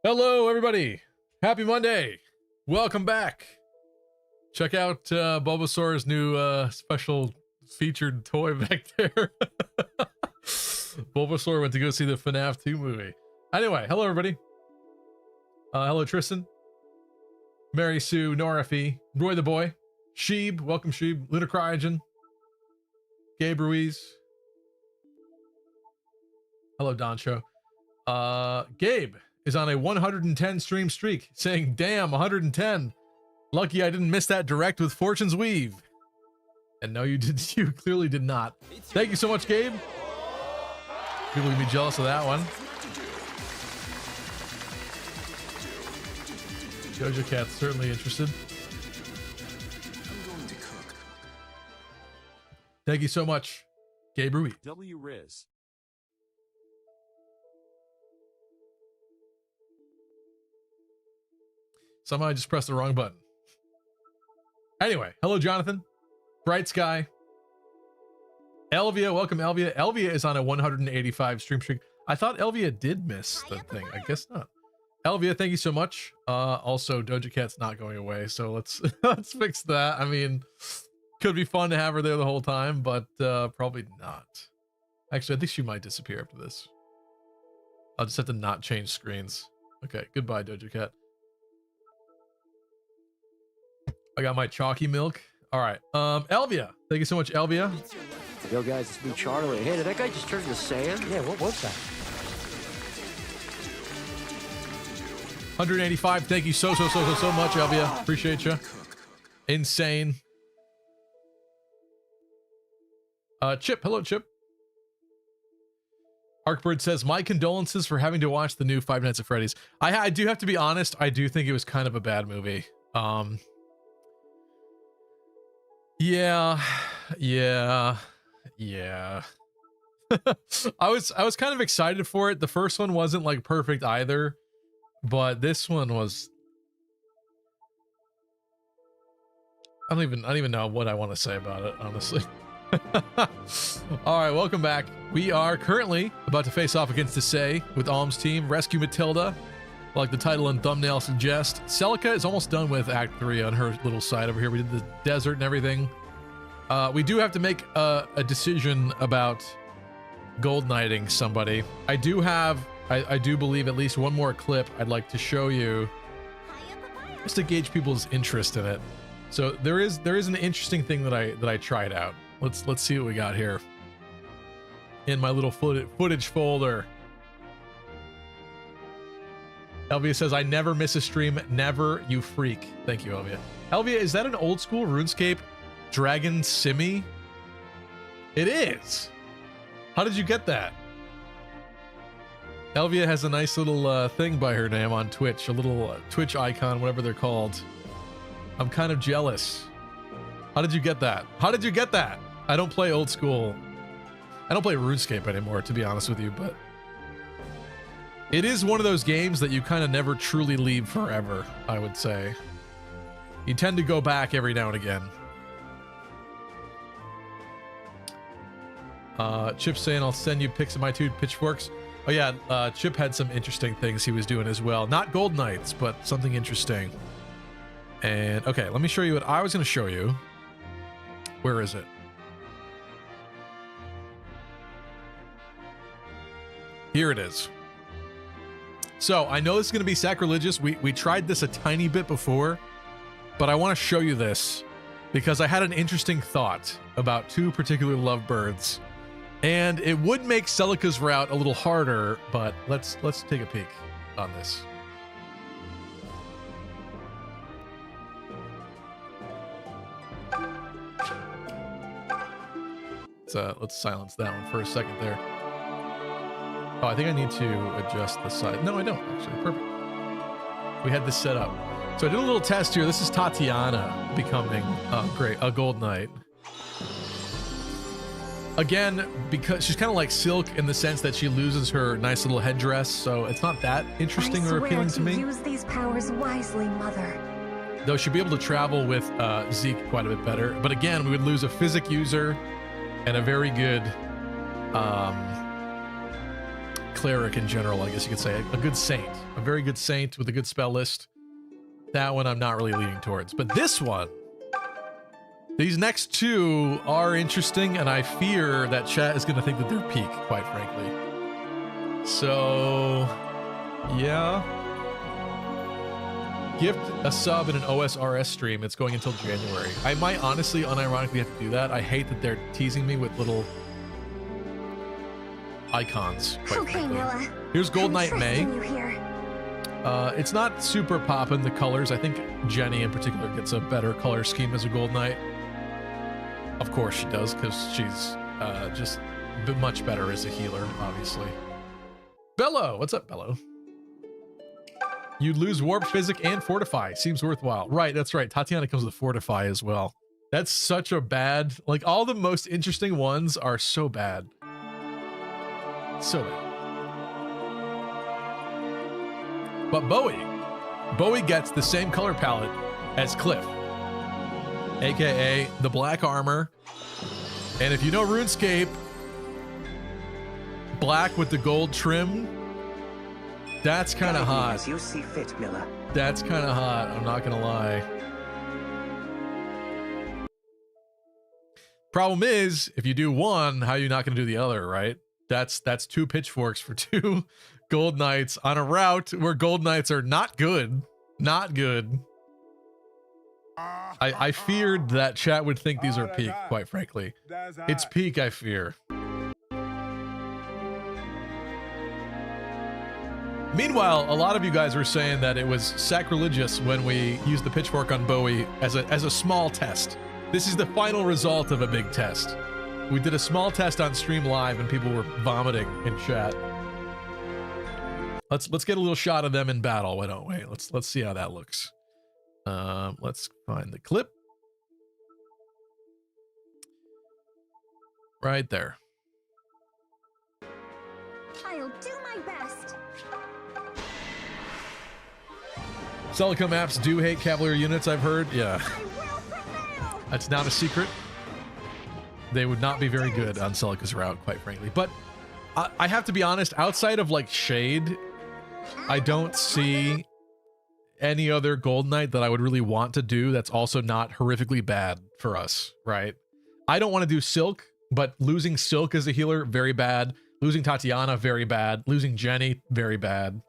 Hello, everybody. Happy Monday. Welcome back. Check out Bulbasaur's new special featured toy back there. Bulbasaur went to go see the FNAF 2 movie. Anyway, hello, everybody. Hello, Tristan, Mary Sue, Nora Fee, Roy the Boy, Sheeb. Welcome, Sheeb. Lunar Cryogen, Gabe Ruiz. Hello, Don Show. Gabe is on a 110 stream streak, saying, damn, 110. Lucky I didn't miss that direct with Fortune's Weave. And no, you did. You clearly did not. Thank you so much, Gabe. People can be jealous of that one. Doja Cat's certainly interested. I'm going to cook. Thank you so much, Gabe Ruiz. W Riz. Somehow I just pressed the wrong button. Anyway, hello, Jonathan. Bright Sky. Elvia, welcome, Elvia. Elvia is on a 185 stream streak. I thought Elvia did miss the thing. I guess not. Elvia, thank you so much. Also, Doja Cat's not going away, so let's let's fix that. I mean, could be fun to have her there the whole time, but probably not. Actually, I think she might disappear after this. I'll just have to not change screens. Okay, goodbye, Doja Cat. I got my chalky milk. All right, Elvia, thank you so much, Elvia. Yo, guys, it's me, Charlie. Hey, did that guy just turn into sand? Yeah, what was that? 185. Thank you so much, Elvia. Appreciate you. Insane. Chip. Hello, Chip. Arkbird says, my condolences for having to watch the new Five Nights at Freddy's. I do have to be honest. I do think it was kind of a bad movie. Yeah. I was kind of excited for it. The first one wasn't like perfect either, but this one was. I don't even know what I want to say about it, honestly. All right, welcome back. We are currently about to face off against Say with Alm's team. Rescue Matilda, like the title and thumbnail suggest. Celica is almost done with Act 3 on her little side over here. We did the desert and everything. We do have to make a decision about gold knighting somebody. I do believe at least one more clip I'd like to show you just to gauge people's interest in it. So there is an interesting thing that I tried out. Let's see what we got here in my little footage folder. Elvia says, I never miss a stream. Never, you freak. Thank you, Elvia. Elvia, is that an old school RuneScape Dragon Simi? It is. How did you get that? Elvia has a nice little thing by her name on Twitch, a little Twitch icon, whatever they're called. I'm kind of jealous. How did you get that? How did you get that? I don't play old school. I don't play RuneScape anymore, to be honest with you, but it is one of those games that you kind of never truly leave forever, I would say. You tend to go back every now and again. Chip's saying, I'll send you pics of my two pitchforks. Oh yeah, Chip had some interesting things he was doing as well. Not Gold Knights, but something interesting. And okay, let me show you what I was going to show you. Where is it? Here it is. So I know this is going to be sacrilegious. We tried this a tiny bit before, but I want to show you this because I had an interesting thought about two particular lovebirds, and it would make Celica's route a little harder, but let's take a peek on this. Let's silence that one for a second there. Oh, I think I need to adjust the size. No, I don't, actually. Perfect. We had this set up. So I did a little test here. This is Tatiana becoming a gold knight. Again, because she's kind of like Silk in the sense that she loses her nice little headdress, so it's not that interesting or appealing to me. Use these powers wisely, Mother. Though she'd be able to travel with Zeke quite a bit better. But again, we would lose a physic user and a very good cleric in general, I guess you could say. A good saint. A very good saint with a good spell list. That one I'm not really leaning towards. But this one, these next two are interesting, and I fear that chat is going to think that they're peak, quite frankly. So, yeah. Gift a sub in an OSRS stream. It's going until January. I might honestly, unironically have to do that. I hate that they're teasing me with little icons. Okay, Milla. Here's Gold Knight May. You here. It's not super poppin', the colors. I think Jenny in particular gets a better color scheme as a Gold Knight. Of course she does, because she's just much better as a healer, obviously. Bello! What's up, Bello? You'd lose Warp, Physic, and Fortify. Seems worthwhile. Right, that's right. Tatiana comes with Fortify as well. That's such a bad... Like, all the most interesting ones are so bad. So bad. But Bowie gets the same color palette as Cliff, aka the black armor. And if you know RuneScape, black with the gold trim, that's kind of hot. As you see fit, Milla. That's kind of hot, I'm not gonna lie. Problem is, if you do one, how are you not gonna do the other, right? That's two pitchforks for two Gold Knights on a route where Gold Knights are not good. Not good. I feared that chat would think these are peak, quite frankly. It's peak, I fear. Meanwhile, a lot of you guys were saying that it was sacrilegious when we used the pitchfork on Bowie as a small test. This is the final result of a big test. We did a small test on stream live and people were vomiting in chat. Let's get a little shot of them in battle, why don't we? Let's see how that looks. Let's find the clip. Right there. I'll do my best. Celica maps do hate Cavalier units, I've heard. Yeah. I will prevail. That's not a secret. They would not be very good on Celica's route, quite frankly. But I have to be honest, outside of like Shade, I don't see any other Gold Knight that I would really want to do that's also not horrifically bad for us, right? I don't want to do Silk, but losing Silk as a healer, very bad. Losing Tatiana, very bad. Losing Jenny, very bad.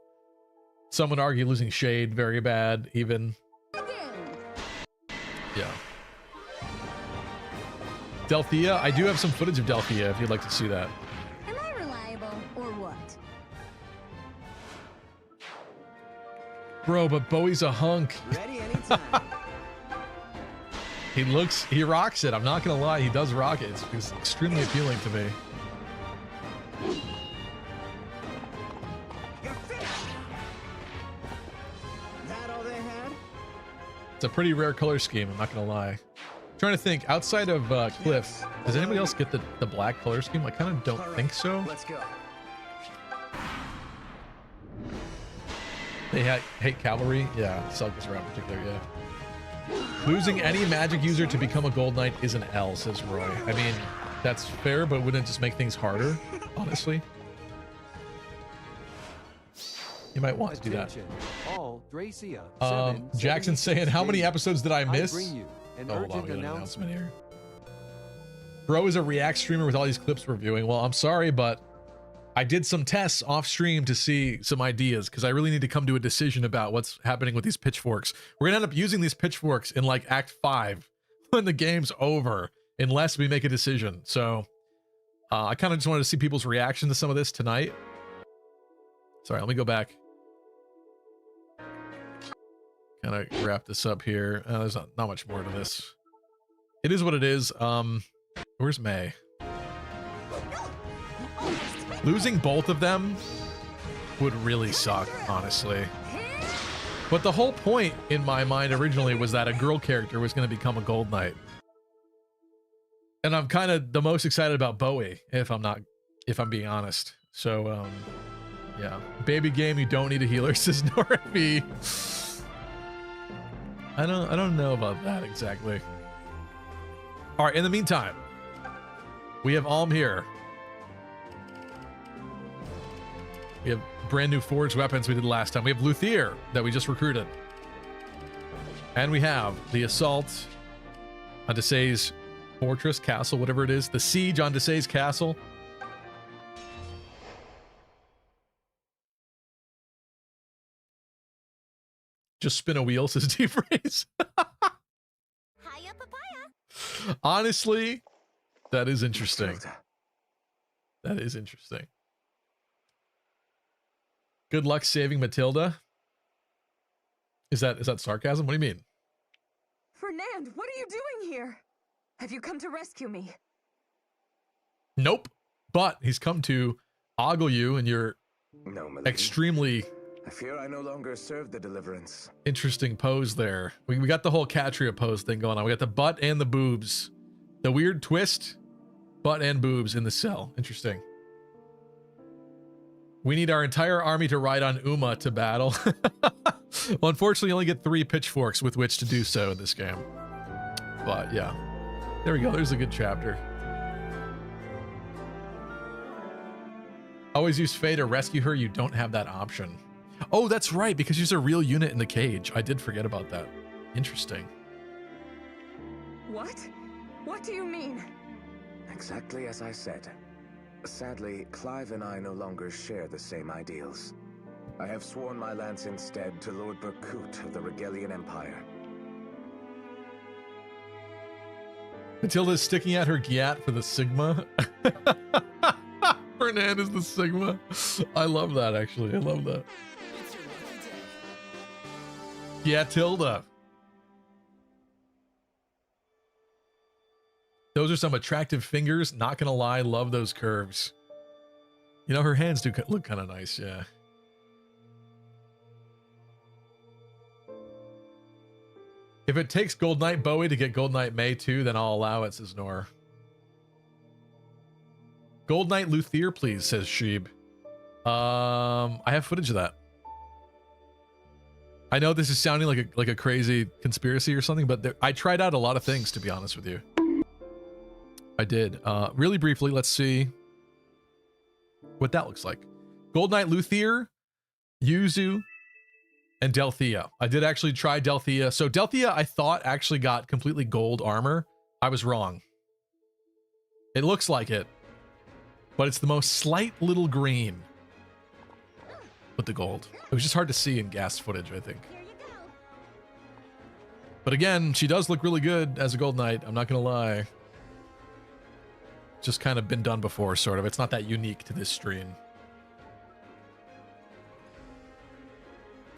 Some would argue losing Shade, very bad, even. Yeah. Delthea, I do have some footage of Delthea if you'd like to see that. Am I reliable or what? Bro, but Bowie's a hunk. Ready anytime. He rocks it. I'm not gonna lie, he does rock it. It's extremely appealing to me. You're finished. That all they had? It's a pretty rare color scheme, I'm not gonna lie. Trying to think, outside of Cliff, does anybody else get the black color scheme? I kind of don't think so. Let's go. They hate cavalry? Yeah, Selka's around particular, yeah. Losing any magic user to become a Gold Knight is an L, says Roy. I mean, that's fair, but wouldn't it just make things harder, honestly? You might want to do that. All Dracia, Jackson's saying, how many episodes did I miss? An Oh, hold on, urgent we got an announcement. announcement here. Bro is a React streamer with all these clips reviewing. Well, I'm sorry, but I did some tests off stream to see some ideas because I really need to come to a decision about what's happening with these pitchforks. We're gonna end up using these pitchforks in like Act 5 when the game's over, unless we make a decision. So I kind of just wanted to see people's reaction to some of this tonight. Sorry, let me go back. Kind of wrap this up here. There's not much more to this. It is what it is. Where's May? Losing both of them would really suck, honestly. But the whole point in my mind originally was that a girl character was going to become a Gold Knight. And I'm kind of the most excited about Bowie, if I'm being honest. So, yeah. Baby game, you don't need a healer, says Nora B. I don't know about that exactly. All right, in the meantime, we have Alm here. We have brand new forged weapons we did last time. We have Luthier that we just recruited. And we have the assault on Desai's fortress, castle, whatever it is. The siege on Desai's castle. Just spin a wheel, says D-Phrase. Hiya, papaya. Honestly, that is interesting. That is interesting. Good luck saving Matilda. Is that sarcasm? What do you mean? Fernand, what are you doing here? Have you come to rescue me? Nope. But he's come to ogle you in your extremely I fear I no longer serve the deliverance. interesting pose there. We got the whole Catria pose thing going on. We got the butt and the boobs. The weird twist, butt and boobs in the cell. Interesting. We need our entire army to ride on Uma to battle. Well, unfortunately, you only get 3 pitchforks with which to do so in this game. But yeah, there we go. There's a good chapter. Always use Faye to rescue her. You don't have that option. Oh, that's right, because she's a real unit in the cage. I did forget about that. Interesting. What? What do you mean? Exactly as I said. Sadly, Clive and I no longer share the same ideals. I have sworn my lance instead to Lord Berkut of the Regalian Empire. Matilda's sticking out her Gyat for the Sigma. Fernand is the Sigma. I love that, actually. I love that. Gyatilda. Those are some attractive fingers. Not gonna lie, love those curves. You know, her hands do look kind of nice, yeah. If it takes Gold Knight Bowie to get Gold Knight May too, then I'll allow it, says Nor. Gold Knight Luthier, please, says Sheeb. I have footage of that. I know this is sounding like a crazy conspiracy or something, but I tried out a lot of things, to be honest with you. I did. Really briefly, let's see what that looks like. Gold Knight Luthier, Yuzu, and Delthea. I did actually try Delthea. So Delthea, I thought, actually got completely gold armor. I was wrong. It looks like it, but it's the most slight little green with the gold. It was just hard to see in gas footage, I think. Here you go. But again, she does look really good as a Gold Knight. I'm not gonna lie. Just kind of been done before, sort of. It's not that unique to this stream.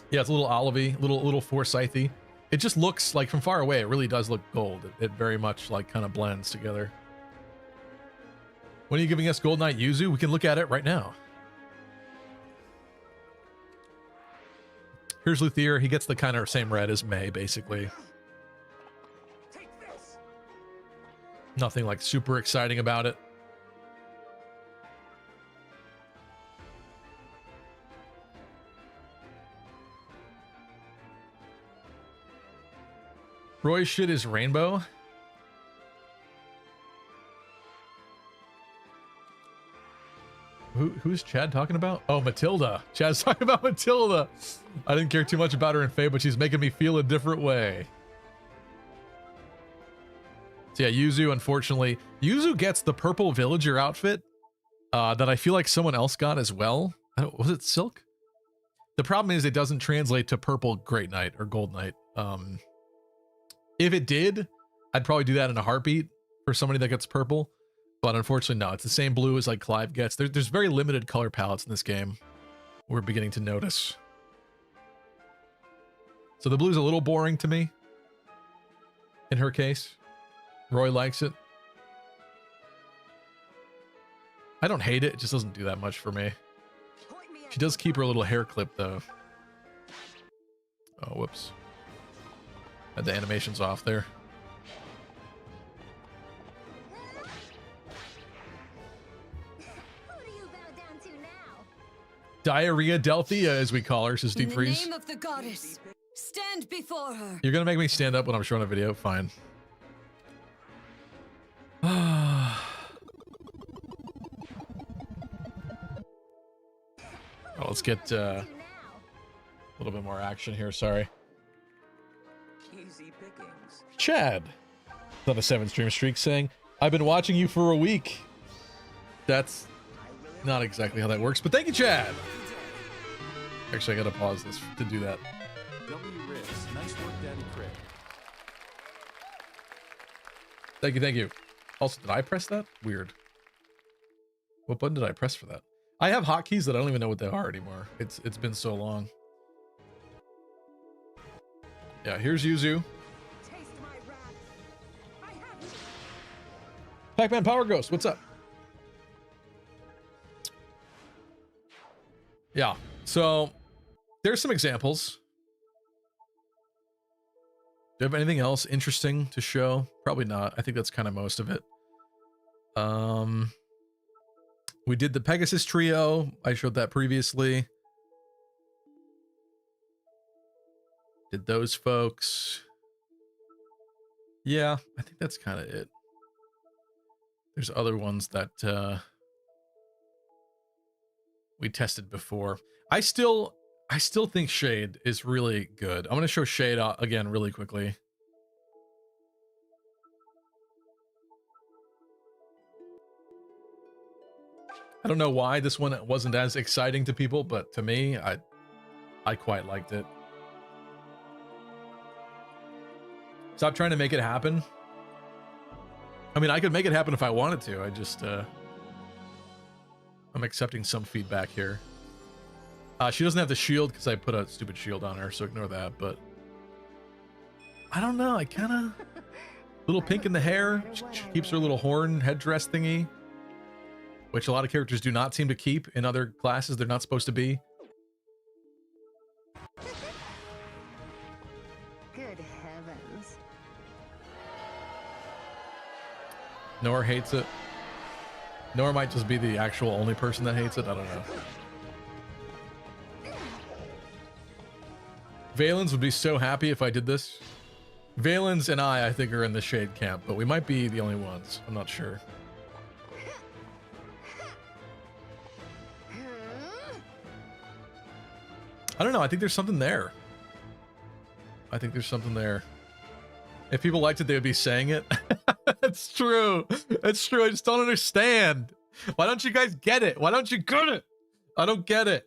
Yeah, it's a little olivey, little Forsythy. It just looks like from far away, it really does look gold. It very much like kind of blends together. When are you giving us Gold Knight Yuzu? We can look at it right now. Here's Luthier. He gets the kind of same red as May, basically. Take this! Nothing like super exciting about it. Roy's shit is rainbow. Who's Chad talking about? Oh, Matilda. Chad's talking about Matilda. I didn't care too much about her in Faye, but she's making me feel a different way. So yeah, Yuzu, unfortunately. Yuzu gets the purple villager outfit that I feel like someone else got as well. Was it Silk? The problem is it doesn't translate to purple Great Knight or Gold Knight. If it did, I'd probably do that in a heartbeat for somebody that gets purple. But unfortunately, no. It's the same blue as like Clive gets. There's very limited color palettes in this game. We're beginning to notice. So the blue's a little boring to me. In her case. Roy likes it. I don't hate it. It just doesn't do that much for me. She does keep her little hair clip, though. Oh, whoops. Had the animations off there. Who do you bow down to now? Diarrhea Delthea, as we call her, says Deep In the Freeze. name of the goddess, stand before her. You're gonna make me stand up when I'm showing a video? Fine. Oh, let's get a little bit more action here. Sorry. Easy pickings. Chad, on a 7 stream streak, saying, I've been watching you for a week. That's not exactly how that works, but thank you, Chad. Actually, I gotta pause this to do that. W Riz, nice work, Daddy Craig. Thank you, thank you. Also, did I press that? Weird. What button did I press for that? I have hotkeys that I don't even know what they are anymore. It's been so long. Yeah, here's Yuzu. Taste my wrath. I have you. Pac-Man Power Ghost, what's up? Yeah, so there's some examples. Do you have anything else interesting to show? Probably not. I think that's kind of most of it. We did the Pegasus trio. I showed that previously. Did those folks. Yeah, I think that's kind of it. There's other ones that we tested before. I still think Shade is really good. I'm going to show Shade again really quickly. I don't know why this one wasn't as exciting to people, but to me, I quite liked it. Stop trying to make it happen. I mean, I could make it happen if I wanted to. I just, I'm accepting some feedback here. She doesn't have the shield because I put a stupid shield on her, so ignore that, but I don't know. I kind of, little pink in the hair. She keeps her little horn headdress thingy, which a lot of characters do not seem to keep in other classes they're not supposed to be. Good heavens. Nora hates it. Nora might just be the actual only person that hates it. I don't know. Valens would be so happy if I did this. Valens and I think, are in the Shade camp, but we might be the only ones. I'm not sure. I don't know. I think there's something there. I think there's something there. If people liked it, they would be saying it. It's true. It's true. I just don't understand. Why don't you guys get it? Why don't you get it? I don't get it.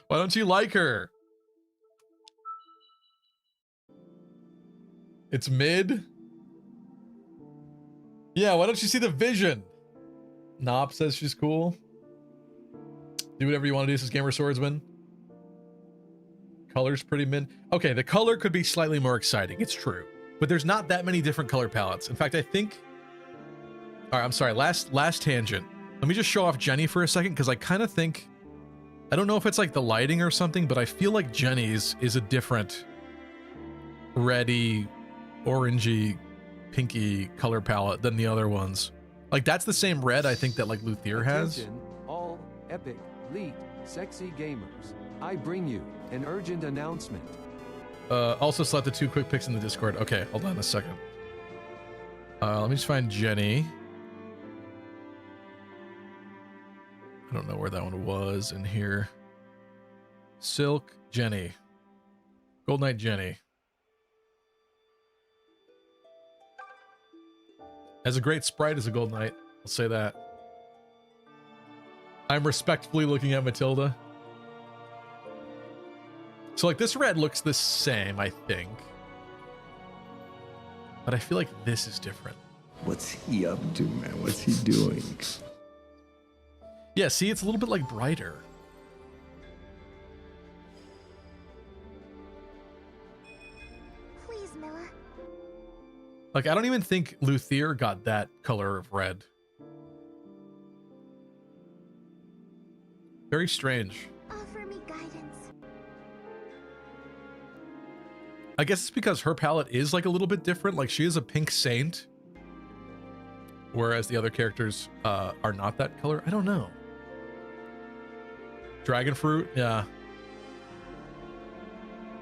Why don't you like her? It's mid. Yeah, why don't you see the vision? Knob says she's cool. Do whatever you want to do. This is Gamer Swordsman. Color's pretty mid. Okay, the color could be slightly more exciting. It's true. But there's not that many different color palettes. In fact, I think... All right, I'm sorry. Last tangent. Let me just show off Jenny for a second, because I kind of think... I don't know if it's like the lighting or something, but I feel like Jenny's is a different reddy, orangey, pinky color palette than the other ones. Like, that's the same red I think that like Luthier has. Attention, all epic, elite, sexy gamers. I bring you an urgent announcement. Also select the 2 quick picks in the Discord. Okay, hold on a second. Let me just find Jenny. I don't know where that one was in here. Silk Jenny. Gold Knight Jenny. Has a great sprite as a Gold Knight. I'll say that. I'm respectfully looking at Matilda. So like this red looks the same, I think. But I feel like this is different. What's he up to, man? What's he doing? Yeah, see, it's a little bit like brighter. Please, Milla. Like, I don't even think Luthier got that color of red. Very strange. Offer me guidance. I guess it's because her palette is like a little bit different. Like, she is a pink saint, whereas the other characters are not that color. I don't know. Dragon fruit, yeah.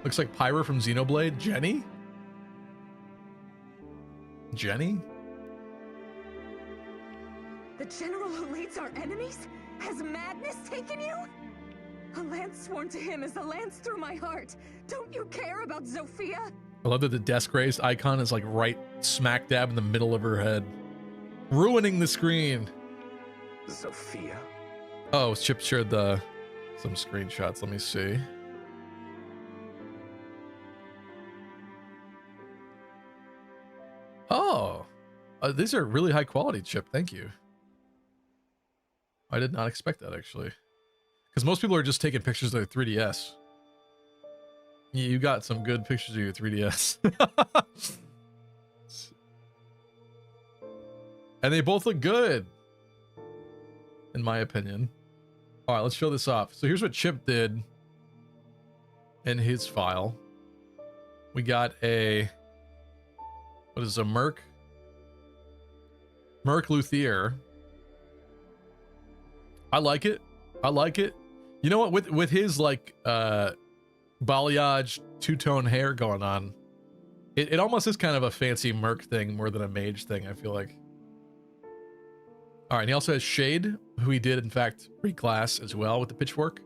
Looks like Pyra from Xenoblade. Jenny? Jenny? The general who leads our enemies? Has madness taken you? A lance sworn to him is a lance through my heart. Don't you care about Zofia? I love that the desk raised icon is like right smack dab in the middle of her head, ruining the screen. Zofia? Oh, Chip shared some screenshots. Let me see. Oh, these are really high quality, Chip. Thank you. I did not expect that, actually. Because most people are just taking pictures of their 3DS. You got some good pictures of your 3DS. And they both look good, in my opinion. All right, let's show this off. So here's what Chip did in his file. We got a... What is a Merc Luthier. I like it. I like it. You know what? With his like balayage two-tone hair going on, it almost is kind of a fancy Merc thing more than a mage thing, I feel like. All right, and he also has Shade, who he did in fact reclass as well with the pitchfork.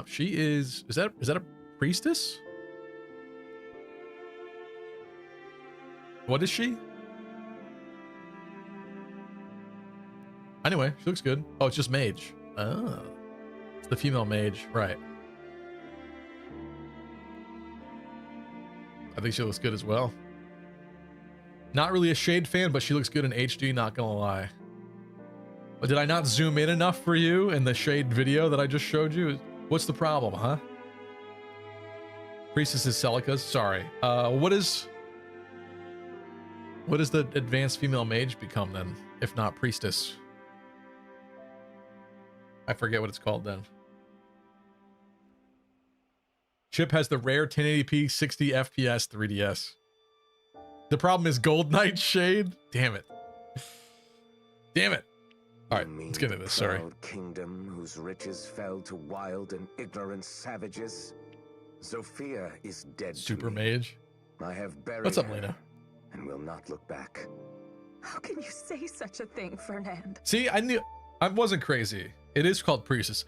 She is that a priestess? What is she? Anyway, she looks good. Oh, it's just mage. Oh, it's the female mage, right? I think she looks good as well. Not really a Shade fan, but she looks good in HD, not gonna lie. But did I not zoom in enough for you in the Shade video that I just showed you? What's the problem, huh? Priestess is Celica's. Sorry. What is the advanced female mage become then, if not priestess? I forget what it's called then. Chip has the rare 1080p 60 FPS 3DS. The problem is Gold Knight Shade. Damn it. Damn it. All right, let's get into this. Sorry. Kingdom whose riches fell to wild and ignorant savages. Zofia is dead. Super mage. I have buried What's up, her Lena? and will not look back. How can you say such a thing, Fernand? See, I knew I wasn't crazy. It is called Priestess.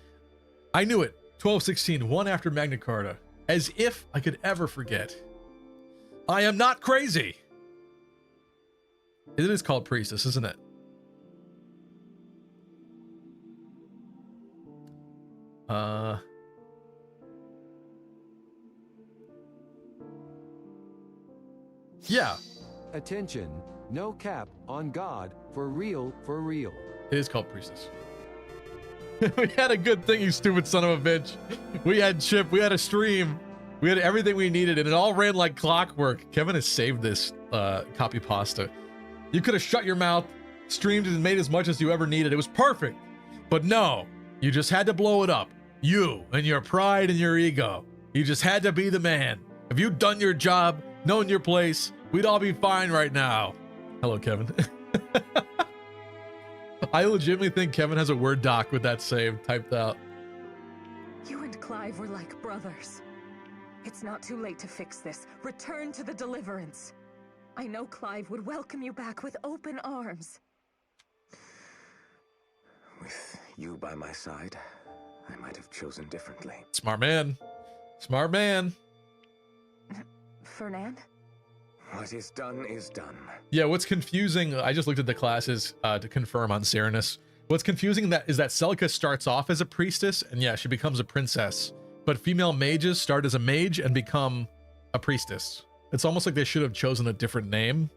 I knew it. 1216, one after Magna Carta. As if I could ever forget. I am not crazy. It is called Priestess, isn't it? Yeah. Attention, no cap, on God, for real, for real. It is called Priestess. We had a good thing, you stupid son of a bitch. We had Chip, we had a stream, we had everything we needed, and it all ran like clockwork. Kevin has saved this copy pasta. You could have shut your mouth, streamed and made as much as you ever needed. It was perfect. But no, you just had to blow it up. You and your pride and your ego. You just had to be the man. If you'd done your job, known your place, we'd all be fine right now. Hello, Kevin. I legitimately think Kevin has a Word doc with that save typed out. You and Clive were like brothers. It's not too late to fix this. Return to the Deliverance. I know Clive would welcome you back with open arms. With you by my side, I might have chosen differently. Smart man. Smart man. Fernand? What is done is done. Yeah, what's confusing, I just looked at the classes to confirm on Serenus. What's confusing is that Celica starts off as a priestess, and yeah, she becomes a princess. But female mages start as a mage and become a priestess. It's almost like they should have chosen a different name,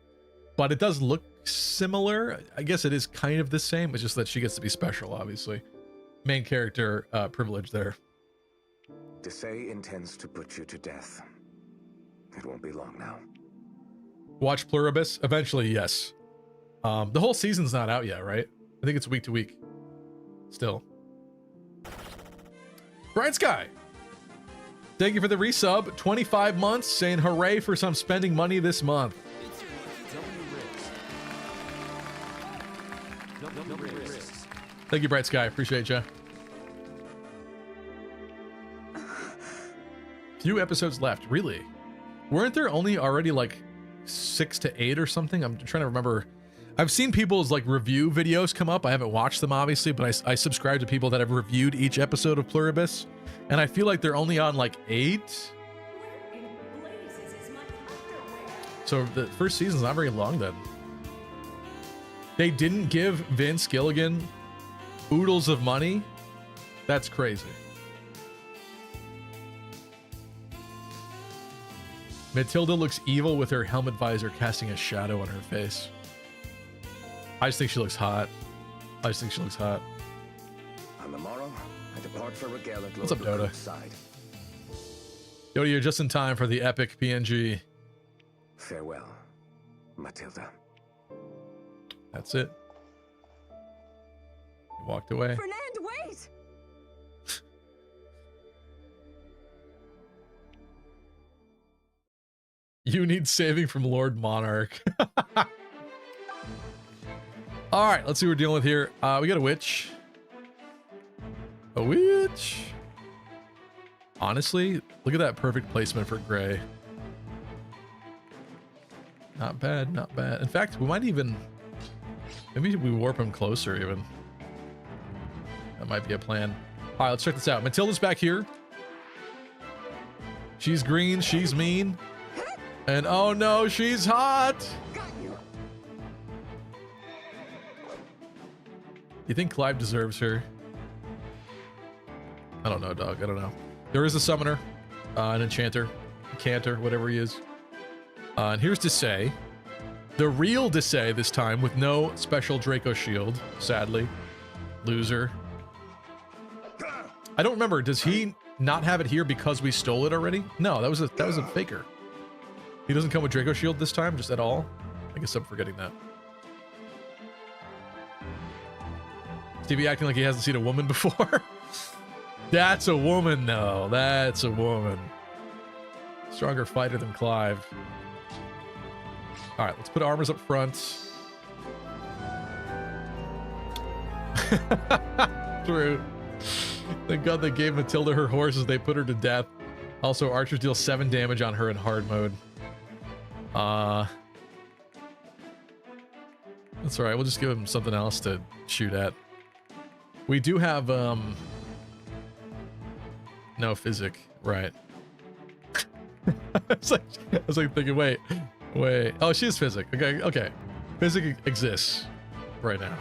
but it does look similar. I guess it is kind of the same. It's just that she gets to be special, obviously. Main character privilege there. Desai intends to put you to death. It won't be long now. Watch Pluribus? Eventually, yes. The whole season's not out yet, right? I think it's week to week. Still. Bright Sky! Thank you for the resub. 25 months, saying hooray for some spending money this month. Thank you, Bright Sky. Appreciate you. Few episodes left. Really? Weren't there only already like 6 to 8 or something? I'm trying to remember. I've seen people's like review videos come up. I haven't watched them obviously, but I subscribe to people that have reviewed each episode of Pluribus, and I feel like they're only on like 8. So the first season's not very long then. They didn't give Vince Gilligan oodles of money? That's crazy. Matilda looks evil with her helmet visor casting a shadow on her face. I just think she looks hot. I just think she looks hot. On the morrow, I depart for Regale at What's up, Lord Dota? Baku's side. Dota, you're just in time for the epic PNG. Farewell, Matilda. That's it. He walked away. Fernand, wait! You need saving from Lord Monarch. All right, let's see what we're dealing with here. We got a witch. A witch. Honestly, look at that perfect placement for gray. Not bad, not bad. In fact, we might even... Maybe we warp him closer even. That might be a plan. All right, let's check this out. Matilda's back here. She's green, she's mean. And oh no, she's hot! You think Clive deserves her? I don't know, dog. I don't know. There is a summoner, an enchanter, a canter, whatever he is. And here's Desay. The real Desay this time with no special Draco shield, sadly. Loser. I don't remember. Does he not have it here because we stole it already? No, that was a faker. He doesn't come with Draco shield this time, just at all. I guess I'm forgetting that. Stevie acting like he hasn't seen a woman before. That's a woman, though. That's a woman. Stronger fighter than Clive. All right, let's put armors up front. True. Thank God they gave Matilda her horse as they put her to death. Also, archers deal 7 damage on her in hard mode. That's all right. We'll just give him something else to shoot at. We do have, no physic, right? I was like thinking, wait. Oh, she is physic. Okay. Physic exists right now.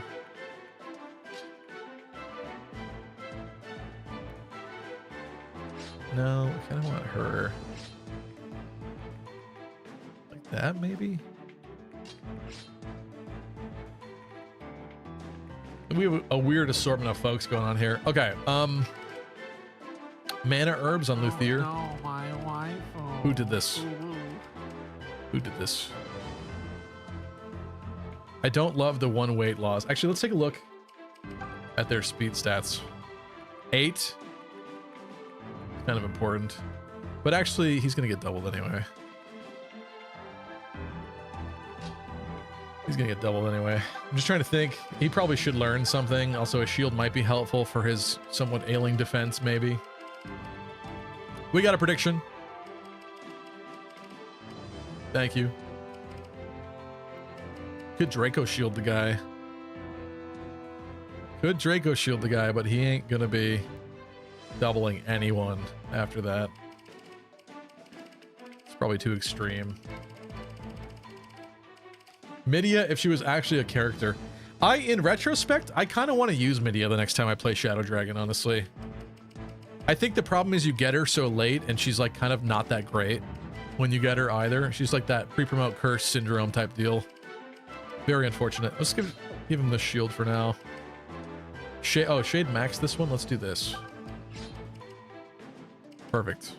No, I kind of want her like that, maybe. We have a weird assortment of folks going on here. Okay, mana herbs on Luthier. Oh, no, my wife. Oh. Who did this? Who did this? I don't love the 1 weight laws. Actually, let's take a look at their speed stats. 8. Kind of important. But actually, he's going to get doubled anyway. He's going to get doubled anyway. I'm just trying to think. He probably should learn something. Also, a shield might be helpful for his somewhat ailing defense, maybe. We got a prediction. Thank you. Could Draco shield the guy. Could Draco shield the guy, but he ain't gonna be doubling anyone after that. It's probably too extreme. Midia, if she was actually a character. In retrospect, I kind of want to use Midia the next time I play Shadow Dragon, honestly. I think the problem is you get her so late, and she's like kind of not that great when you get her either. She's like that pre-promote curse syndrome type deal. Very unfortunate. Let's give him the shield for now. Shade max this one. Let's do this. Perfect.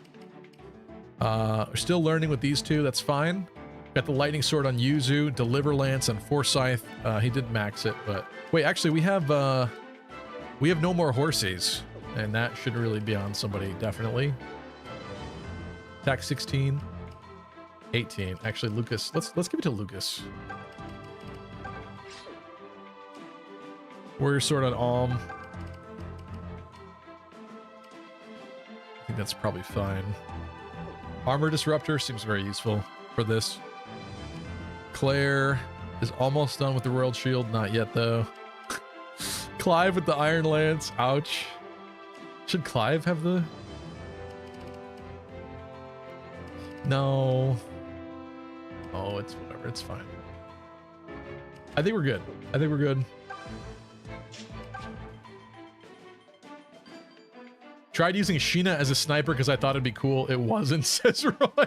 We're still learning with these two. That's fine. Got the lightning sword on Yuzu, Deliver Lance on Forsyth. He did max it, but wait, actually we have no more horsies, and that should really be on somebody, definitely. Attack 16, 18. Actually, Lucas, let's give it to Lucas. Warrior sword on Alm. I think that's probably fine. Armor Disruptor seems very useful for this. Claire. is almost done with the World Shield. Not yet, though. Clive with the Iron Lance. Ouch. Should Clive have the... No. Oh, it's whatever. It's fine. I think we're good. I think we're good. Tried using Sheena as a sniper because I thought it'd be cool. It wasn't, says Roy.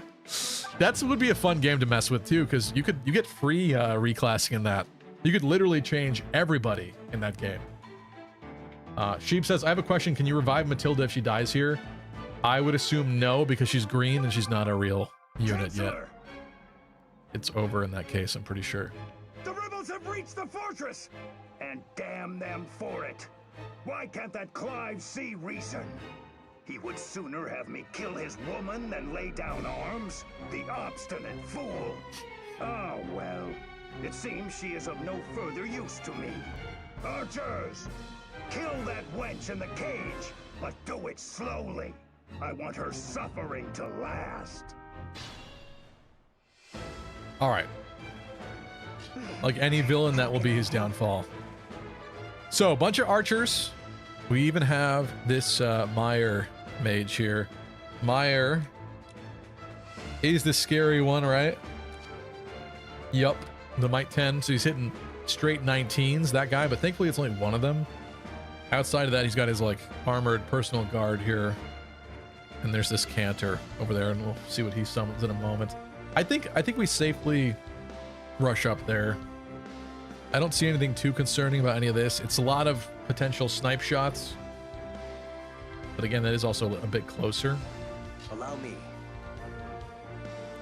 That would be a fun game to mess with too, because you get free reclassing in that. You could literally change everybody in that game. Sheep says, I have a question. Can you revive Matilda if she dies here? I would assume no, because she's green and she's not a real unit yet. It's over in that case, I'm pretty sure. The rebels have reached the fortress! And damn them for it! Why can't that Clive see reason? He would sooner have me kill his woman than lay down arms? The obstinate fool! Ah, well, it seems she is of no further use to me. Archers! Kill that wench in the cage, but do it slowly. I want her suffering to last. All right. Like any villain, that will be his downfall. So, a bunch of archers. We even have this Meyer mage here. Meyer is the scary one, right? Yup. The Might 10. So he's hitting straight 19s, that guy. But thankfully, it's only one of them. Outside of that, he's got his like armored personal guard here. And there's this canter over there, and we'll see what he summons in a moment. I think we safely rush up there. I don't see anything too concerning about any of this. It's a lot of potential snipe shots. But again, that is also a bit closer. Allow me.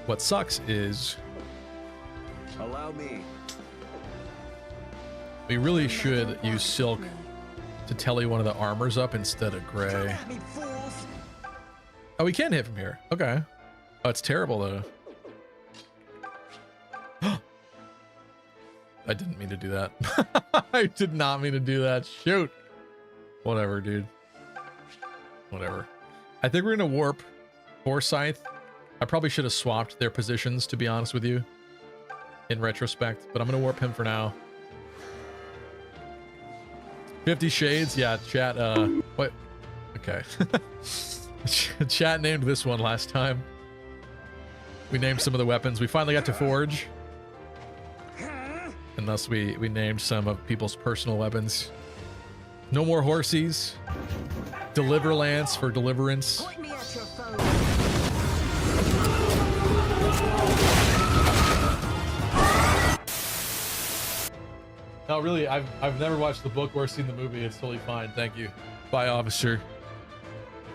What sucks is... Allow me. We really should use Silk to telly one of the armors up instead of Gray. Oh, we can hit from here. Okay. Oh, it's terrible, though. I didn't mean to do that. I did not mean to do that. Shoot. Whatever, dude. Whatever. I think we're going to warp Forsyth. I probably should have swapped their positions, to be honest with you, in retrospect, but I'm going to warp him for now. 50 Shades. Yeah, chat. What? Okay. Chat named this one last time. We named some of the weapons. We finally got to forge. And thus we named some of people's personal weapons. No more horsies. Deliver Lance for deliverance. Point me at your foe. No, really, I've never watched the book or seen the movie. It's totally fine. Thank you. Bye, officer.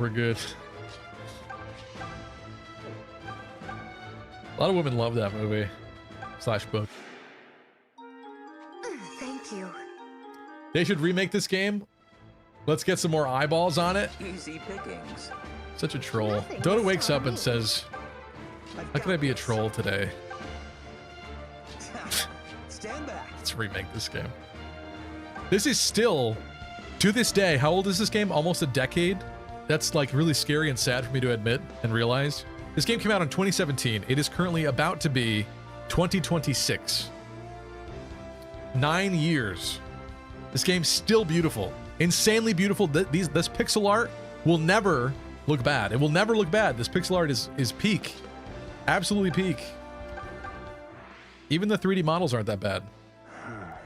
We're good. A lot of women love that movie / book. Thank you. They should remake this game. Let's get some more eyeballs on it. Easy pickings. Such a troll. Nothing Dota is wakes up and funny. says, how can I be a troll today? Stand back. Let's remake this game. This is still, to this day, how old is this game? Almost a decade? That's like really scary and sad for me to admit and realize. This game came out in 2017. It is currently about to be 2026. 9 years. This game's still beautiful. Insanely beautiful. This pixel art will never look bad. It will never look bad. This pixel art is peak. Absolutely peak. Even the 3D models aren't that bad.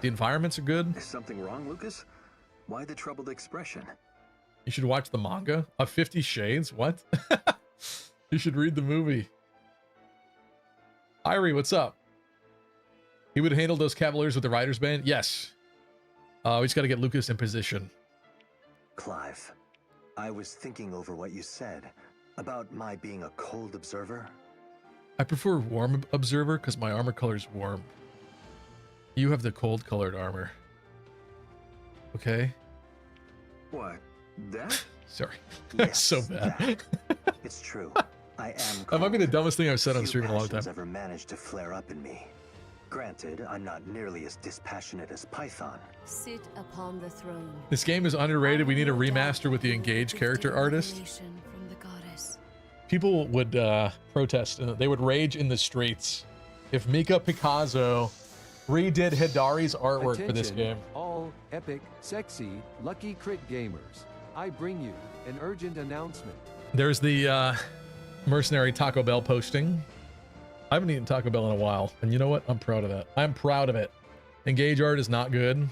The environments are good. Is something wrong, Lucas? Why the troubled expression? You should watch the manga of 50 Shades. What? You should read the movie. Irie, what's up? He would handle those Cavaliers with the Rider's Band? Yes. We just got to get Lucas in position. Clive, I was thinking over what you said about my being a cold observer. I prefer warm observer because my armor color is warm. You have the cold colored armor. Okay. What? That? Sorry. Yes, So bad. that. It's true. I am cold. That might be the dumbest thing I've said on Few stream in a long passions time. ever managed to flare up in me. Granted, I'm not nearly as dispassionate as Python. Sit upon the throne. This game is underrated. We need a remaster with the engaged character artist. From the goddess. People would protest. They would rage in the streets if Mika Picasso redid Hidari's artwork for this game. All epic, sexy, lucky crit gamers. I bring you an urgent announcement. There's the mercenary Taco Bell posting. I haven't eaten Taco Bell in a while, and you know what? I'm proud of that. I'm proud of it. Engage art is not good.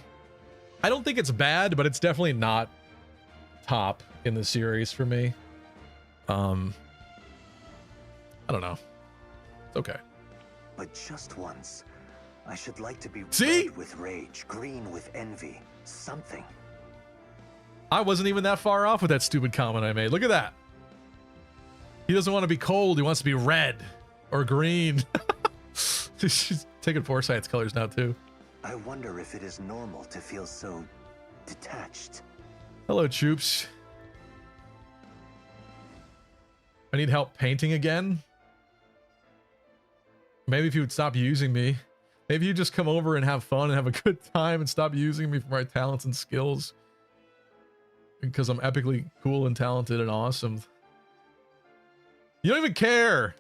I don't think it's bad, but it's definitely not top in the series for me. I don't know. It's okay. But just once, I should like to be See? red with rage, green with envy, something. I wasn't even that far off with that stupid comment I made. Look at that. He doesn't want to be cold. He wants to be red or green. She's taking Foresight's colors now, too. I wonder if it is normal to feel so detached. Hello, Choops. I need help painting again. Maybe if you would stop using me. Maybe you just come over and have fun and have a good time and stop using me for my talents and skills. Because I'm epically cool and talented and awesome. You don't even care.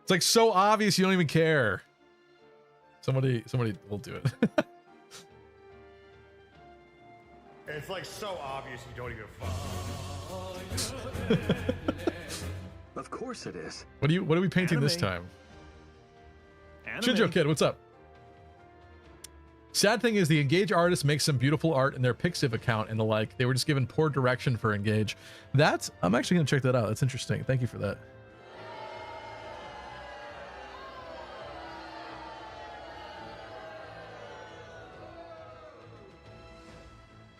It's like so obvious you don't even care. Somebody will do it. It's like so obvious you don't even fuck. Of course it is. What are we painting this time? Shinjo Kid, what's up? Sad thing is the Engage artist makes some beautiful art in their Pixiv account and the like. They were just given poor direction for Engage. I'm actually gonna check that out. That's interesting. Thank you for that.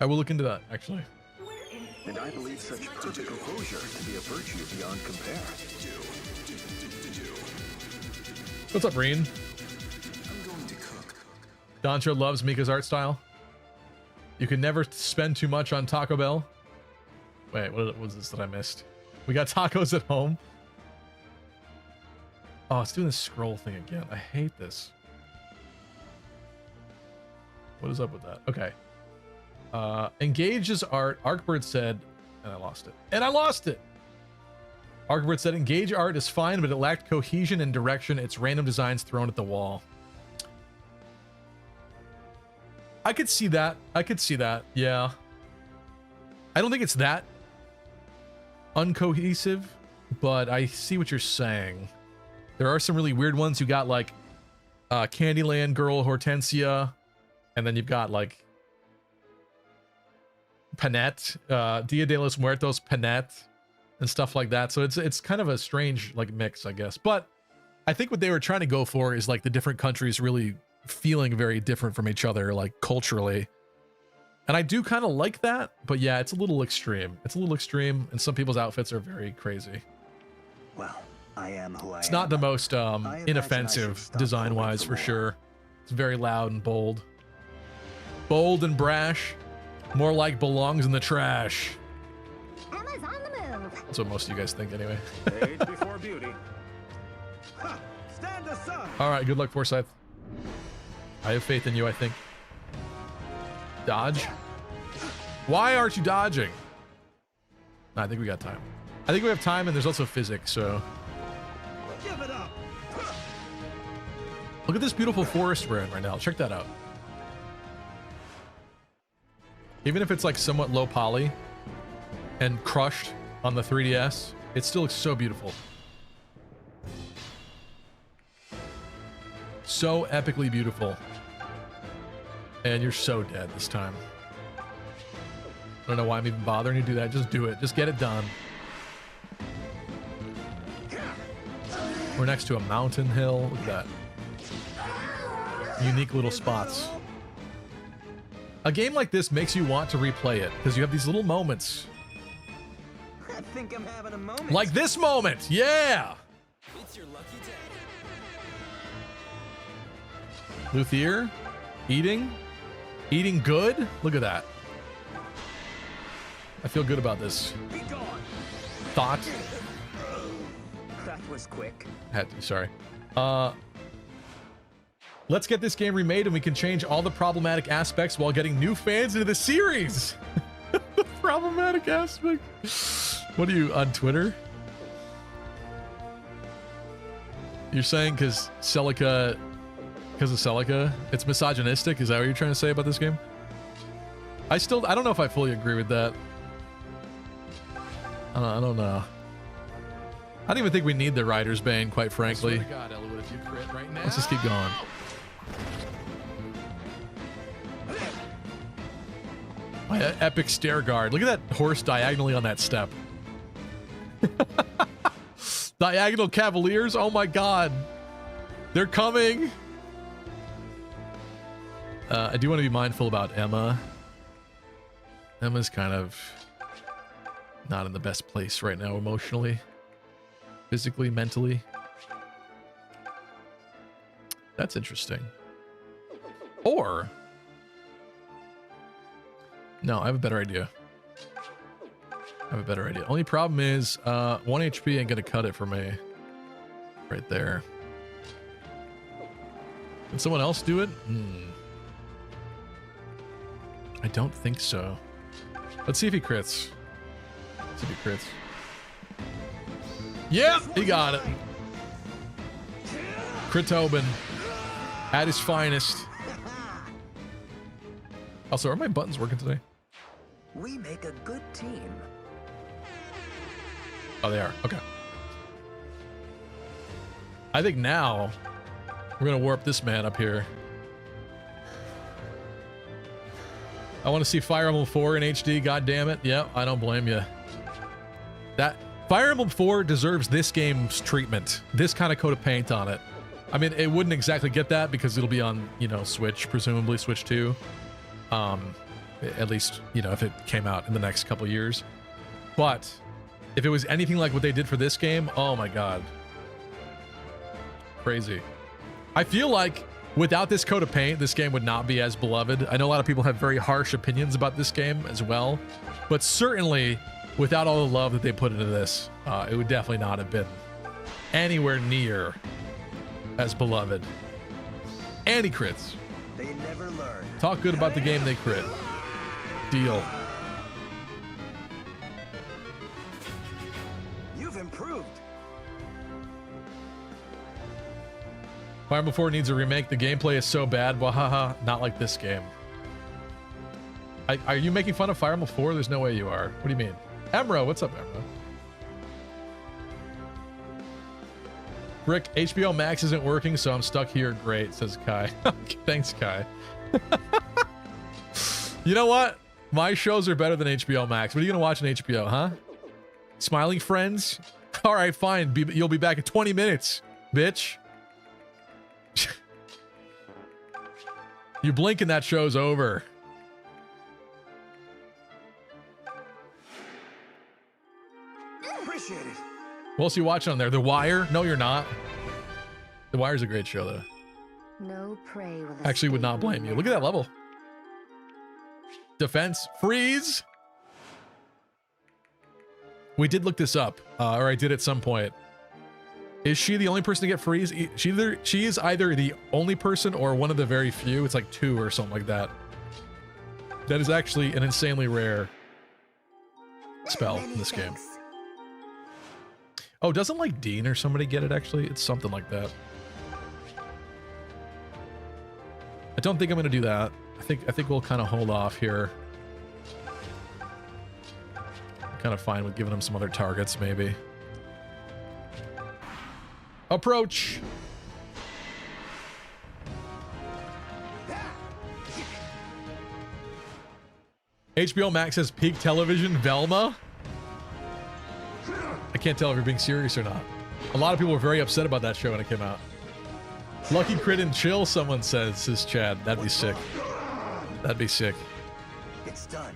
I will look into that, actually. And I believe such perfect composure to be a virtue beyond compare. What's up, Reen? I'm going to cook. Dontra loves Mika's art style. You can never spend too much on Taco Bell. Wait, what was this that I missed? We got tacos at home. Oh, it's doing this scroll thing again. I hate this. What is up with that? Okay. Engage's art. Arkbird said, and I lost it. Arkbird said, Engage art is fine, but it lacked cohesion and direction. It's random designs thrown at the wall. I could see that. Yeah. I don't think it's that uncohesive, but I see what you're saying. There are some really weird ones. You got like Candyland Girl Hortensia, and then you've got like Panette, Dia de los Muertos Panette, and stuff like that. So it's kind of a strange like mix, I guess. But I think what they were trying to go for is like the different countries really feeling very different from each other, like culturally. And I do kind of like that, but yeah, it's a little extreme. And some people's outfits are very crazy. Well, I am who I am. It's not the most inoffensive design-wise, for sure. It's very loud and bold. Bold and brash. More like belongs in the trash. Emma's on the move. That's what most of you guys think, anyway. Age before beauty. Ha! Stand aside. All right, good luck, Forsyth. I have faith in you, I think. Dodge. Why aren't you dodging? No, I think we got time. I think we have time, and there's also physics, so. Give it up. Look at this beautiful forest we're in right now. Check that out. Even if it's like somewhat low poly and crushed on the 3DS, it still looks so beautiful. So epically beautiful. And you're so dead this time. I don't know why I'm even bothering to do that. Just do it. Just get it done. We're next to a mountain hill. Look at that. Unique little spots. A game like this makes you want to replay it because you have these little moments. I think I'm having a moment. Like this moment. Yeah. It's your lucky day. Luthier. Eating good. Look at that. I feel good about this. Be gone. Thought. That was quick. Sorry. Let's get this game remade and we can change all the problematic aspects while getting new fans into the series. The problematic aspect. What are you, on Twitter? You're saying because Celica because of Celica. It's misogynistic. Is that what you're trying to say about this game? I don't know if I fully agree with that. I don't know. I don't even think we need the Rider's Bane, quite frankly. God, Elwood, if you crit right now. Let's just keep going. My epic stair guard. Look at that horse diagonally on that step. Diagonal Cavaliers. Oh my god. They're coming. I do want to be mindful about Emma. Emma's kind of not in the best place right now emotionally, physically, mentally. That's interesting. Or no, I have a better idea. Only problem is 1 HP ain't gonna cut it for me. Right there. Can someone else do it? I don't think so. Let's see if he crits. Yeah, he got it. Crit Tobin at his finest. Also, are my buttons working today? We make a good team. Oh, they are. Okay. I think now we're gonna warp this man up here. I want to see Fire Emblem 4 in HD. God damn it. Yep, I don't blame you. That Fire Emblem 4 deserves this game's treatment. This kind of coat of paint on it. I mean, it wouldn't exactly get that because it'll be on, you know, Switch, presumably Switch 2. At least, you know, if it came out in the next couple years. But if it was anything like what they did for this game, oh my god. Crazy. I feel like without this coat of paint, this game would not be as beloved. I know a lot of people have very harsh opinions about this game as well, but certainly without all the love that they put into this, it would definitely not have been anywhere near as beloved. And he crits. They never learn. Talk good about the game, they crit. Deal. You've improved. Fire Emblem 4 needs a remake. The gameplay is so bad. Wahaha. Not like this game. Are you making fun of Fire Emblem 4? There's no way you are. What do you mean? Emro, what's up, Emro? Rick, HBO Max isn't working, so I'm stuck here. Great, says Kai. Thanks, Kai. You know what? My shows are better than HBO Max. What are you going to watch on HBO, huh? Smiling Friends? All right, fine. You'll be back in 20 minutes, bitch. You blink and that show's over. Appreciate it. What else are you watching on there? The Wire? No, you're not. The Wire's a great show, though. No prey will Actually would not blame you. Look at that level. Defense. Freeze. We did look this up, or I did at some point. Is she the only person to get freeze? She is either the only person or one of the very few. It's like 2 or something like that. That is actually an insanely rare spell in this game. Oh, doesn't like Dean or somebody get it actually? It's something like that. I don't think I'm gonna do that. I think we'll kind of hold off here. I'm kind of fine with giving him some other targets, maybe. Approach. HBO Max has peak television. Velma. I can't tell if you're being serious or not. A lot of people were very upset about that show when it came out. Lucky crit and chill, someone says Chad. That'd be sick. That'd be sick. It's done.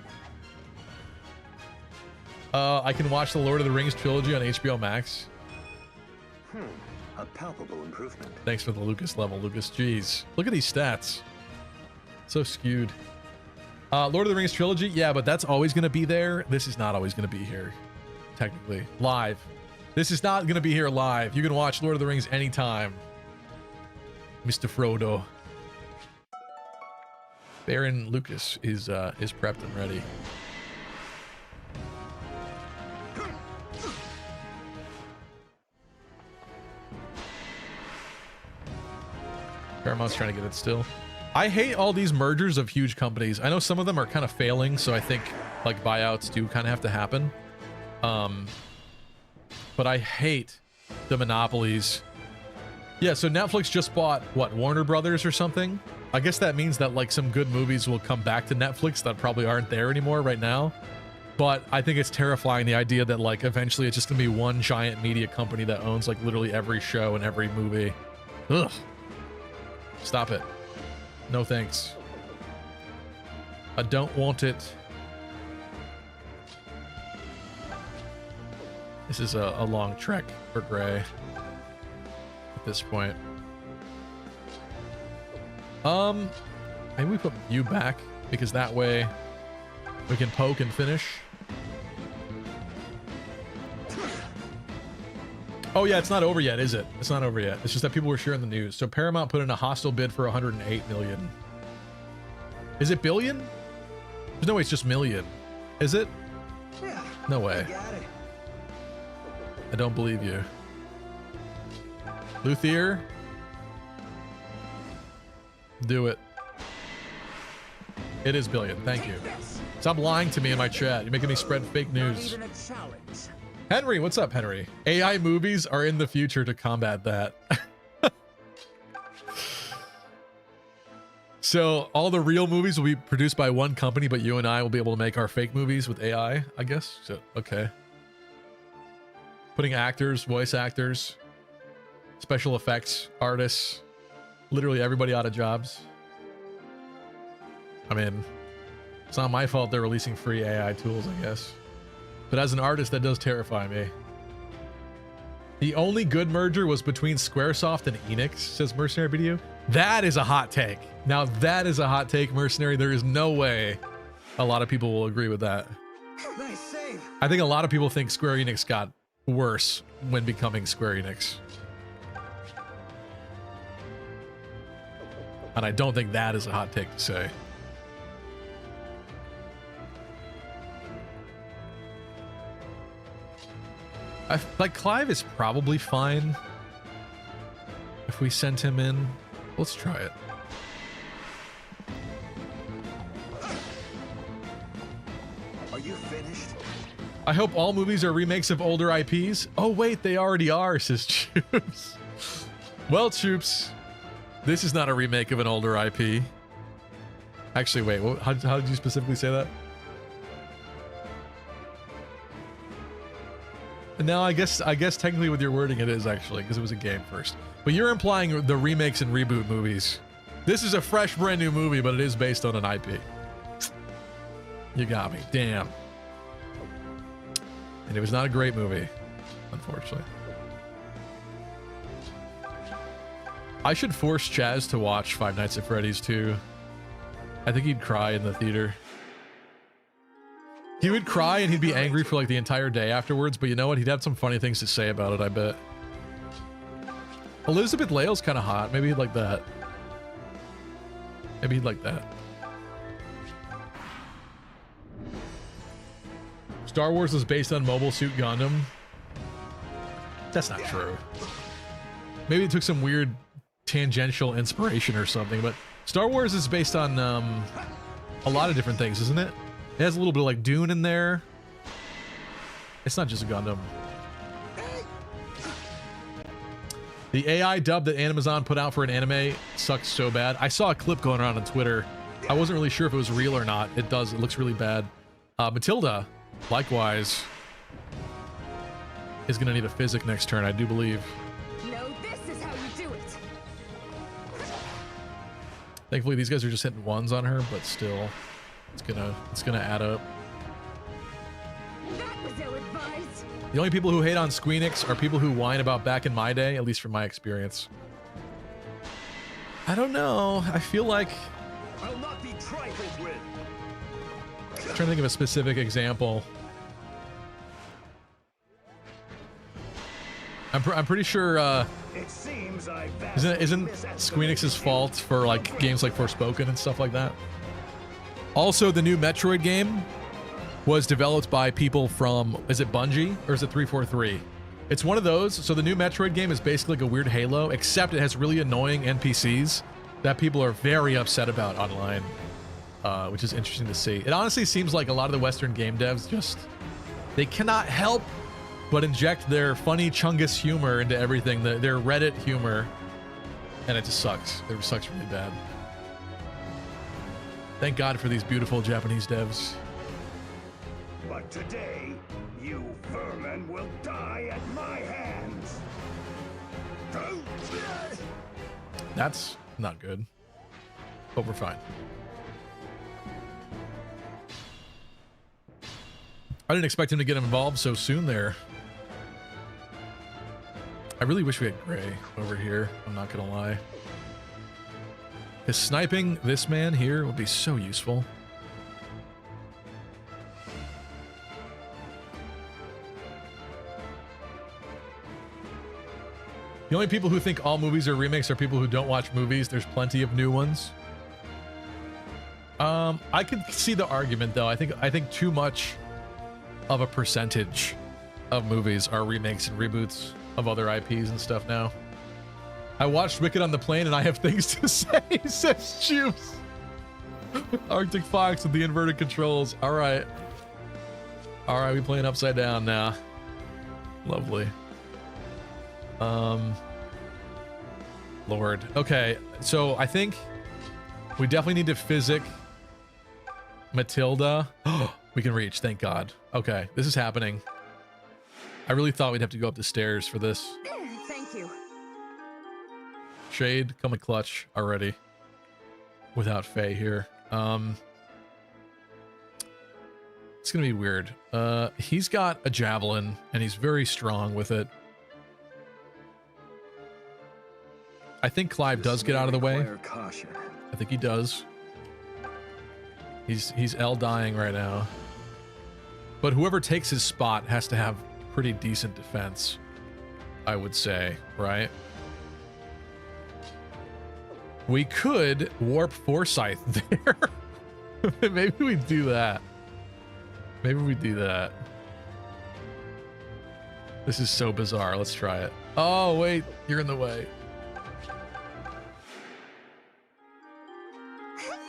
I can watch the Lord of the Rings trilogy on HBO Max. A palpable improvement. Thanks for the Lucas level, Lucas. Jeez. Look at these stats. So skewed. Lord of the Rings trilogy? Yeah, but that's always going to be there. This is not always going to be here. Technically. Live. This is not going to be here live. You can watch Lord of the Rings anytime. Mr. Frodo. Baron Lucas is prepped and ready. Paramount's trying to get it still. I hate all these mergers of huge companies. I know some of them are kind of failing, so I think like buyouts do kind of have to happen. But I hate the monopolies. Yeah, so Netflix just bought, what, Warner Brothers or something? I guess that means that like some good movies will come back to Netflix that probably aren't there anymore right now. But I think it's terrifying, the idea that like eventually it's just gonna be one giant media company that owns like literally every show and every movie. Ugh. Stop it. No thanks. I don't want it. This is a long trek for Gray at this point. Maybe we put you back because that way we can poke and finish. Oh yeah, it's not over yet, is it? It's not over yet. It's just that people were sharing the news. So Paramount put in a hostile bid for 108 million. Is it billion? There's no way it's just million. Is it? Yeah, no way. I got it. I don't believe you. Luthier? Do it. It is billion. Thank you. Stop lying to me in my chat. You're making me spread fake news. Henry, what's up, Henry? AI movies are in the future to combat that. So all the real movies will be produced by one company, but you and I will be able to make our fake movies with AI, I guess. So, okay. Putting actors, voice actors, special effects, artists, literally everybody out of jobs. I mean, it's not my fault they're releasing free AI tools, I guess. But as an artist, that does terrify me. The only good merger was between Squaresoft and Enix, says Mercenary Video. That is a hot take. Now that is a hot take, Mercenary. There is no way a lot of people will agree with that. Nice save. I think a lot of people think Square Enix got worse when becoming Square Enix. And I don't think that is a hot take to say. Like, Clive is probably fine if we sent him in. Let's try it. Are you finished? I hope all movies are remakes of older IPs. Oh, wait, they already are, says Troops. Well, Troops, this is not a remake of an older IP. Actually, wait, how did you specifically say that? No, I guess technically with your wording it is actually, because it was a game first. But you're implying the remakes and reboot movies. This is a fresh, brand new movie, but it is based on an IP. You got me. Damn. And it was not a great movie, unfortunately. I should force Chaz to watch Five Nights at Freddy's 2. I think he'd cry in the theater. He would cry and he'd be angry for like the entire day afterwards, but you know what? He'd have some funny things to say about it, I bet. Elizabeth Lale's kind of hot. Maybe he'd like that. Maybe he'd like that. Star Wars is based on Mobile Suit Gundam. That's not true. Maybe it took some weird tangential inspiration or something, but Star Wars is based on a lot of different things, isn't it? It has a little bit of like Dune in there. It's not just a Gundam. The AI dub that Amazon put out for an anime sucks so bad. I saw a clip going around on Twitter. I wasn't really sure if it was real or not. It does. It looks really bad. Matilda, likewise, is going to need a physic next turn, I do believe. No, this is how you do it. Thankfully, these guys are just hitting ones on her, but still, it's gonna add up. That was ill-advised. The only people who hate on Squeenix are people who whine about back in my day, at least from my experience. I don't know. I feel like I'll not be trifled with. I'm trying to think of a specific example. I'm pretty sure It seems I isn't Squeenix's fault for like games like Forspoken and stuff like that. Also, the new Metroid game was developed by people from, is it Bungie or is it 343? It's one of those. So the new Metroid game is basically like a weird Halo, except it has really annoying NPCs that people are very upset about online, which is interesting to see. It honestly seems like a lot of the Western game devs just, they cannot help but inject their funny Chungus humor into everything, their Reddit humor, and it just sucks. It sucks really bad. Thank God for these beautiful Japanese devs. But today, you vermin will die at my hands. That's not good, but we're fine. I didn't expect him to get involved so soon there. I really wish we had Gray over here, I'm not gonna lie. His sniping this man here would be so useful. The only people who think all movies are remakes are people who don't watch movies. There's plenty of new ones. I could see the argument though. I think too much of a percentage of movies are remakes and reboots of other IPs and stuff now. I watched Wicked on the plane and I have things to say, says Juice. Arctic Fox with the inverted controls. All right. All right, we playing upside down now. Lovely. Lord. Okay, so I think we definitely need to physic Matilda. We can reach, thank God. Okay, this is happening. I really thought we'd have to go up the stairs for this. Thank you. Shade, come a clutch already. Without Faye here. It's gonna be weird. He's got a javelin and he's very strong with it. I think Clive does get out of the way. Caution. I think he does. He's L dying right now. But whoever takes his spot has to have pretty decent defense, I would say, right? We could warp Forsyth there. Maybe we do that. Maybe we do that. This is so bizarre. Let's try it. Oh, wait. You're in the way.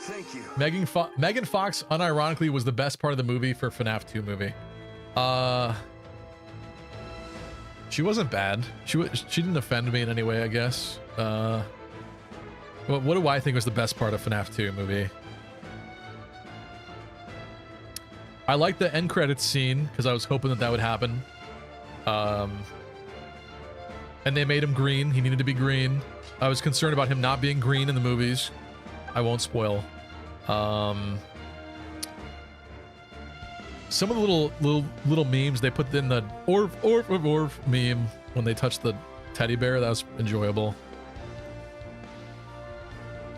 Thank you. Megan Fox unironically was the best part of the movie for FNAF 2 movie. She wasn't bad. She didn't offend me in any way, I guess. What do I think was the best part of FNAF 2 movie? I liked the end credits scene because I was hoping that would happen. And they made him green. He needed to be green. I was concerned about him not being green in the movies. I won't spoil. Some of the little memes they put in the orf meme when they touched the teddy bear, that was enjoyable.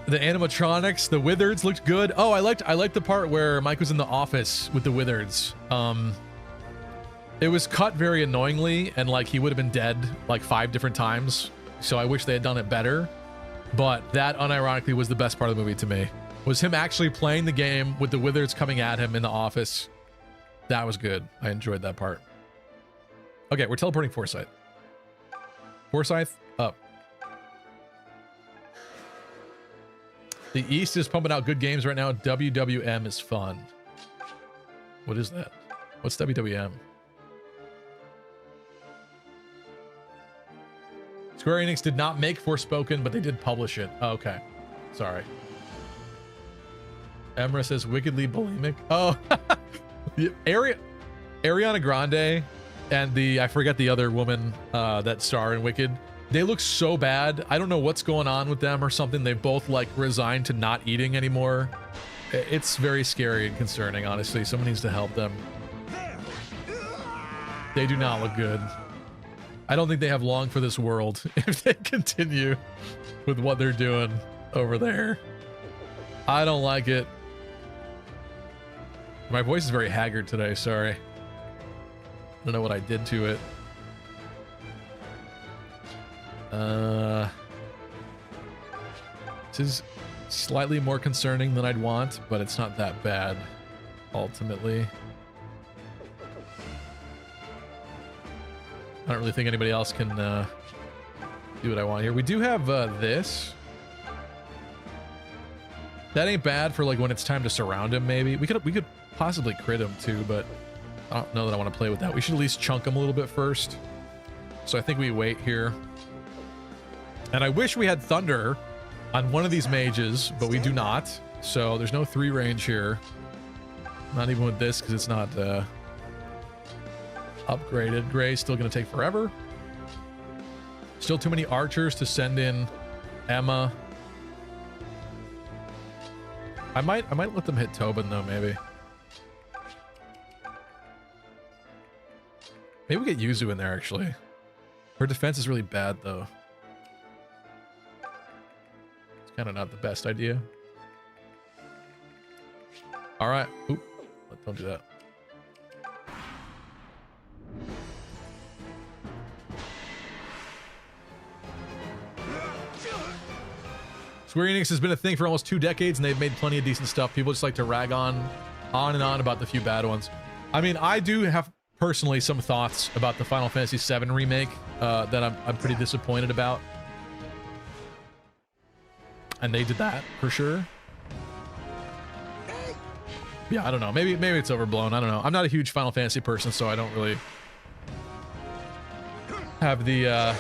The animatronics, the wizards looked good. Oh, I liked the part where Mike was in the office with the wizards. It was cut very annoyingly and like he would have been dead like 5 different times. So I wish they had done it better. But that unironically was the best part of the movie to me. Was him actually playing the game with the wizards coming at him in the office. That was good. I enjoyed that part. Okay, we're teleporting Forsyth. Forsyth, up. The East is pumping out good games right now. WWM is fun. What is that? What's WWM? Square Enix did not make Forspoken, but they did publish it. Oh, okay. Sorry. Emra says wickedly bulimic. Oh, Ariana Grande and I forget the other woman that star in Wicked. They look so bad. I don't know what's going on with them or something. They both like resigned to not eating anymore. It's very scary and concerning, honestly. Someone needs to help them. They do not look good. I don't think they have long for this world if they continue with what they're doing over there. I don't like it. My voice is very haggard today, sorry. I don't know what I did to it. This is slightly more concerning than I'd want, but it's not that bad, ultimately. I don't really think anybody else can do what I want here. We do have this. That ain't bad for like when it's time to surround him. Maybe we could possibly crit him too, but I don't know that I want to play with that. We should at least chunk him a little bit first. So I think we wait here. And I wish we had Thunder on one of these mages, but we do not. So there's no 3 range here. Not even with this because it's not upgraded. Gray's still going to take forever. Still too many archers to send in Emma. I might let them hit Tobin though, maybe. Maybe we get Yuzu in there actually. Her defense is really bad though. It's kind of not the best idea. All right. Oop. Don't do that. Square Enix has been a thing for almost 2 decades, and they've made plenty of decent stuff. People just like to rag on and on about the few bad ones. I mean, I do have personally some thoughts about the Final Fantasy VII remake that I'm pretty disappointed about. And they did that for sure. Yeah, I don't know. Maybe it's overblown. I don't know. I'm not a huge Final Fantasy person, so I don't really have the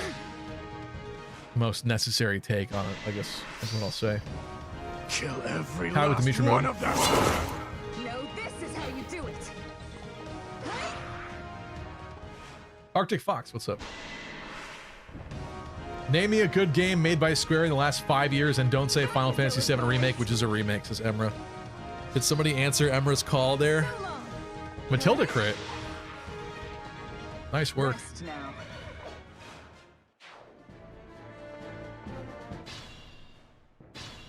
most necessary take on it, I guess that's what I'll say. Kill every How with last the one of them. No, this is how you do it. Arctic Fox, what's up? Name me a good game made by Square in the last 5 years and don't say Final Fantasy VII Remake, which is a remake, says Emra. Did somebody answer Emra's call there? Matilda crit. Nice work.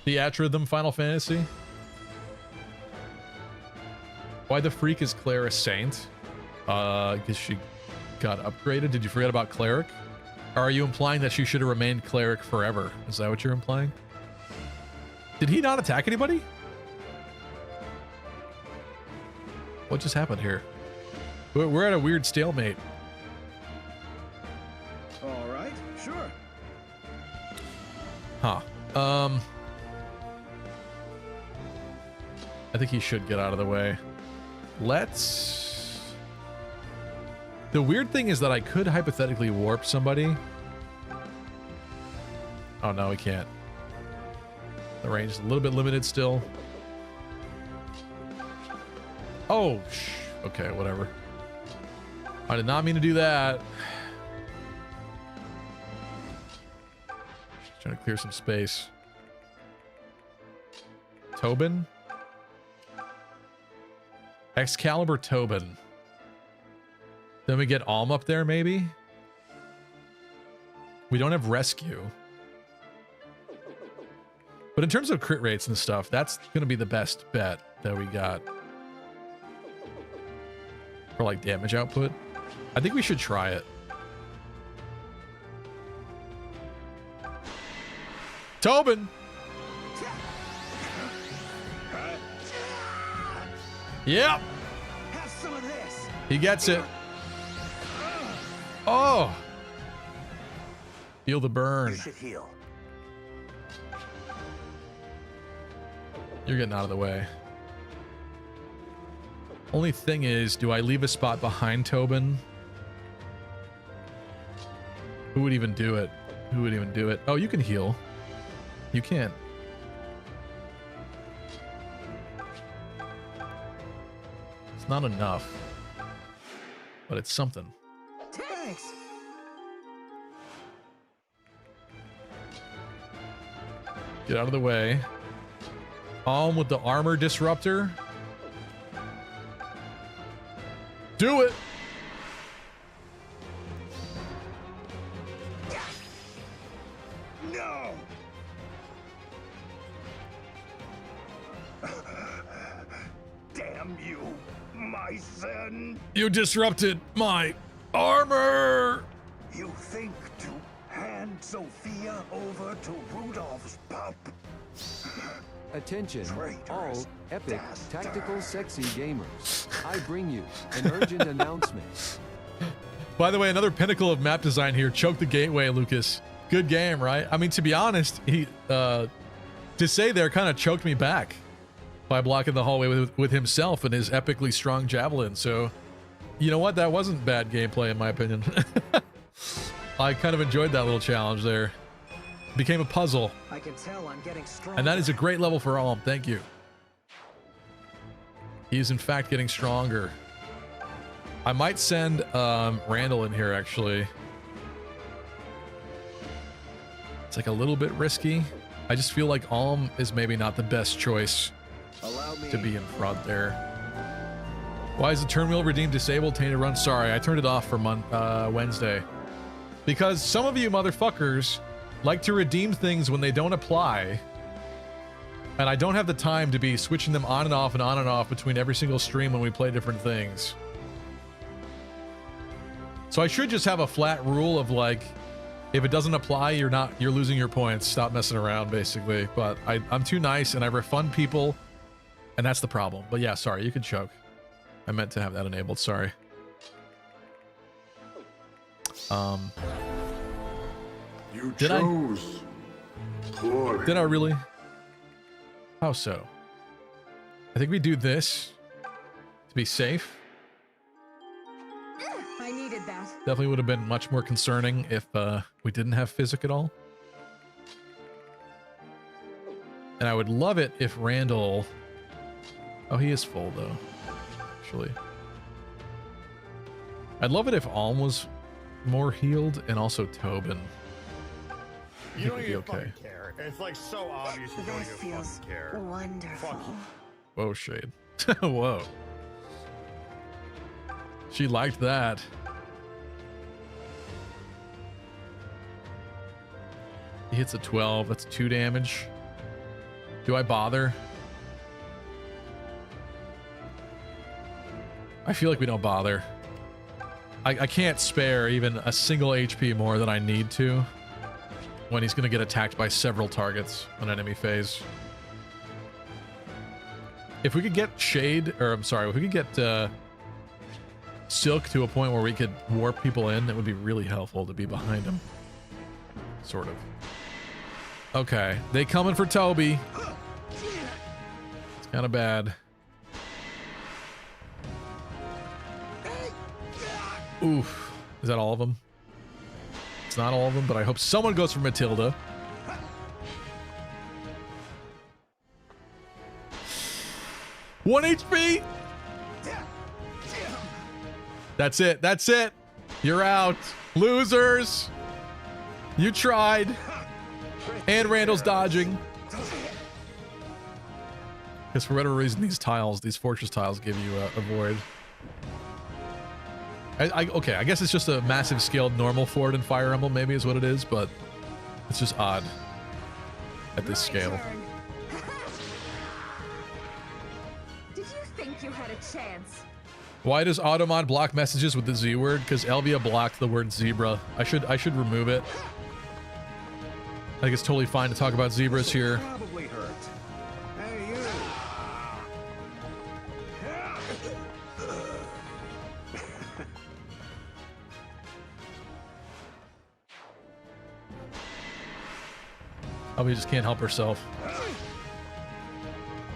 Theatrhythm Final Fantasy. Why the freak is Claire a saint? Because she got upgraded. Did you forget about Cleric? Or are you implying that she should have remained Cleric forever? Is that what you're implying? Did he not attack anybody? What just happened here? We're at a weird stalemate. All right, sure. Huh. I think he should get out of the way. Let's... The weird thing is that I could hypothetically warp somebody. Oh, no, we can't. The range is a little bit limited still. Oh, okay, whatever. I did not mean to do that. Just trying to clear some space. Tobin? Excalibur Tobin. Then we get Alm up there, maybe? We don't have Rescue. But in terms of crit rates and stuff, that's going to be the best bet that we got. For like damage output. I think we should try it. Tobin! Yep! Have some of this. He gets it. Oh! Feel the burn. You should heal. You're getting out of the way. Only thing is, do I leave a spot behind Tobin? Who would even do it? Who would even do it? Oh, you can heal. You can. It's not enough. But it's something. Thanks. Get out of the way. Alm with the armor disruptor. Do it! No. Damn you, my son. You disrupted my armor! You think to hand Sophia over to Rudolph's pup? Attention, Traitors, all epic, dastard. tactical, sexy gamers. I bring you an urgent announcement. By the way, another pinnacle of map design here. Choke the Gateway, Lucas. Good game, right? I mean, to be honest, To say there kind of choked me back by blocking the hallway with himself and his epically strong javelin. So, you know what? That wasn't bad gameplay in my opinion. I kind of enjoyed that little challenge there. Became a puzzle. I can tell I'm getting stronger. And that is a great level for Alm. Thank you. He is in fact getting stronger. I might send Randall in here actually. It's like a little bit risky. I just feel like Alm is maybe not the best choice to be in front there. Why is the turn wheel redeemed disabled tainted run? Sorry, I turned it off for Wednesday. Because some of you motherfuckers like to redeem things when they don't apply. And I don't have the time to be switching them on and off between every single stream when we play different things. So I should just have a flat rule of like, if it doesn't apply, you're losing your points. Stop messing around, basically. But I'm too nice and I refund people, and that's the problem. But yeah, sorry, you can choke. I meant to have that enabled, sorry. You did chose poorly. Did I really? How so? I think we do this to be safe. I needed that. Definitely would have been much more concerning if we didn't have physic at all. And I would love it if Randall... Oh, he is full though, actually. I'd love it if Alm was more healed and also Tobin. You don't even fucking care. It's like so obvious you don't even fucking care. Wonderful. Fuck you. Whoa, Shade. Whoa. She liked that. He hits a 12. That's 2 damage. Do I bother? I feel like we don't bother. I can't spare even a single HP more than I need to when he's going to get attacked by several targets on enemy phase. If we could get Shade, or I'm sorry, if we could get Silk to a point where we could warp people in, it would be really helpful to be behind him. Sort of. Okay, they coming for Toby. It's kind of bad. Oof. Is that all of them? It's not all of them, but I hope someone goes for Matilda. One HP. That's it. That's it. You're out. Losers. You tried. And Randall's dodging. Because for whatever reason, these tiles, these fortress tiles give you a void. Okay, I guess it's just a massive scaled normal fort in Fire Emblem, maybe is what it is, but it's just odd at this scale. Did you think you had a chance? Why does Automod block messages with the Z word? Because Elvia blocked the word zebra. I should remove it. I think it's totally fine to talk about zebras here. Probably hurt. Hey, you. Elvia just can't help herself.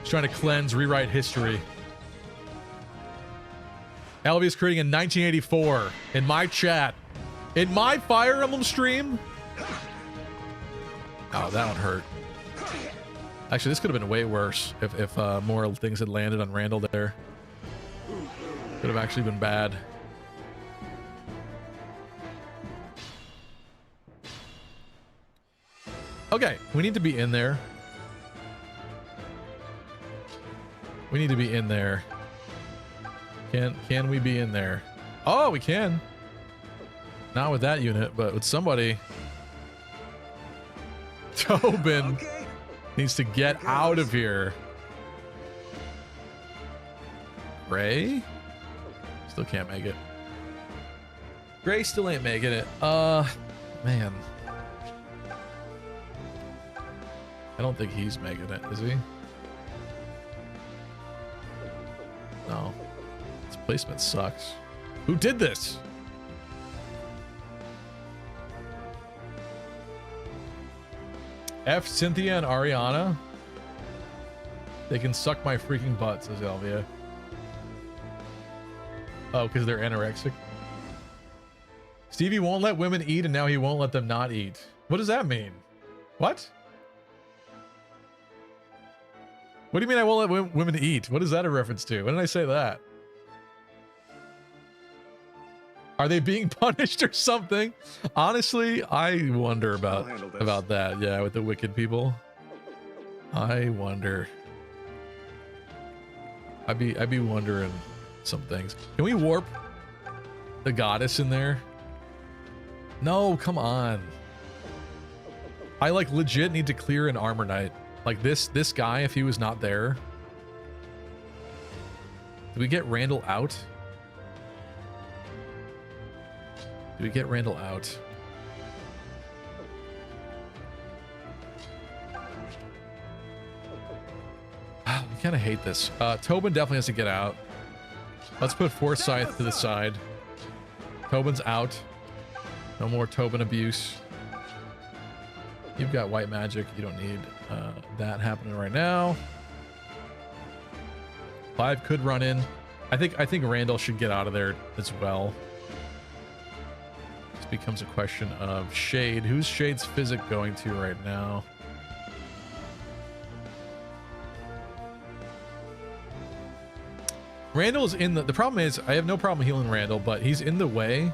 She's trying to cleanse, rewrite history. Elvia's creating in 1984 in my chat. In my Fire Emblem stream? Oh, that one hurt. Actually, this could have been way worse if more things had landed on Randall there. Could have actually been bad. Okay, we need to be in there. We need to be in there. Can we be in there? Oh, we can. Not with that unit, but with somebody. Tobin needs to get out of here. Gray? Still can't make it. Gray still ain't making it. Man. I don't think he's making it, is he? No. This placement sucks. Who did this? F Cynthia and Ariana. They can suck my freaking butt, says Elvia. Oh, because they're anorexic. Stevie won't let women eat, and now he won't let them not eat. What does that mean? What? What do you mean I won't let women eat? What is that a reference to? When did I say that? Are they being punished or something? Honestly, I wonder about that. Yeah, with the wicked people. I wonder. I'd be wondering some things. Can we warp the goddess in there? No, come on. I like legit need to clear an armor knight. Like this guy, if he was not there. Did we get Randall out? Did we get Randall out? I kind of hate this. Tobin definitely has to get out. Let's put Forsyth to the side. Tobin's out. No more Tobin abuse. You've got white magic. You don't need that happening right now. Clive could run in. I think Randall should get out of there as well. This becomes a question of Shade. Who's Shade's physic going to right now? Randall's in the problem is I have no problem healing Randall, but he's in the way.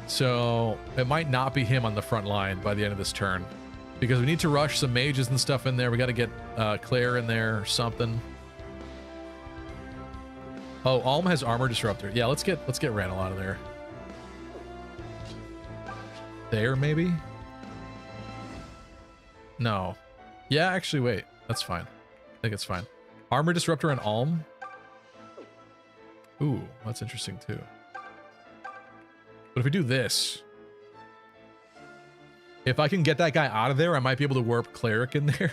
So it might not be him on the front line by the end of this turn, because we need to rush some mages and stuff in there. We got to get Claire in there or something. Oh, Alm has armor disruptor. Yeah, let's get Randall out of there. There maybe? No. Yeah, actually wait. That's fine. I think it's fine. Armor disruptor and Alm. Ooh, that's interesting too. But if we do this, if I can get that guy out of there, I might be able to warp Cleric in there.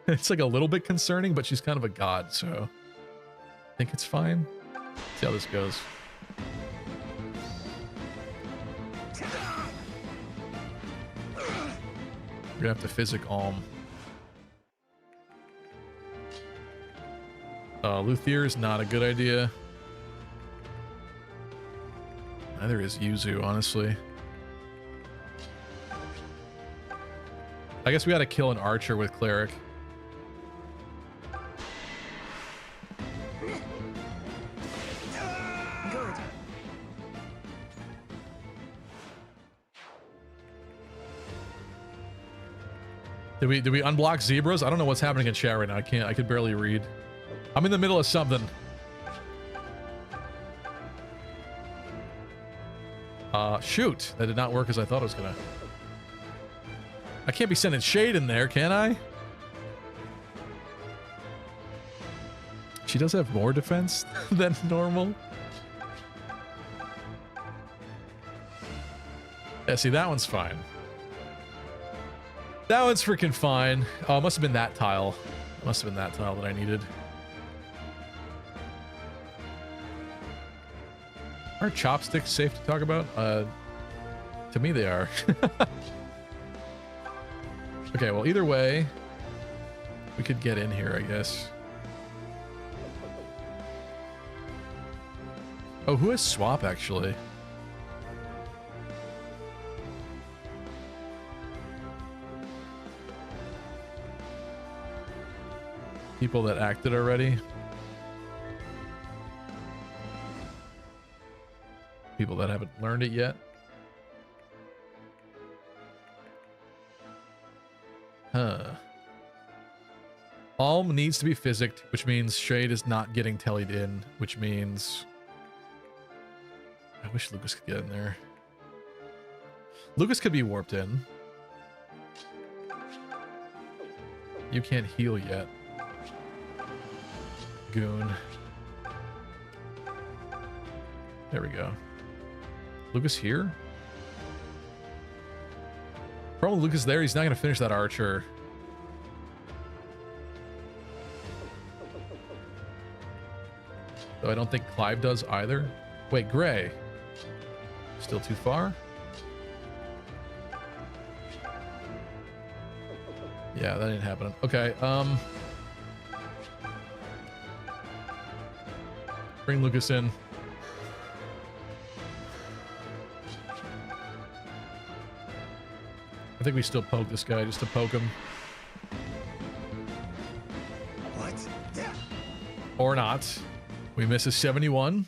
It's like a little bit concerning, but she's kind of a god, so I think it's fine. See how this goes. We're gonna have to physic Alm. Luthier is not a good idea. Neither is Yuzu, honestly. I guess we gotta kill an archer with Cleric. Good. Did we unblock zebras? I don't know what's happening in chat right now. I could barely read. I'm in the middle of something. Shoot, that did not work as I thought it was gonna. I can't be sending Shade in there, can I? She does have more defense than normal. Yeah, see, that one's fine. That one's freaking fine. Oh, it must have been that tile. Must have been that tile that I needed. Are chopsticks safe to talk about? To me they are. Okay, well, either way, we could get in here, I guess. Oh, who has swap, actually? People that acted already. People that haven't learned it yet. Huh. Alm needs to be physicked, which means Shade is not getting tellied in, which means... I wish Lucas could get in there. Lucas could be warped in. You can't heal yet. Goon. There we go. Lucas here? Problem with Lucas there, he's not going to finish that archer. Though I don't think Clive does either. Wait, Gray. Still too far? Yeah, that ain't happening. Okay, bring Lucas in. I think we still poke this guy just to poke him. What? Or not. We miss a 71.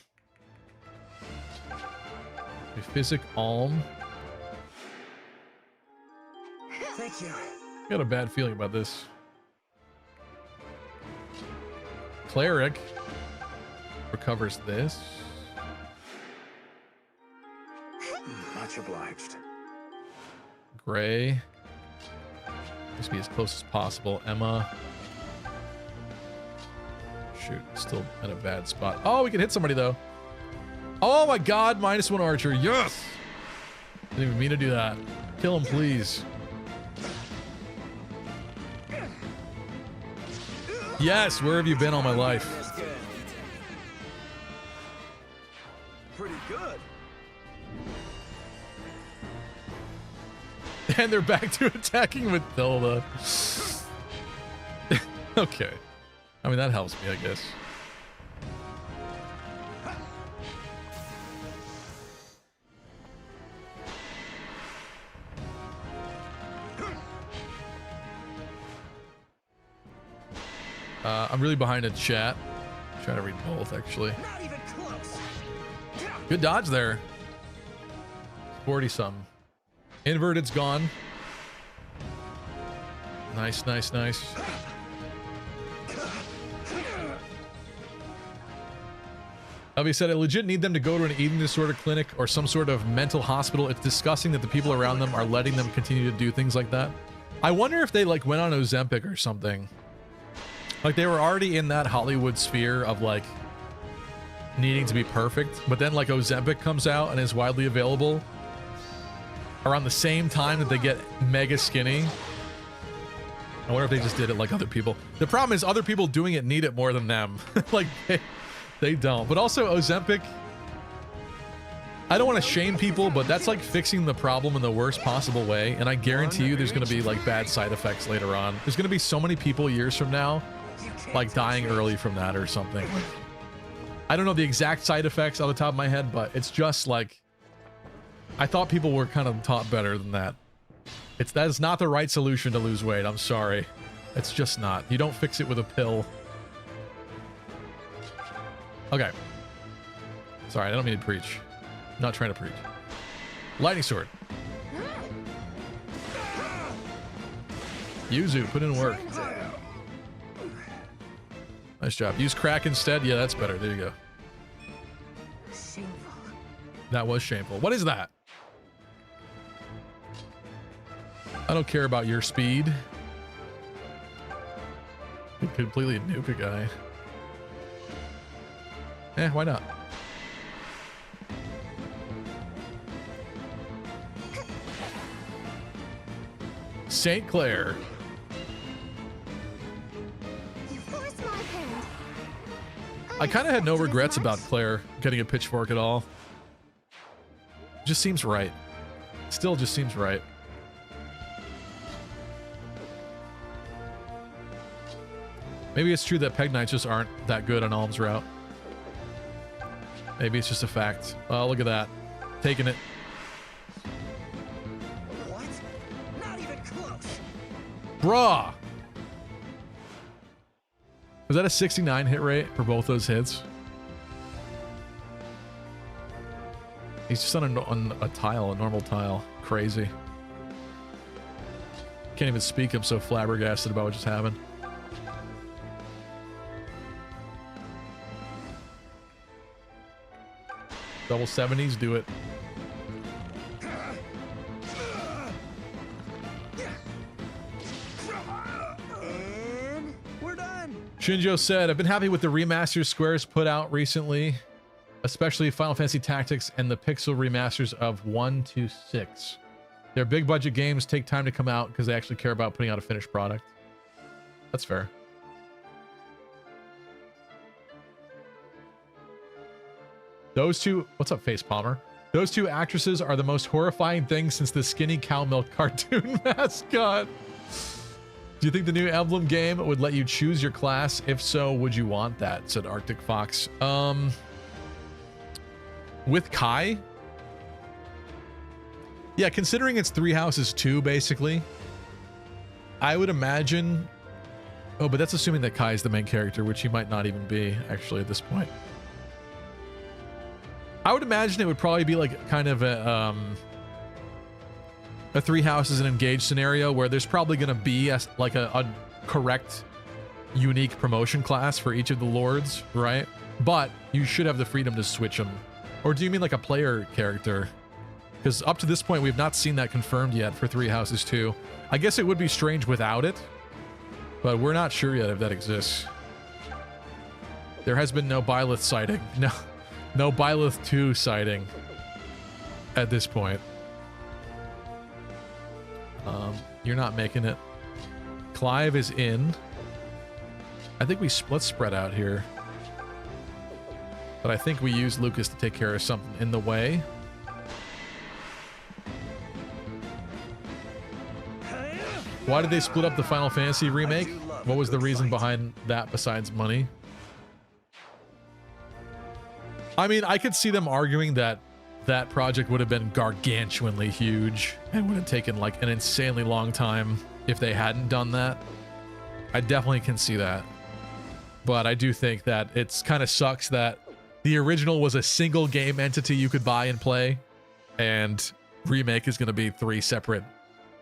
A physic alm. Thank you. Got a bad feeling about this. Cleric recovers this. Much obliged. Gray. Just be as close as possible. Emma. Shoot, still at a bad spot. Oh, we can hit somebody though. Oh my god, -1 archer. Yes! Didn't even mean to do that. Kill him, please. Yes, where have you been all my life? Pretty good. And they're back to attacking Matilda. Okay. I mean, that helps me, I guess. I'm really behind in chat. I'm trying to read both, actually. Not even close. Good dodge there. 40-something. Inverted's gone. Nice, nice, nice. Elvie said, I legit need them to go to an eating disorder clinic or some sort of mental hospital. It's disgusting that the people around them are letting them continue to do things like that. I wonder if they like went on Ozempic or something. Like they were already in that Hollywood sphere of like needing to be perfect, but then like Ozempic comes out and is widely available around the same time that they get mega skinny. I wonder if they just did it like other people. The problem is other people doing it need it more than them. Like they don't. But also Ozempic, I don't want to shame people, but that's like fixing the problem in the worst possible way. And I guarantee you there's going to be like bad side effects later on. There's going to be so many people years from now like dying early from that or something. I don't know the exact side effects on the top of my head, but it's just like, I thought people were kind of taught better than that. That is not the right solution to lose weight. I'm sorry. It's just not. You don't fix it with a pill. Okay. Sorry, I don't mean to preach. I'm not trying to preach. Lightning sword. Yuzu, put in work. Nice job. Use crack instead. Yeah, that's better. There you go. Shameful. That was shameful. What is that? I don't care about your speed. You could completely nuke a guy. Eh, why not? St. Clair. I kind of had no regrets about Claire getting a pitchfork at all. Just seems right. Still just seems right. Maybe it's true that Peg Knights just aren't that good on Alm's route. Maybe it's just a fact. Oh, look at that. Taking it. What? Not even close. Bruh! Was that a 69 hit rate for both those hits? He's just on a tile, a normal tile. Crazy. Can't even speak. I'm so flabbergasted about what just happened. Double 70s, do it. And we're done. Shinjo said, I've been happy with the remastered Square's put out recently, especially Final Fantasy Tactics and the pixel remasters of 1 to 6. Their big budget games take time to come out because they actually care about putting out a finished product. That's fair. Those two, what's up, Face Palmer? Those two actresses are the most horrifying thing since the skinny cow milk cartoon mascot. Do you think the new emblem game would let you choose your class? If so, would you want that? Said Arctic Fox. With Kai? Yeah, considering it's 3 houses 2, basically, I would imagine... Oh, but that's assuming that Kai is the main character, which he might not even be, actually, at this point. I would imagine it would probably be like kind of a 3 houses and engaged scenario where there's probably going to be a correct, unique promotion class for each of the lords, right? But you should have the freedom to switch them. Or do you mean like a player character? Because up to this point, we've not seen that confirmed yet for 3 houses 2. I guess it would be strange without it, but we're not sure yet if that exists. There has been no Byleth sighting. No Byleth 2 sighting at this point. You're not making it. Clive is in. I think let's spread out here. But I think we use Lucas to take care of something in the way. Why did they split up the Final Fantasy remake? What was the reason behind that besides money? I mean, I could see them arguing that that project would have been gargantuanly huge and would have taken like an insanely long time if they hadn't done that. I definitely can see that. But I do think that it's kind of sucks that the original was a single game entity you could buy and play, and remake is going to be 3 separate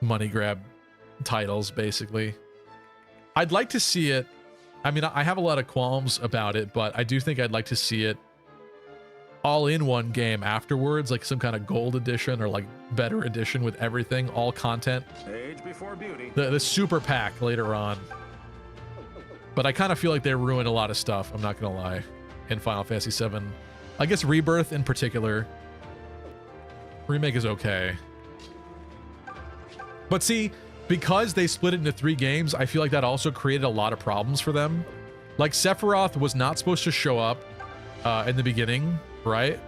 money grab titles, basically. I'd like to see it. I mean, I have a lot of qualms about it, but I do think I'd like to see it all in one game afterwards, like some kind of gold edition or like better edition with everything, all content. Age before beauty. The super pack later on. But I kind of feel like they ruined a lot of stuff, I'm not gonna lie, in Final Fantasy VII. I guess Rebirth in particular. Remake is okay. But see, because they split it into 3 games, I feel like that also created a lot of problems for them. Like Sephiroth was not supposed to show up in the beginning, right?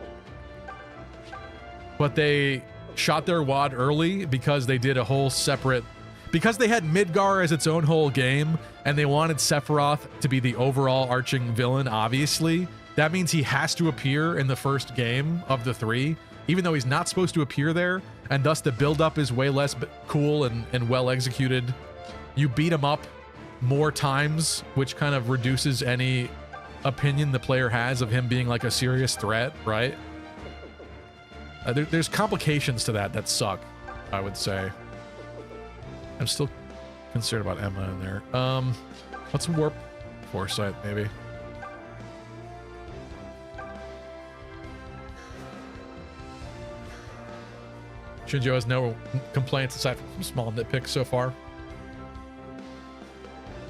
But they shot their wad early because they did a whole separate... Because they had Midgar as its own whole game, and they wanted Sephiroth to be the overall arching villain, obviously. That means he has to appear in the first game of the 3, even though he's not supposed to appear there, and thus the build-up is way less cool and well executed. You beat him up more times, which kind of reduces any opinion the player has of him being like a serious threat, right? There's complications to that suck, I would say. I'm still concerned about Emma in there. Let's warp Foresight, maybe. Shinjo has no complaints aside from some small nitpicks so far.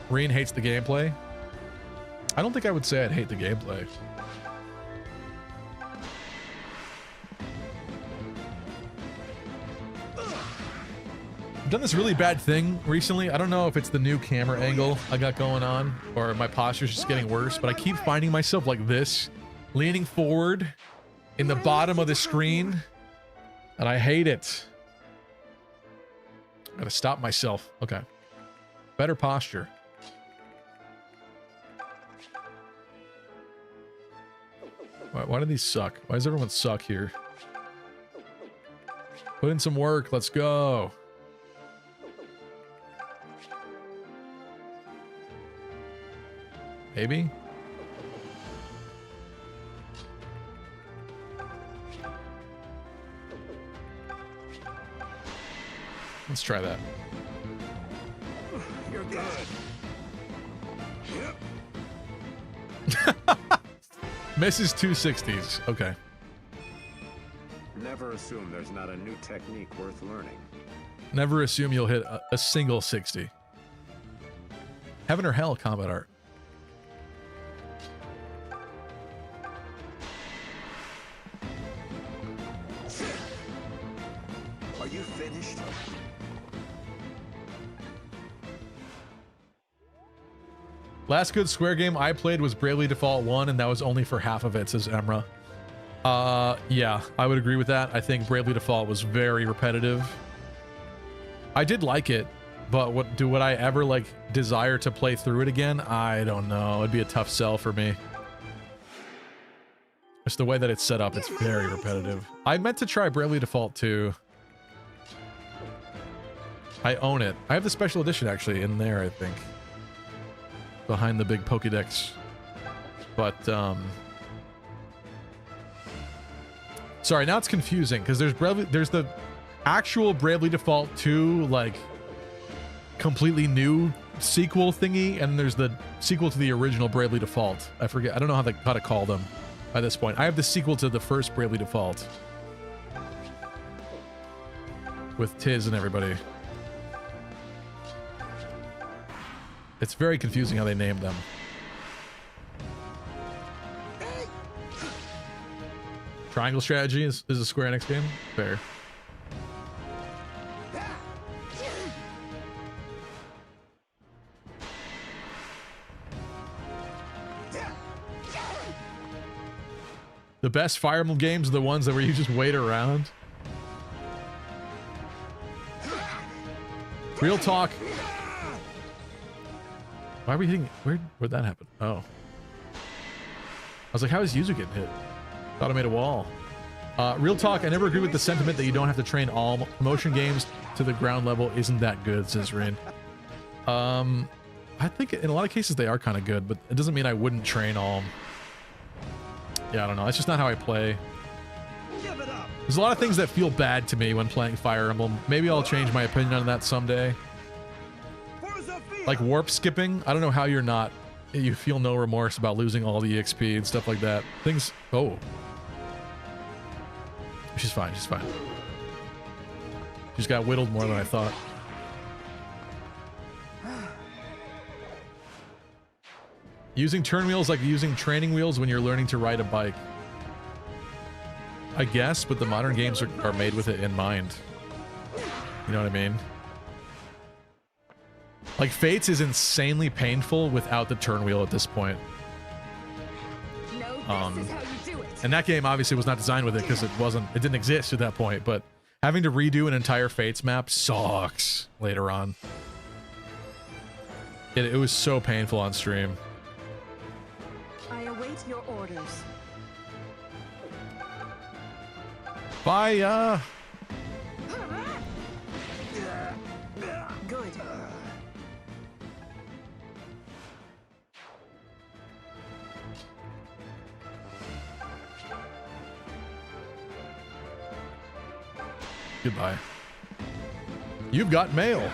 Reen hates the gameplay. I don't think I would say I'd hate the gameplay. I've done this really bad thing recently. I don't know if it's the new camera angle I got going on or my posture's just getting worse, but I keep finding myself like this, leaning forward in the bottom of the screen, and I hate it. I gotta stop myself. Okay. Better posture. Why do these suck? Why does everyone suck here? Put in some work. Let's go. Maybe? Let's try that. You're good. Misses 260s. Okay. Never assume there's not a new technique worth learning. Never assume you'll hit a single 60. Heaven or Hell combat art. Are you finished? Last good Square game I played was Bravely Default 1, and that was only for half of it, says Emra. Yeah, I would agree with that. I think Bravely Default was very repetitive. I did like it, but would I ever like desire to play through it again? I don't know. It'd be a tough sell for me. It's the way that it's set up. It's very repetitive. I meant to try Bravely Default 2. I own it. I have the special edition actually in there, I think. Behind the big Pokédex. But, sorry, now it's confusing because there's the actual Bravely Default 2, like, completely new sequel thingy, and there's the sequel to the original Bravely Default. I forget. I don't know how to call them by this point. I have the sequel to the first Bravely Default with Tiz and everybody. It's very confusing how they named them. Triangle Strategy is a Square Enix game? Fair. The best Fire Emblem games are the ones that where you just wait around. Real talk. Why are we hitting? Where'd that happen? Oh. I was like, how is Yuzu getting hit? Thought I made a wall. Real talk, I never agree with the sentiment that you don't have to train all promotion games to the ground level. Isn't that good, says Rin. I think in a lot of cases they are kind of good, but it doesn't mean I wouldn't train all. Yeah, I don't know. That's just not how I play. There's a lot of things that feel bad to me when playing Fire Emblem. Maybe I'll change my opinion on that someday. Like warp skipping. I don't know how you feel no remorse about losing all the EXP and stuff like that. Things. Oh. She's fine. She's fine. She's got whittled more than I thought. Using turn wheels like using training wheels when you're learning to ride a bike. I guess, but the modern games are made with it in mind. You know what I mean? Like, Fates is insanely painful without the turn wheel at this point. And that game obviously was not designed with it because it didn't exist at that point, but having to redo an entire Fates map sucks later on. It was so painful on stream. I await your orders. Bye, Good. Goodbye. You've got mail.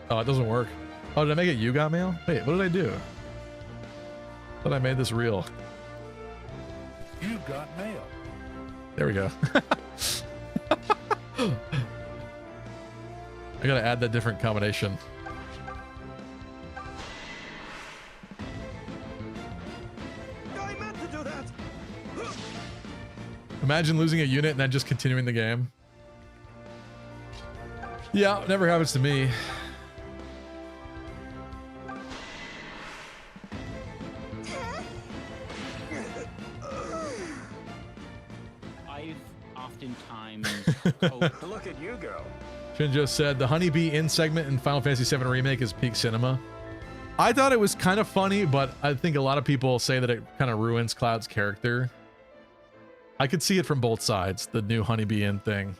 Oh, it doesn't work. Oh, did I make it you got mail? Wait, what did I do? Thought I made this real. You got mail. There we go. I gotta add that different combination. I meant to do that. Imagine losing a unit and then just continuing the game. Yeah, never happens to me. I've oftentimes Look at you go. Shinjo said the Honeybee in segment in Final Fantasy VII Remake is peak cinema. I thought it was kind of funny, but I think a lot of people say that it kind of ruins Cloud's character. I could see it from both sides, the new Honeybee in thing.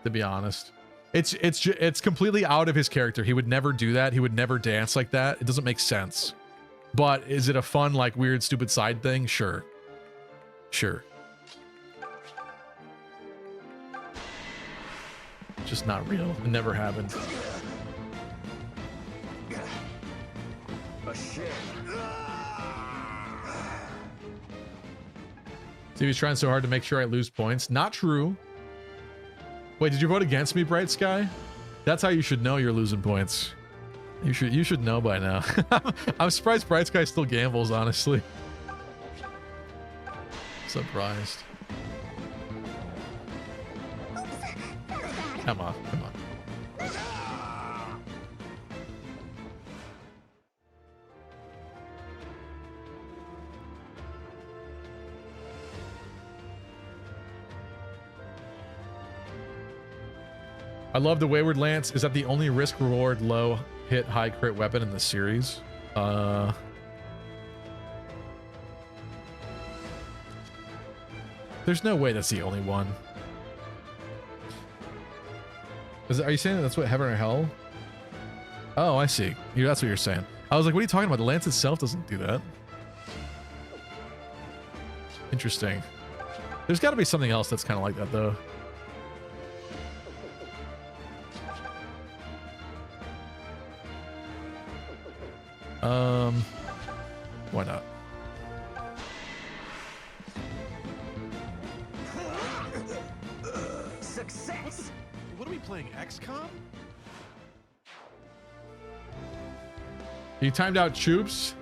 To be honest, it's completely out of his character. He would never do that. He would never dance like that. It doesn't make sense. But is it a fun, like, weird, stupid side thing? Sure. Sure. Just not real. It never happened. See, he's trying so hard to make sure I lose points. Not true. Wait, did you vote against me, Bright Sky? That's how you should know you're losing points. You should know by now. I'm surprised Bright Sky still gambles, honestly. Surprised. Come on, come on. I love the Wayward Lance. Is that the only risk reward low hit high crit weapon in the series? There's no way that's the only one. Are you saying that's what Heaven or Hell? Oh, I see. That's what you're saying. I was like, what are you talking about? The lance itself doesn't do that. Interesting. There's got to be something else that's kind of like that, though. Why not? Success! What are we playing, XCOM? You timed out troops.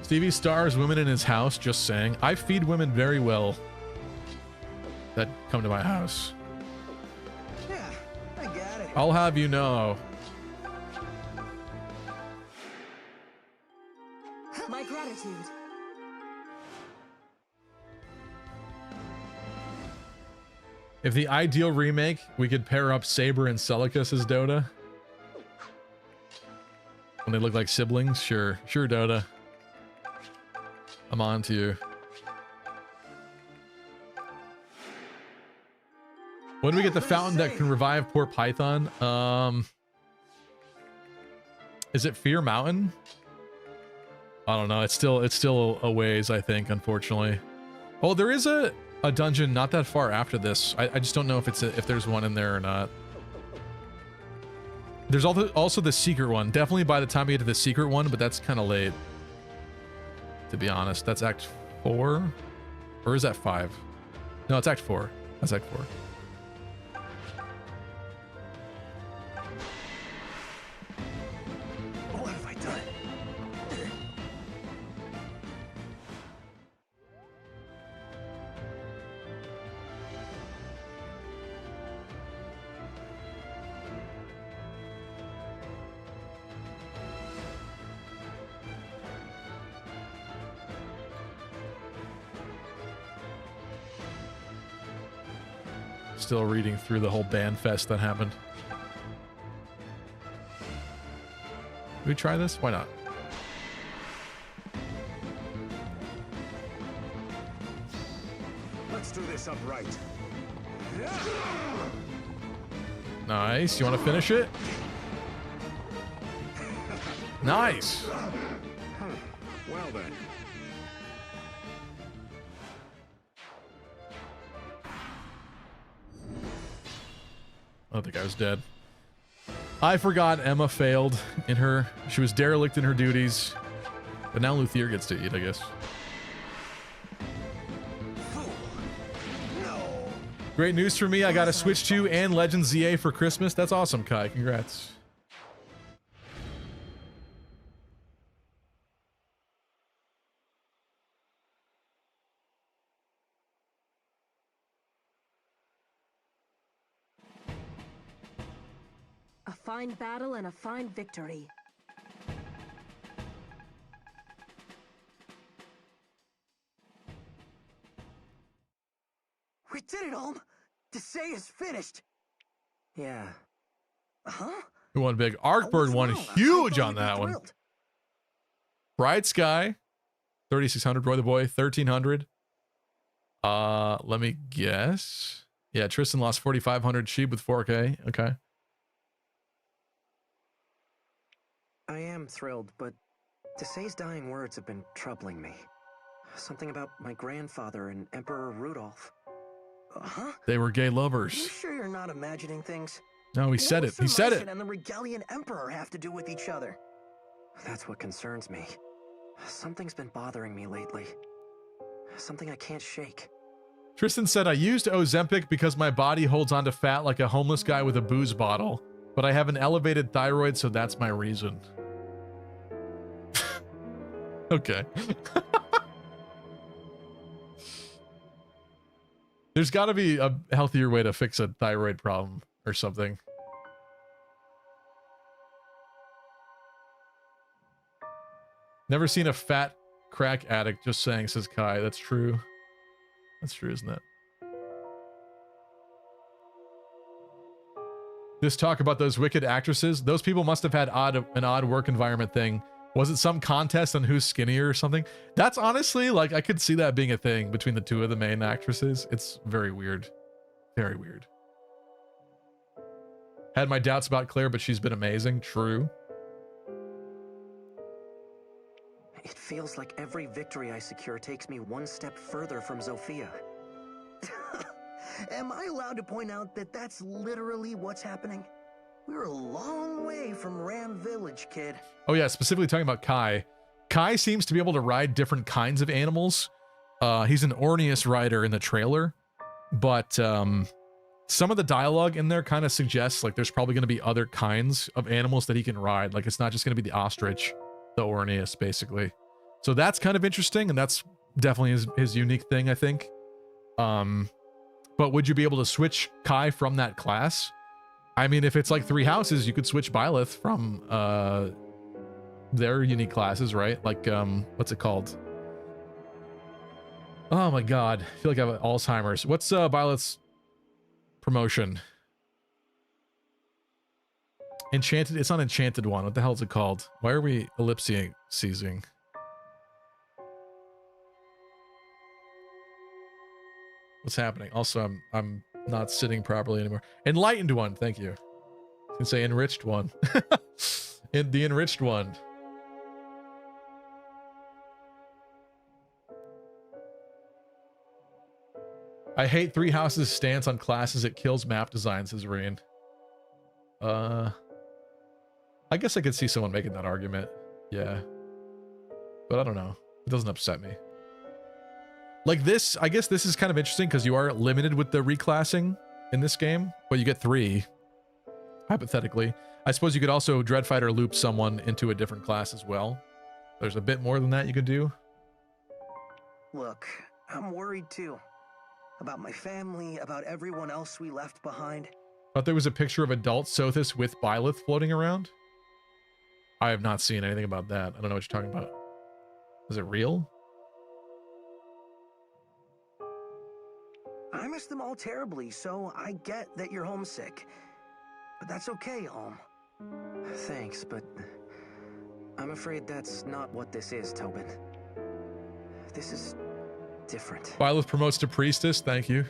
Stevie stars women in his house, just saying. I feed women very well that come to my house. Yeah, I got it. I'll have you know. My gratitude. If the ideal remake, we could pair up Saber and Celicus as Dota. When they look like siblings, sure. Sure, Dota. I'm on to you. When do we get the fountain that can revive poor Python? Is it Fear Mountain? I don't know. It's still a ways, I think, unfortunately. Oh, there is a dungeon not that far after this. I just don't know if if there's one in there or not. There's also the secret one. Definitely by the time we get to the secret one, but that's kind of late. To be honest, that's Act 4? Or is that 5? No, it's Act 4. That's Act 4. What have I done? Still reading through the whole band fest that happened. Can we try this? Why not? Let's do this upright. Nice. You want to finish it? Nice. Well then. Oh, the guy was dead. I forgot Emma failed in her... She was derelict in her duties. But now Luthier gets to eat, I guess. Great news for me. I got a Switch 2 and Legends ZA for Christmas. That's awesome, Kai. Congrats. A fine battle and a fine victory. We did it, Olm! Desay is finished! Yeah. Huh? Who won big? Arcbird won huge on that one. Bright Sky, 3,600. Roy the Boy, 1,300. Let me guess. Yeah, Tristan lost 4,500. Sheep with 4K. Okay. I am thrilled, but Desay's dying words have been troubling me. Something about my grandfather and Emperor Rudolph. Huh? They were gay Are you lovers. sure you're not imagining things? No, he said it. He said it. And the Regalian Emperor have to do with each other? That's what concerns me. Something's been bothering me lately. Something I can't shake. Tristan said, I used Ozempic because my body holds onto fat like a homeless guy with a booze bottle, but I have an elevated thyroid, so that's my reason. Okay. There's got to be a healthier way to fix a thyroid problem or something. Never seen a fat crack addict just saying, says Kai. That's true. That's true, isn't it? This talk about those wicked actresses, those people must have had an odd work environment thing. Was it some contest on who's skinnier or something? That's honestly, like, I could see that being a thing between the two of the main actresses. It's very weird. Very weird. Had my doubts about Claire, but she's been amazing. True. It feels like every victory I secure takes me one step further from Zofia. Am I allowed to point out that that's literally what's happening? We're a long way from Ram Village, kid. Oh yeah, specifically talking about Kai. Kai seems to be able to ride different kinds of animals. He's an Orneus rider in the trailer, but some of the dialogue in there kind of suggests like there's probably going to be other kinds of animals that he can ride. Like it's not just going to be the ostrich, the Orneus, basically. So that's kind of interesting, and that's definitely his unique thing, I think. But would you be able to switch Kai from that class? I mean, if it's like 3 houses, you could switch Byleth from their unique classes, right? Like, what's it called? Oh my god, I feel like I have Alzheimer's. What's Byleth's promotion? Enchanted, it's not Enchanted One. What the hell is it called? Why are we ellipsing? What's happening? Also, I'm not sitting properly anymore. Enlightened One, thank you. I can say Enriched One. In the Enriched One. I hate 3 houses stance on classes. It kills map design, says Rain. I guess I could see someone making that argument. Yeah. But I don't know. It doesn't upset me. Like this, I guess this is kind of interesting because you are limited with the reclassing in this game, but you get 3, hypothetically. I suppose you could also Dreadfighter loop someone into a different class as well. There's a bit more than that you could do. Look, I'm worried too. About my family, about everyone else we left behind. Thought there was a picture of adult Sothis with Byleth floating around. I have not seen anything about that. I don't know what you're talking about. Is it real? I miss them all terribly, so I get that you're homesick. But that's okay, Alm. Thanks, but I'm afraid that's not what this is, Tobin. This is different. Byleth promotes to priestess, thank you.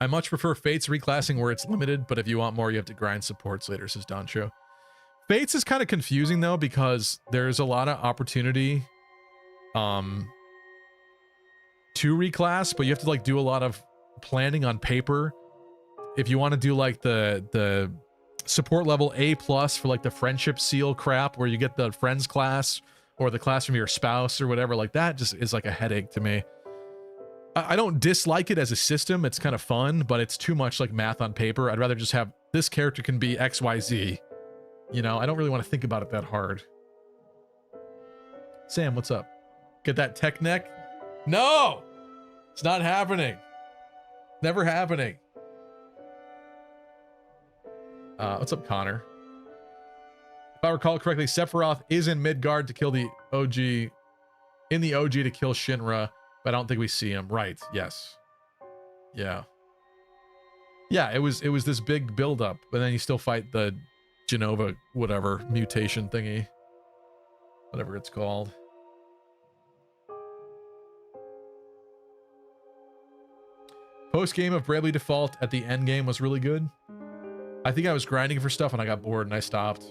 I much prefer Fates reclassing where it's limited, but if you want more, you have to grind supports later, says Doncho. Fates is kind of confusing though, because there's a lot of opportunity to reclass, but you have to like do a lot of planning on paper. If you want to do like the support level A+ for like the friendship seal crap where you get the friends class or the class from your spouse or whatever, like that just is like a headache to me. I don't dislike it as a system. It's kind of fun, but it's too much like math on paper. I'd rather just have this character can be XYZ. You know, I don't really want to think about it that hard. Sam, what's up? Get that tech neck? No! It's not happening. Never happening. What's up, Connor? If I recall correctly, Sephiroth is in Midgard to kill the OG, in the OG to kill Shinra, but I don't think we see him. Right, yes. Yeah. Yeah, it was this big build-up, but then you still fight the Genova, whatever, mutation thingy. Whatever it's called. Post-game of Bravely Default at the end game was really good. I think I was grinding for stuff and I got bored and I stopped.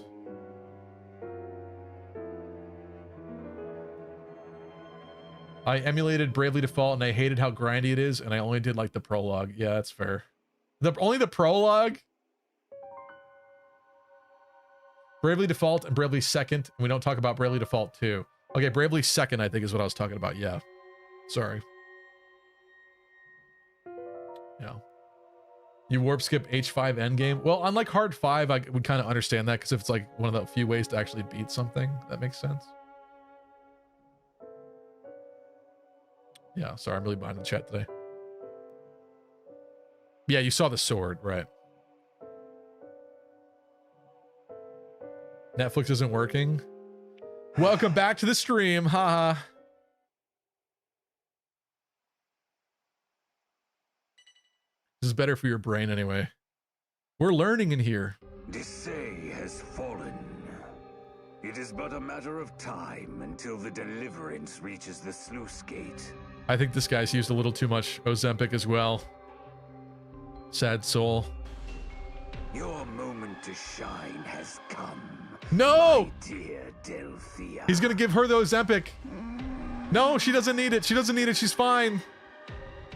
I emulated Bravely Default and I hated how grindy it is, and I only did like the prologue. Yeah, that's fair. Only the prologue? Bravely Default and Bravely Second. And we don't talk about Bravely Default 2. Okay, Bravely Second I think is what I was talking about. Yeah. Sorry. Yeah. You warp skip H5 endgame. Well, unlike Hard 5, I would kind of understand that because if it's like one of the few ways to actually beat something, that makes sense. Yeah, sorry, I'm really behind in the chat today. Yeah, you saw the sword, right? Netflix isn't working. Welcome back to the stream. Haha. This is better for your brain anyway. We're learning in here. Desay has fallen. It is but a matter of time until the deliverance reaches the sluice gate. I think this guy's used a little too much Ozempic as well. Sad soul. Your moment to shine has come. No! My dear Delphia. He's gonna give her the Ozempic. No, she doesn't need it. She doesn't need it. She's fine.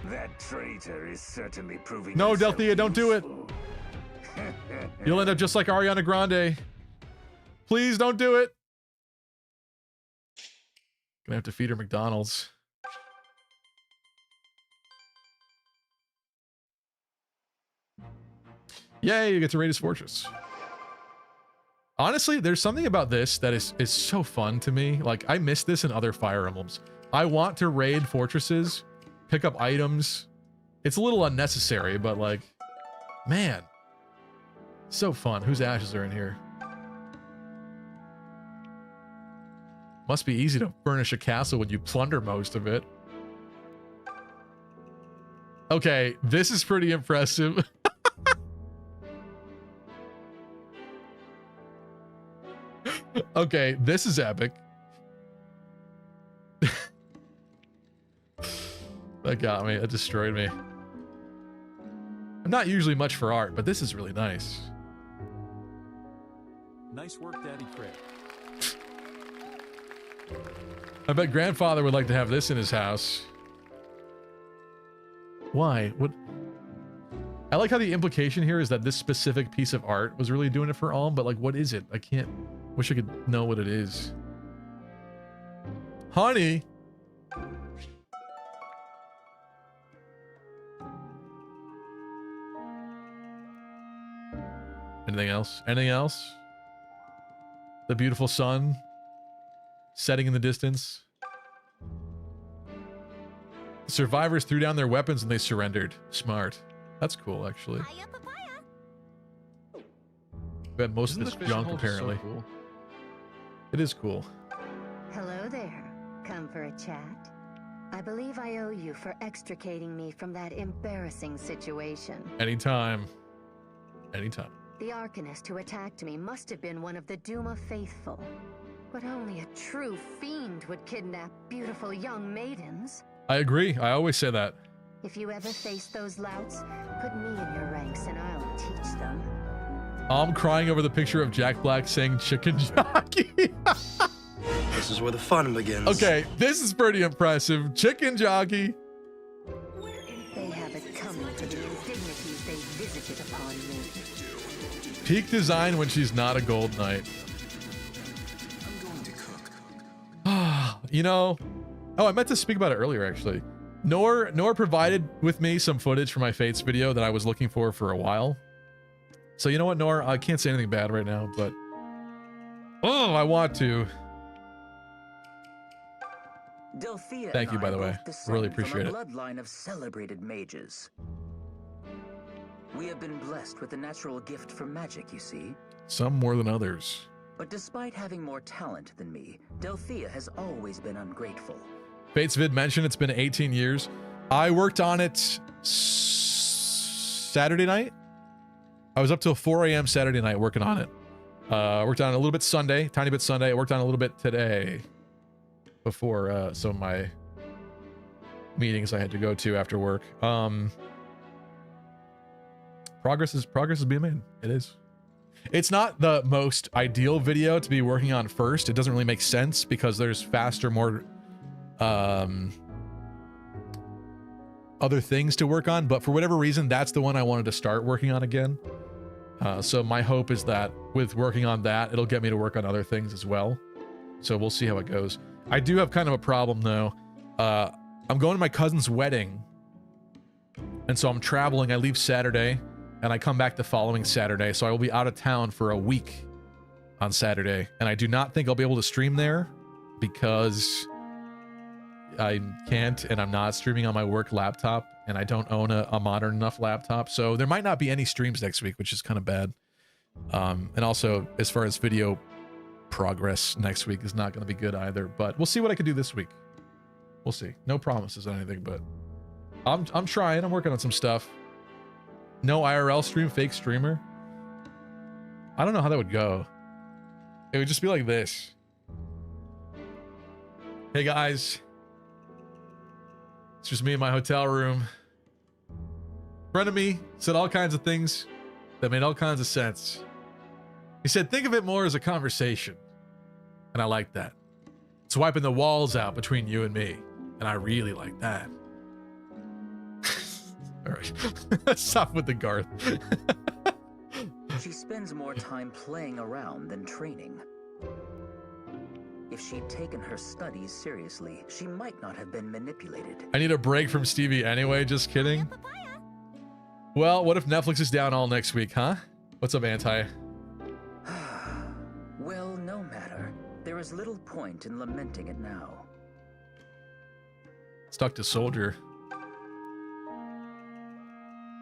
That traitor is certainly proving. No, Delphia, don't do it. You'll end up just like Ariana Grande. Please don't do it. Gonna have to feed her McDonald's. Yay, you get to raid his fortress. Honestly, there's something about this that is so fun to me. Like, I miss this in other Fire Emblems. I want to raid fortresses, pick up items. It's a little unnecessary, but like, man, so fun. Whose ashes are in here? Must be easy to furnish a castle when you plunder most of it. Okay, this is pretty impressive. Okay, this is epic. That got me. That destroyed me. I'm not usually much for art, but this is really nice. Nice work, Daddy Craig. I bet grandfather would like to have this in his house. Why? What? I like how the implication here is that this specific piece of art was really doing it for Alm, but like, what is it? I can't. Wish I could know what it is. Honey. Anything else? Anything else? The beautiful sun setting in the distance. The survivors threw down their weapons and they surrendered. Smart. That's cool, actually. Bet most of this junk, apparently. So cool. It is cool. Hello there. Come for a chat? I believe I owe you for extricating me from that embarrassing situation. Anytime. Anytime. The Arcanist who attacked me must have been one of the Duma faithful. But only a true fiend would kidnap beautiful young maidens. I agree. I always say that. If you ever face those louts, put me in your ranks and I'll teach them. I'm crying over the picture of Jack Black saying chicken jockey. This is where the fun begins. Okay, this is pretty impressive. Chicken jockey. They have it coming for the indignities they visited upon me. Peak design when she's not a gold knight. I'm going to cook. You know, oh, I meant to speak about it earlier, actually. Nor provided with me some footage for my Fates video that I was looking for a while. So you know what, Nor? I can't say anything bad right now, but oh, I want to. Delphia Thank you, by the way. Really appreciate it. From a bloodline of celebrated mages. We have been blessed with a natural gift for magic, you see. Some more than others. But despite having more talent than me, Delphia has always been ungrateful. Fates vid mentioned it's been 18 years. I worked on it Saturday night. I was up till 4 a.m. Saturday night working on it. Worked on it a little bit Sunday, tiny bit Sunday. I worked on it a little bit today before some of my meetings I had to go to after work. Progress is being made. It is. It's not the most ideal video to be working on first. It doesn't really make sense because there's faster, more other things to work on, but for whatever reason, that's the one I wanted to start working on again. So my hope is that with working on that, it'll get me to work on other things as well. So we'll see how it goes. I do have kind of a problem though. I'm going to my cousin's wedding, and so I'm traveling. I leave Saturday and I come back the following Saturday, so I will be out of town for a week on Saturday, and I do not think I'll be able to stream there because I can't, and I'm not streaming on my work laptop, and I don't own a modern enough laptop, so there might not be any streams next week, which is kind of bad. And also, as far as video progress next week is not going to be good either, but we'll see what I can do this week. We'll see. No promises on anything, but I'm trying. I'm working on some stuff. No IRL stream, fake streamer. I don't know how that would go. It would just be like this. Hey guys. It's just me in my hotel room. Friend of me said all kinds of things that made all kinds of sense. He said, think of it more as a conversation. And I like that. It's wiping the walls out between you and me. And I really like that. All right. Let's stop with the Garth. She spends more time playing around than training. If she'd taken her studies seriously, she might not have been manipulated. I need a break from Stevie anyway, just kidding. Well, what if Netflix is down all next week, huh? What's up, Anti? Well, no matter. There is little point in lamenting it now. Stuck to Soldier.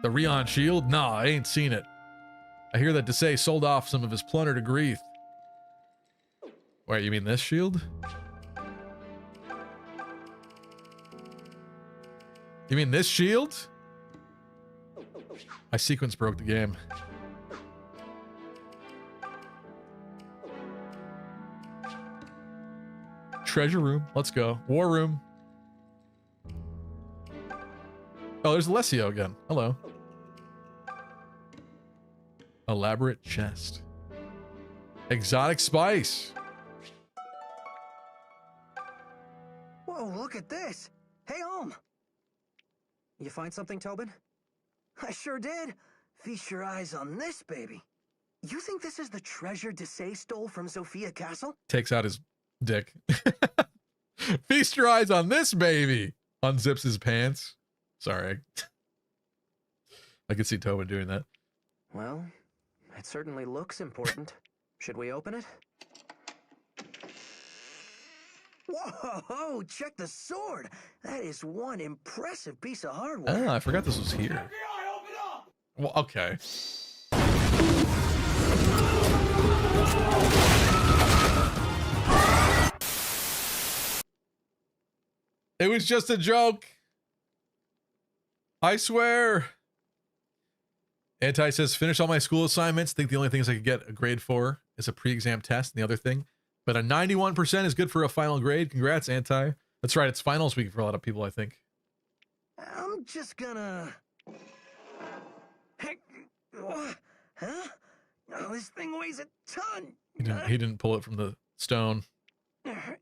The Rion shield? Nah, I ain't seen it. I hear that Desai sold off some of his plunder to Grief. Wait, you mean this shield? You mean this shield? My sequence broke the game. Treasure room. Let's go. War room. Oh, there's Alessio again. Hello. Elaborate chest. Exotic spice. Whoa, look at this. Hey, Om. You find something, Tobin? I sure did. Feast your eyes on this, baby. You think this is the treasure Desai stole from Sophia Castle? Takes out his dick. Feast your eyes on this, baby. Unzips his pants. Sorry. I could see Tobin doing that. Well, it certainly looks important. Should we open it? Whoa, check the sword. That is one impressive piece of hardware. Oh, I forgot this was here. Well, okay. It was just a joke. I swear. Anti says, finish all my school assignments. Think the only things I could get a grade for is a pre-exam test and the other thing. But a 91% is good for a final grade. Congrats, Anti. That's right. It's finals week for a lot of people, I think. I'm just gonna... Heck... Huh? Oh, this thing weighs a ton. He didn't pull it from the stone.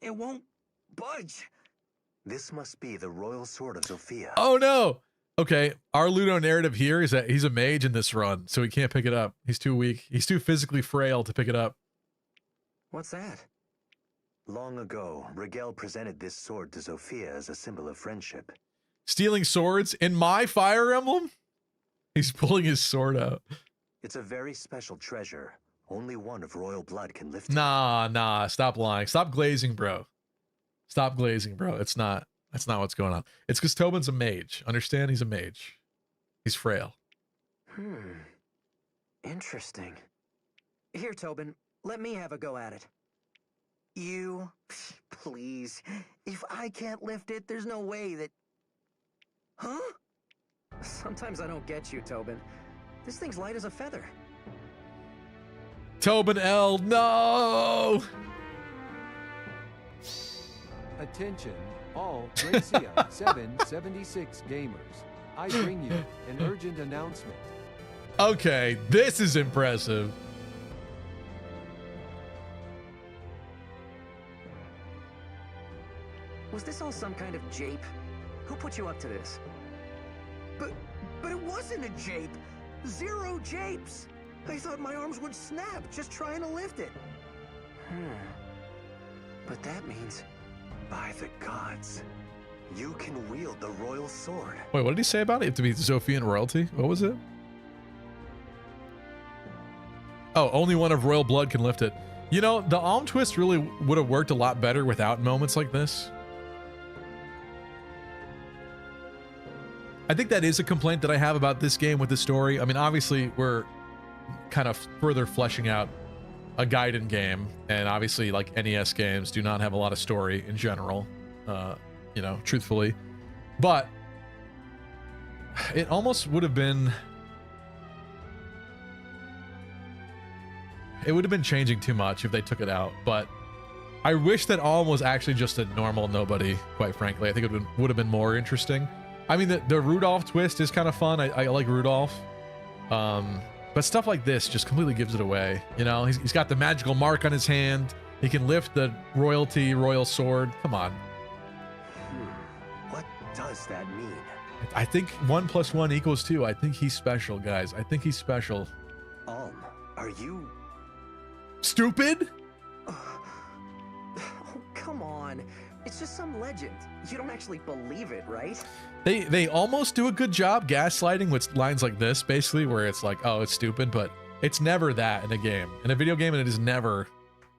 It won't budge. This must be the royal sword of Sophia. Oh, no. Okay, our Ludo narrative here is that he's a mage in this run, so he can't pick it up. He's too weak. He's too physically frail to pick it up. What's that? Long ago, Rigel presented this sword to Sophia as a symbol of friendship. Stealing swords in my Fire Emblem? He's pulling his sword out. It's a very special treasure. Only one of royal blood can lift it. Nah. Stop lying. Stop glazing, bro. Stop glazing, bro. It's not. That's not what's going on. It's because Tobin's a mage. Understand? He's a mage. He's frail. Interesting. Here, Tobin. Let me have a go at it. You? Please. If I can't lift it, there's no way that... Huh? Sometimes I don't get you, Tobin. This thing's light as a feather. Tobin L. No! Attention, all Gracia 776 gamers. I bring you an urgent announcement. Okay, this is impressive. Was this all some kind of jape? Who put you up to this? But it wasn't a jape. 0 japes. I thought my arms would snap just trying to lift it. But that means... By the gods, you can wield the royal sword. Wait, what did he say about it? You have to be Sophian royalty? What was it? Oh, only one of royal blood can lift it. You know, the Alm twist really would have worked a lot better without moments like this. I think that is a complaint that I have about this game with the story. I mean, obviously, we're kind of further fleshing out a Gaiden game, and obviously like NES games do not have a lot of story in general, you know, truthfully, but it almost would have been, it would have been changing too much if they took it out. But I wish that Alm was actually just a normal nobody, quite frankly. I think it would have been more interesting. I mean, the Rudolph twist is kind of fun. I like Rudolph. But stuff like this just completely gives it away. You know, he's got the magical mark on his hand. He can lift the royal sword. Come on. What does that mean? I think 1 + 1 = 2. I think he's special, guys. I think he's special. Alm, are you stupid? Oh, come on. It's just some legend. You don't actually believe it, right? They almost do a good job gaslighting with lines like this, basically, where it's like, oh, it's stupid, but it's never that in a game. In a video game, it is never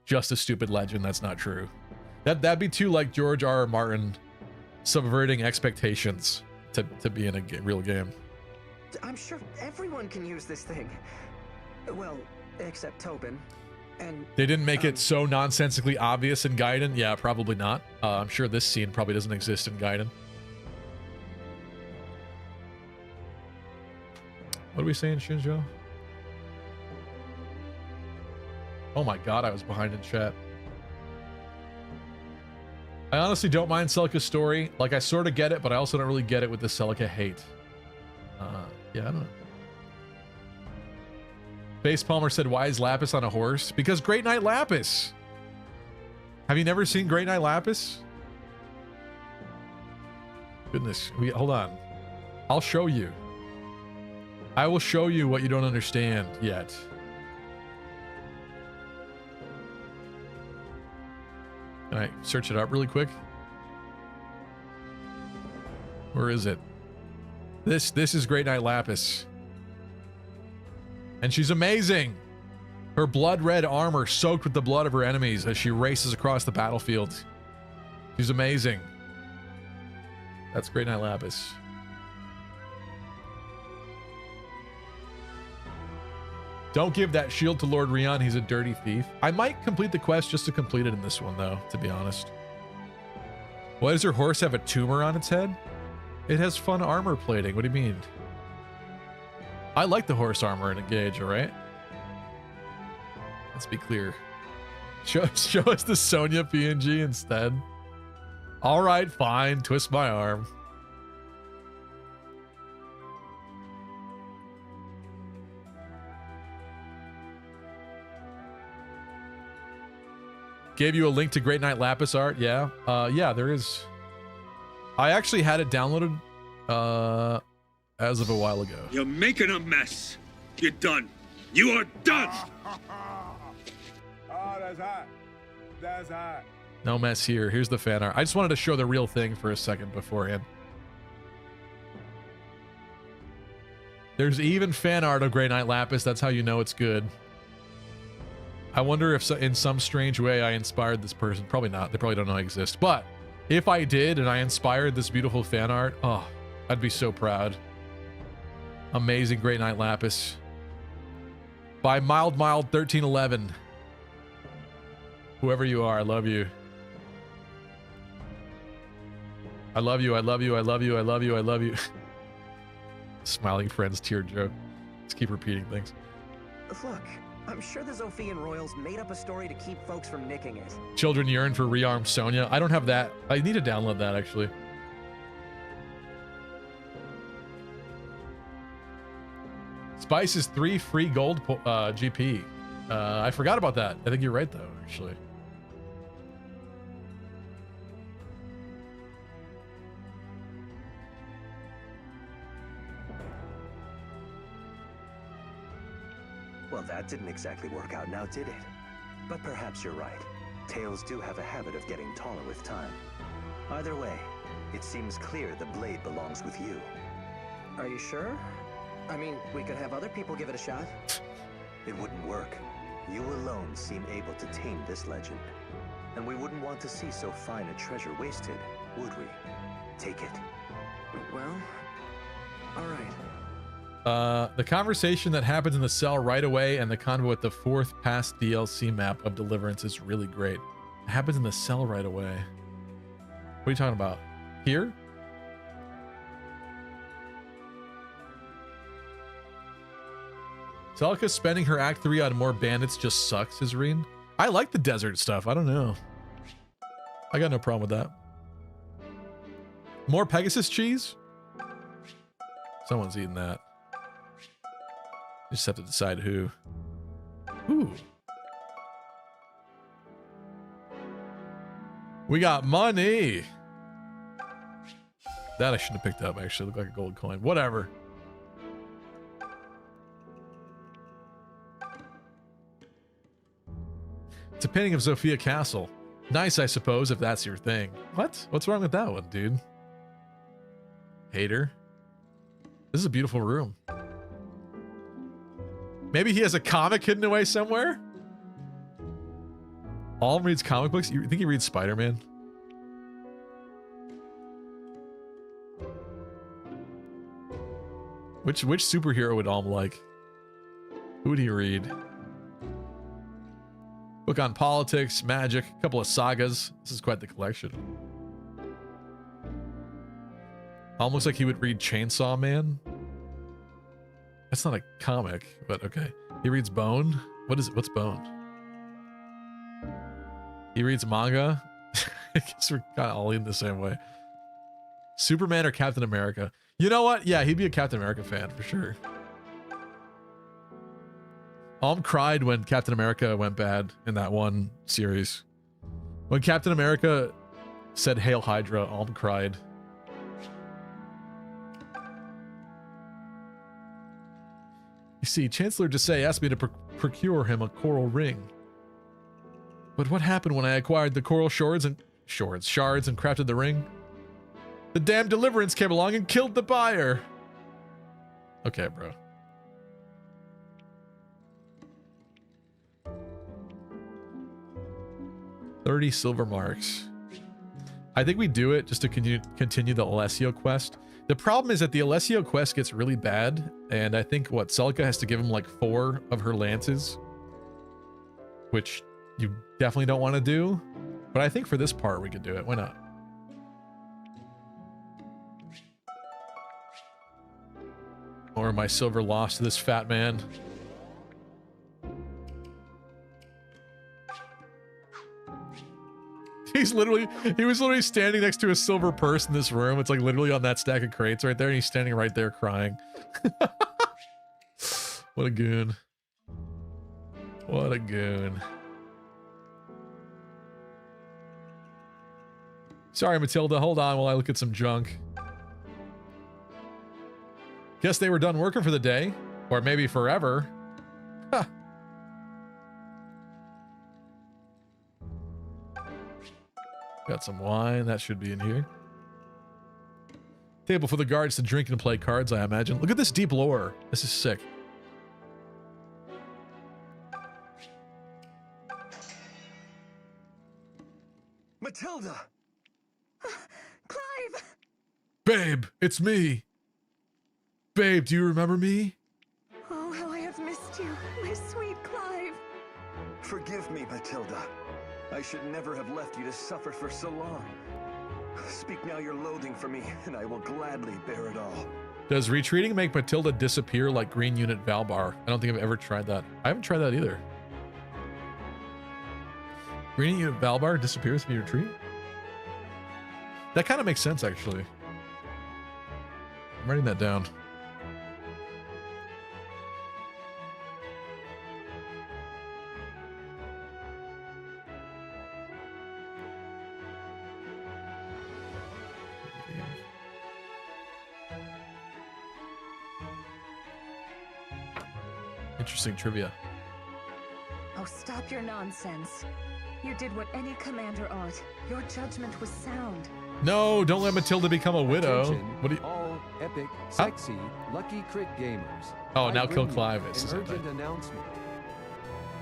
just a stupid legend that's not true. That'd be too like George R.R. Martin subverting expectations to be in a real game. I'm sure everyone can use this thing. Well, except Tobin. And they didn't make it so nonsensically obvious in Gaiden. Yeah, probably not. I'm sure this scene probably doesn't exist in Gaiden. What are we saying, Shinjo? Oh my god, I was behind in chat. I honestly don't mind Celica's story. Like, I sort of get it, but I also don't really get it with the Celica hate. Yeah, I don't know. Base Palmer said, why is Lapis on a horse? Because Great Knight Lapis. Have you never seen Great Knight Lapis? Goodness, hold on. I'll show you. I will show you what you don't understand yet. Can I search it up really quick? Where is it? This is Great Knight Lapis. And she's amazing. Her blood red armor soaked with the blood of her enemies as she races across the battlefield. She's amazing. That's Great Knight Lapis. Don't give that shield to Lord Rion. He's a dirty thief. I might complete the quest just to complete it in this one, though, to be honest. Why does her horse have a tumor on its head? It has fun armor plating. What do you mean? I like the horse armor in a Gauge, all right? Let's be clear. Show us the Sonya PNG instead. All right, fine. Twist my arm. Gave you a link to Great Knight Lapis art. Yeah. Yeah, there is. I actually had it downloaded as of a while ago. You're making a mess. You're done. You are done. Oh, that's hot. That's hot. No mess here. Here's the fan art. I just wanted to show the real thing for a second beforehand. There's even fan art of Great Knight Lapis. That's how you know it's good. I wonder if in some strange way I inspired this person. Probably not. They probably don't know I exist. But if I did and I inspired this beautiful fan art, oh, I'd be so proud. Amazing Great Knight Lapis. By Mild 1311. Whoever you are, I love you. I love you, I love you, I love you, I love you, I love you. Smiling friends tear joke. Let's keep repeating things. Look, I'm sure the Zophian royals made up a story to keep folks from nicking it. Children yearn for rearmed Sonya. I don't have that. I need to download that, actually. Spice is 3 free gold GP. I forgot about that. I think you're right, though, actually. Well, that didn't exactly work out now, did it? But perhaps you're right. Tails do have a habit of getting taller with time. Either way, it seems clear the blade belongs with you. Are you sure? I mean, we could have other people give it a shot. It wouldn't work. You alone seem able to tame this legend. And we wouldn't want to see so fine a treasure wasted, would we? Take it. Well, all right. The conversation that happens in the cell right away and the convo with the 4th past DLC map of Deliverance is really great. It happens in the cell right away. What are you talking about? Here? Celica spending her Act 3 on more bandits just sucks, Isreen. I like the desert stuff. I don't know. I got no problem with that. More Pegasus cheese? Someone's eating that. You just have to decide who. Ooh. We got money. That I shouldn't have picked up, actually. Looked like a gold coin. Whatever. It's a painting of Sophia Castle. Nice, I suppose, if that's your thing. What? What's wrong with that one, dude? Hater. This is a beautiful room. Maybe he has a comic hidden away somewhere? Alm reads comic books? You think he reads Spider-Man? Which superhero would Alm like? Who would he read? Book on politics, magic, a couple of sagas. This is quite the collection. Alm looks like he would read Chainsaw Man. That's not a comic, but okay. He reads Bone. What's Bone? He reads manga. I guess we're kind of all in the same way. Superman or Captain America? You know what? Yeah, he'd be a Captain America fan for sure. Alm cried when Captain America went bad in that one series. When Captain America said Hail Hydra, Alm cried. You see, Chancellor Desai asked me to procure him a coral ring. But what happened when I acquired the coral shards and crafted the ring? The damn Deliverance came along and killed the buyer. Okay, bro. $30 silver marks. I think we do it just to continue the Alessio quest. The problem is that the Alessio quest gets really bad, and I think Celica has to give him like 4 of her lances, which you definitely don't want to do. But I think for this part we could do it. Why not? Or my silver lost to this fat man. He was literally standing next to a silver purse in this room. It's like literally on that stack of crates right there, and he's standing right there crying. What a goon. What a goon. Sorry, Matilda. Hold on while I look at some junk. Guess they were done working for the day. Or maybe forever. Huh. Got some wine. That should be in here. Table for the guards to drink and play cards, I imagine. Look at this deep lore. This is sick. Matilda! Clive! Babe, it's me. Babe, do you remember me? Oh, how I have missed you, my sweet Clive. Forgive me, Matilda. I should never have left you to suffer for so long. Speak now your loathing for me, and I will gladly bear it all. Does retreating make Matilda disappear like Green Unit Valbar? I don't think I've ever tried that. I haven't tried that either. Green Unit Valbar disappears if you retreat? That kind of makes sense, actually. I'm writing that down. Interesting trivia. Oh, stop your nonsense. You did what any commander ought. Your judgment was sound. No, don't let Matilda become a widow. Attention, What do you... all epic, sexy, lucky crit gamers. Oh, now I kill bring you Clive. An urgent announcement.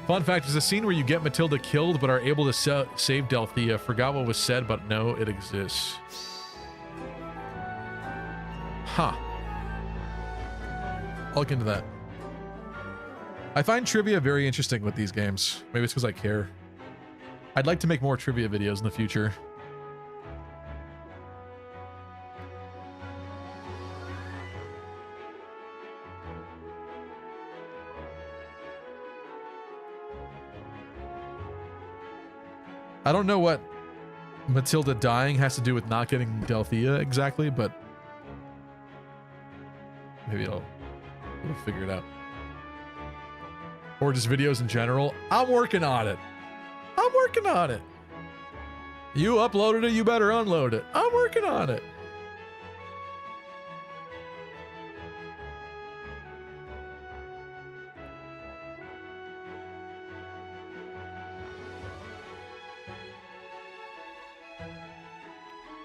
Fun fact, there's a scene where you get Matilda killed but are able to save Delthea. Forgot what was said, but no, it exists. Huh. I'll look into that. I find trivia very interesting with these games. Maybe it's because I care. I'd like to make more trivia videos in the future. I don't know what Matilda dying has to do with not getting Delthea exactly, but maybe we'll figure it out. Or just videos in general. I'm working on it. I'm working on it. You uploaded it, you better unload it. I'm working on it.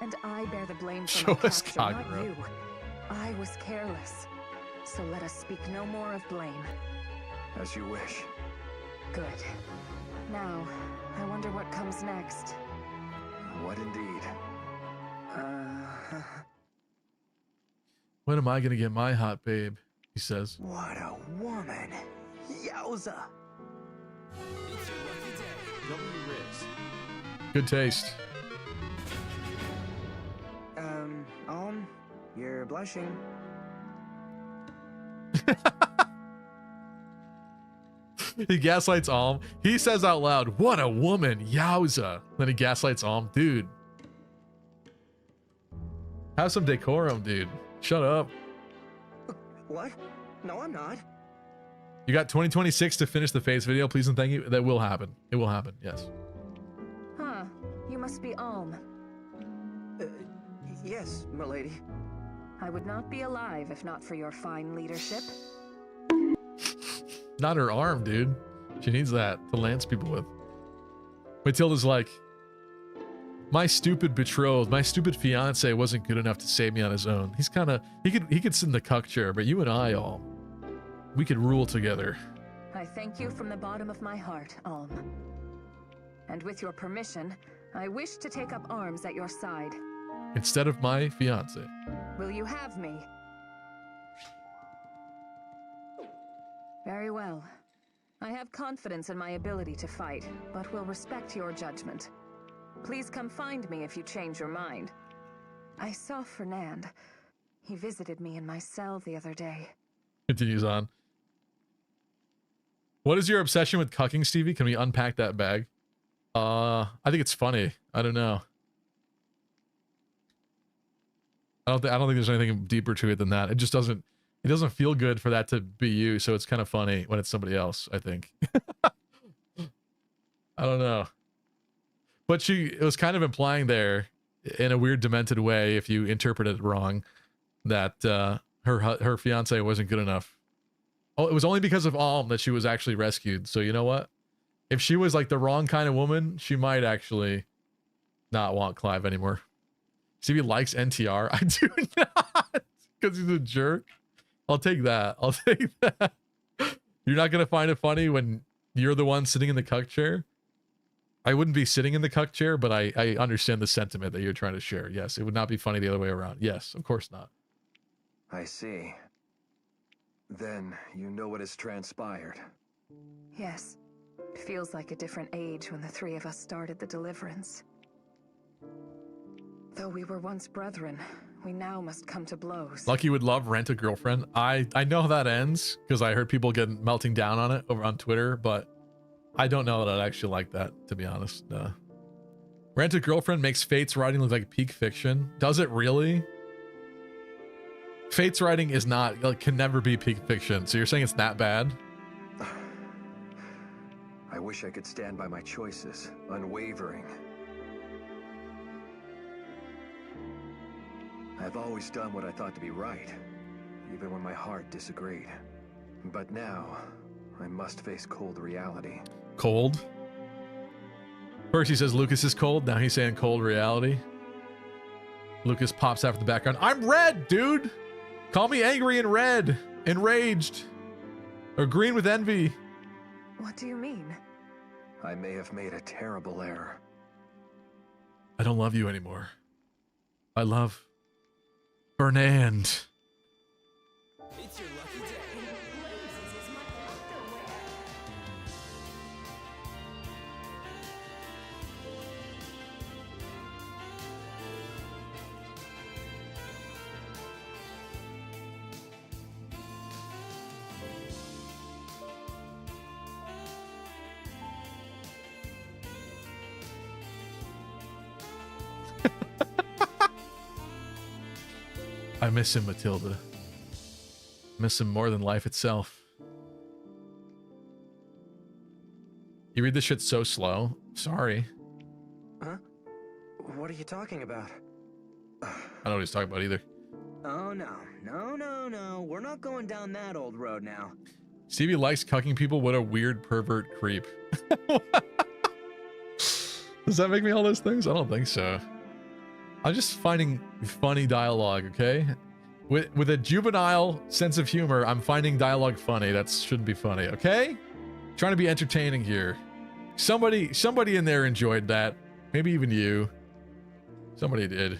And I bear the blame for Show my us capture, not Kagura. you. I was careless. So let us speak no more of blame. As you wish. Good. Now, I wonder what comes next. What indeed? When am I gonna get my hot babe? He says. What a woman. Yowza. Good taste. You're blushing. He gaslights Alm. He says out loud, "What a woman, yowza!" Then he gaslights Alm. Dude, have some decorum, dude. Shut up. What? No, I'm not. You got 2026 to finish the face video, please and thank you. That will happen. It will happen. Yes. Huh. You must be Alm. Yes, milady. I would not be alive if not for your fine leadership. Not her arm, dude. She needs that to lance people with. Matilda's like, my stupid betrothed, my stupid fiance wasn't good enough to save me on his own. He's kind of, he could sit in the cuck chair, but you and I, all, we could rule together. I thank you from the bottom of my heart, Alm. And with your permission, I wish to take up arms at your side. Instead of my fiance. Will you have me? Very well. I have confidence in my ability to fight, but will respect your judgment. Please come find me if you change your mind. I saw Fernand. He visited me in my cell the other day. Continues on. What is your obsession with cucking, Stevie? Can we unpack that bag? I think it's funny. I don't know. I don't think there's anything deeper to it than that. It just doesn't feel good for that to be you, so it's kind of funny when it's somebody else, I think. I don't know. But it was kind of implying there, in a weird, demented way, if you interpreted it wrong, that her fiance wasn't good enough. Oh, it was only because of Alm that she was actually rescued. So you know what? If she was like the wrong kind of woman, she might actually not want Clive anymore. Stevie likes NTR. I do not, because he's a jerk. I'll take that. I'll take that. You're not gonna find it funny when you're the one sitting in the cuck chair? I wouldn't be sitting in the cuck chair, but I understand the sentiment that you're trying to share. Yes, it would not be funny the other way around. Yes, of course not. I see. Then you know what has transpired. Yes. It feels like a different age when the three of us started the deliverance. Though we were once brethren, we now must come to blows. Lucky would love Rent a Girlfriend. I know how that ends because I heard people getting melting down on it over on Twitter, but I don't know that I'd actually like that, to be honest. Rent a Girlfriend makes Fate's writing look like peak fiction. Does it really? Fate's writing is not, like, can never be peak fiction. So you're saying it's that bad? I wish I could stand by my choices, unwavering. I've always done what I thought to be right, even when my heart disagreed. But now, I must face cold reality. Cold? First he says Lucas is cold, now he's saying cold reality. Lucas pops out of the background. I'm red, dude! Call me angry and red. Enraged. Or green with envy. What do you mean? I may have made a terrible error. I don't love you anymore. I love Fernand. It's your lucky day. I miss him, Matilda. Miss him more than life itself. You read this shit so slow. Sorry. Huh? What are you talking about? I don't know what he's talking about either. Oh, no. We're not going down that old road now. Stevie likes cucking people. What a weird pervert creep. Does that make me all those things? I don't think so. I'm just finding funny dialogue, okay? With a juvenile sense of humor, I'm finding dialogue funny. That shouldn't be funny, okay? Trying to be entertaining here. Somebody in there enjoyed that. Maybe even you. Somebody did.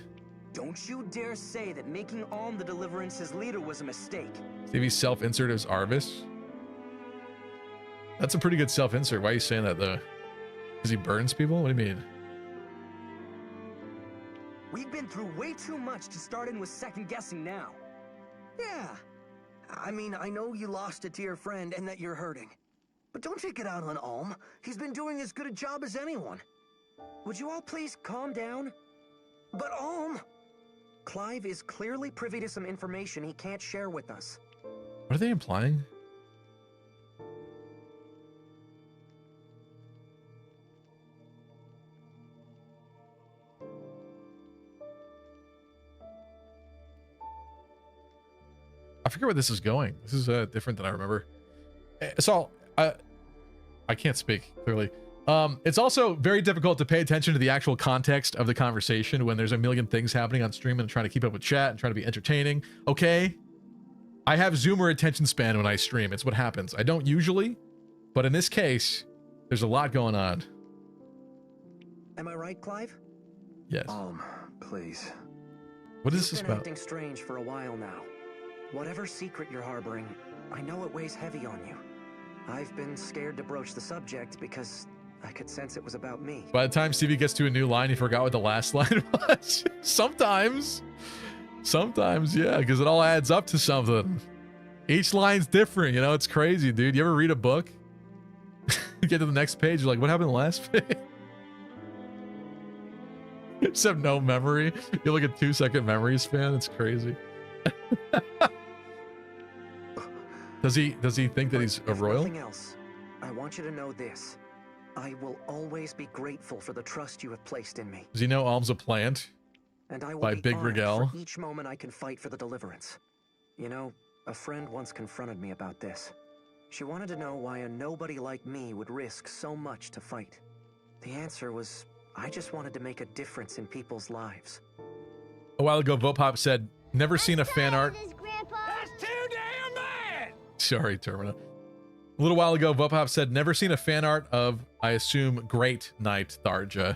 Don't you dare say that making Alm the Deliverance's leader was a mistake. Stevie's self-insert as Arvis. That's a pretty good self-insert. Why are you saying that, though? Because he burns people? What do you mean? We've been through way too much to start in with second-guessing now. Yeah. I mean, I know you lost it to your friend and that you're hurting. But don't take it out on Alm. He's been doing as good a job as anyone. Would you all please calm down? But Alm... Clive is clearly privy to some information he can't share with us. What are they implying? I forget where this is going. This is different than I remember. So I can't speak clearly. It's also very difficult to pay attention to the actual context of the conversation when there's a million things happening on stream and trying to keep up with chat and trying to be entertaining. Okay. I have Zoomer attention span when I stream. It's what happens. I don't usually, but in this case, there's a lot going on. Am I right, Clive? Yes. Please. What is this You've been about? acting strange for a while now. Whatever secret you're harboring, I know it weighs heavy on you. I've been scared to broach the subject because I could sense it was about me. By the time Stevie gets to a new line, he forgot what the last line was. Sometimes, yeah, because it all adds up to something. Each line's different, you know, it's crazy, dude. You ever read a book? You get to the next page, you're like, what happened in the last page? You just have no memory. You have like a 2-second memory span. It's crazy. Does he think that he's a royal? Nothing else. I want you to know this. I will always be grateful for the trust you have placed in me. Does he know Alm's a plant? And I will by be Big honored Rigel? for each moment I can fight for the Deliverance. You know, a friend once confronted me about this. She wanted to know why a nobody like me would risk so much to fight. The answer was, I just wanted to make a difference in people's lives. A while ago, Vopop said, never seen a fan art. That's too damn bad! Sorry, Termina. A little while ago, Vopop said, never seen a fan art of, I assume, Great Knight Tharja.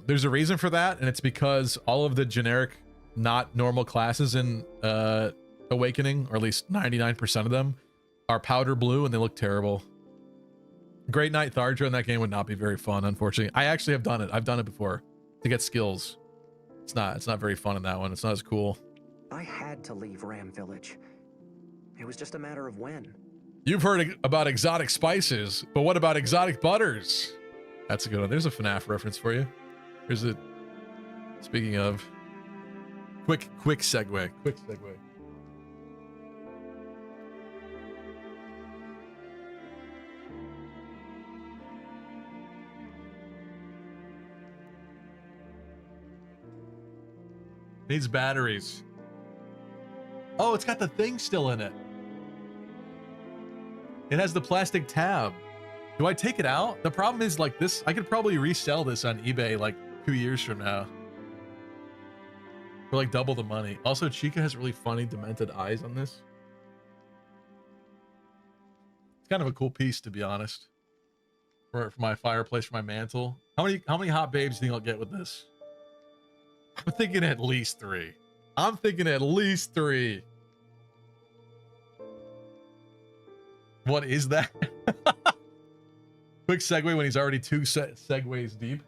There's a reason for that, and it's because all of the generic, not normal classes in Awakening, or at least 99% of them, are powder blue, and they look terrible. Great Knight Tharja in that game would not be very fun, unfortunately. I actually have done it. I've done it before to get skills. It's not very fun in that one. It's not as cool. I had to leave Ram Village. It was just a matter of when. You've heard about exotic spices, but what about exotic butters? That's a good one. There's a FNAF reference for you. Here's it. Speaking of, quick segue. Needs batteries. Oh, it's got the thing still in it. It has the plastic tab. Do I take it out? The problem is, like, this, I could probably resell this on eBay like 2 years from now for like double the money. Also, Chica has really funny demented eyes on this. It's kind of a cool piece, to be honest, for my fireplace, for my mantle. How many hot babes do you think I'll get with this? I'm thinking at least 3. I'm thinking at least 3. What is that? Quick segue when he's already 2 segues deep.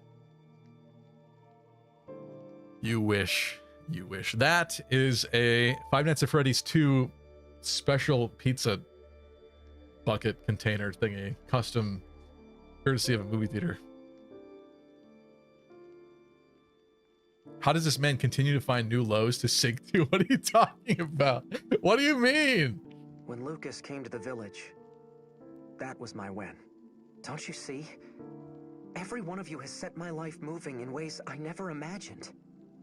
You wish. You wish. That is a Five Nights at Freddy's 2 special pizza bucket container thingy. Custom, courtesy of a movie theater. How does this man continue to find new lows to sink to? What are you talking about? What do you mean? When Lucas came to the village, that was my when. Don't you see? Every one of you has set my life moving in ways I never imagined.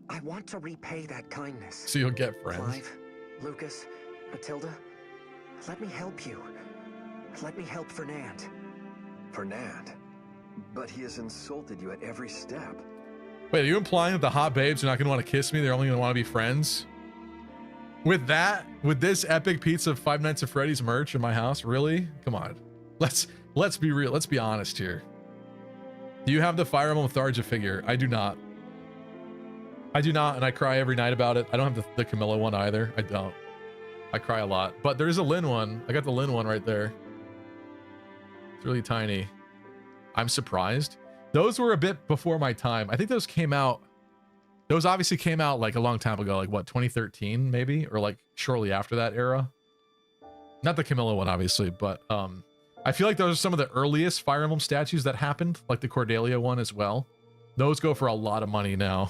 I want to repay that kindness. So you'll get friends. Clive, Lucas, Matilda, let me help you. Let me help Fernand. Fernand? But he has insulted you at every step. Wait, are you implying that the hot babes are not going to want to kiss me? They're only going to want to be friends? With that, with this epic pizza of Five Nights at Freddy's merch in my house? Really? Come on. Let's be real. Let's be honest here. Do you have the Fire Emblem Tharja figure? I do not. I do not, and I cry every night about it. I don't have the Camilla one either. I don't. I cry a lot. But there is a Lyn one. I got the Lyn one right there. It's really tiny. I'm surprised. Those were a bit before my time. I think those came out. Those obviously came out like a long time ago, like what, 2013 maybe, or like shortly after that era. Not the Camilla one, obviously, but I feel like those are some of the earliest Fire Emblem statues that happened, like the Cordelia one as well. Those go for a lot of money now.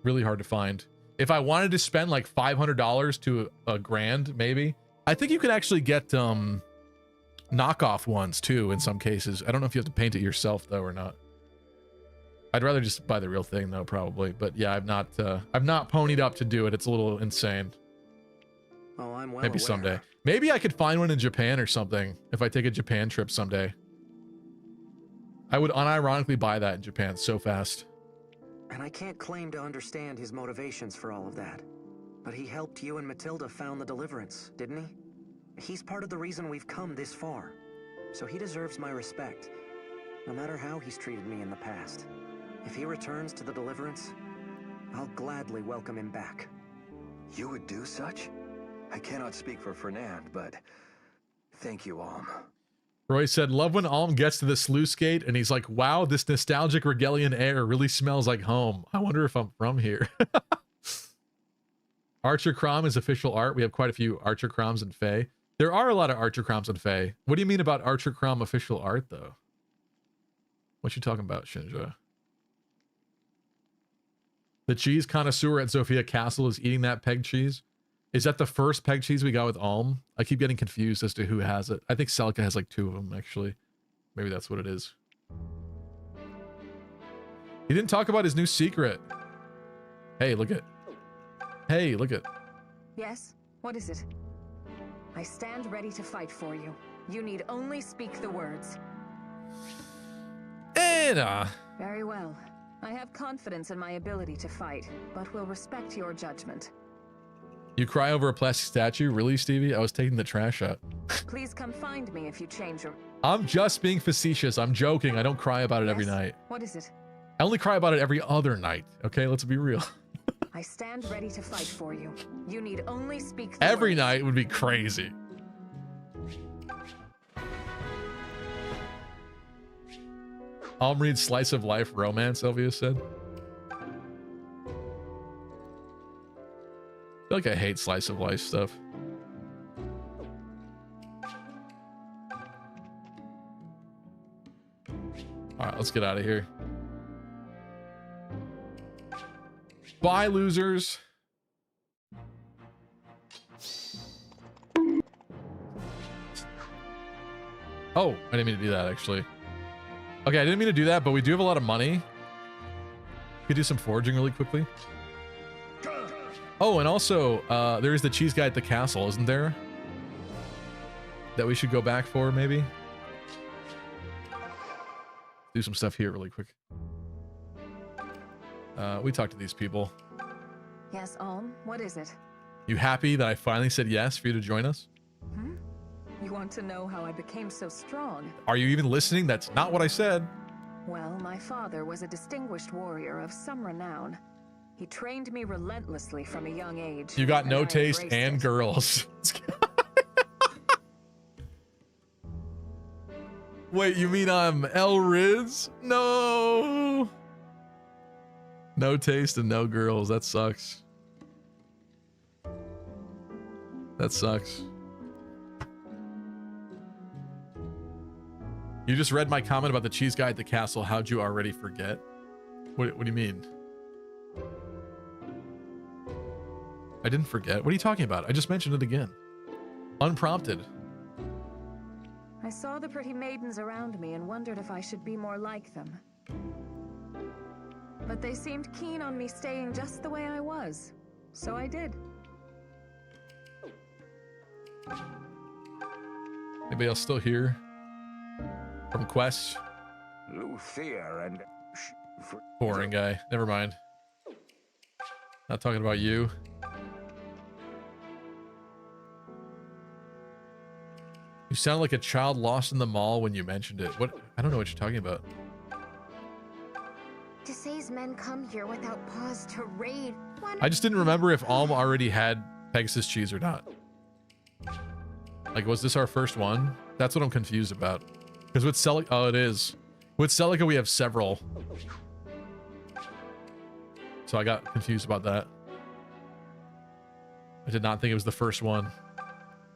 Really hard to find. If I wanted to spend like $500 to a grand, maybe, I think you could actually get knockoff ones too in some cases. I don't know if you have to paint it yourself though or not. I'd rather just buy the real thing though, probably. But yeah, I've not ponied up to do it. It's a little insane. Oh, I'm well maybe aware. someday. Maybe I could find one in Japan or something if I take a Japan trip someday. I would unironically buy that in Japan so fast. And I can't claim to understand his motivations for all of that. But he helped you and Matilda found the deliverance, didn't he? He's part of the reason we've come this far. So he deserves my respect, no matter how he's treated me in the past. If he returns to the deliverance, I'll gladly welcome him back. You would do such? I cannot speak for Fernand, but thank you, Alm. Roy said, love when Alm gets to the sluice gate and he's like, wow, this nostalgic Regalian air really smells like home. I wonder if I'm from here. Archer Crom is official art. We have quite a few Archer Croms in Fae. There are a lot of Archer Croms in Fae. What do you mean about Archer Crom official art, though? What you talking about, Shinja? The cheese connoisseur at Sophia Castle is eating that peg cheese. Is that the first peg cheese we got with Alm? I keep getting confused as to who has it. I think Celica has like 2 of them, actually. Maybe that's what it is. He didn't talk about his new secret. Hey, look at... Hey, look at... Yes? What is it? I stand ready to fight for you. You need only speak the words. Anna! Very well. I have confidence in my ability to fight, but will respect your judgment. You cry over a plastic statue? Really, Stevie? I was taking the trash out. Please come find me if you change your... I'm just being facetious. I'm joking. I don't cry about it every night. What is it? I only cry about it every other night. Okay, let's be real. I stand ready to fight for you. You need only speak every night would be crazy. Alm reads slice of life romance, Sylvia said. I feel like I hate slice of life stuff. All right, let's get out of here. Bye, losers. Oh, I didn't mean to do that, actually. Okay, I didn't mean to do that, but we do have a lot of money. We could do some foraging really quickly. Oh, and also, there is the cheese guy at the castle, isn't there? That we should go back for, maybe? Do some stuff here really quick. We talked to these people. Yes, Alm, what is it? You happy that I finally said yes for you to join us? Hmm? You want to know how I became so strong? Are you even listening? That's not what I said. Well, my father was a distinguished warrior of some renown. He trained me relentlessly from a young age. You got no taste and girls. Wait, you mean I'm El Riz? No. No taste and no girls. That sucks. That sucks. You just read my comment about the cheese guy at the castle. How'd you already forget? What do you mean? I didn't forget. What are you talking about? I just mentioned it again. Unprompted. I saw the pretty maidens around me and wondered if I should be more like them. But they seemed keen on me staying just the way I was, so I did. Anybody else still here? From Quest? Luthia and... Boring guy. Never mind. Not talking about you. You sound like a child lost in the mall when you mentioned it. What? I don't know what you're talking about. Desai's men come here without pause to raid. I just didn't remember if Alm already had Pegasus cheese or not. Like, was this our first one? That's what I'm confused about. Because with Celica... Oh, it is. With Celica, we have several. So I got confused about that. I did not think it was the first one.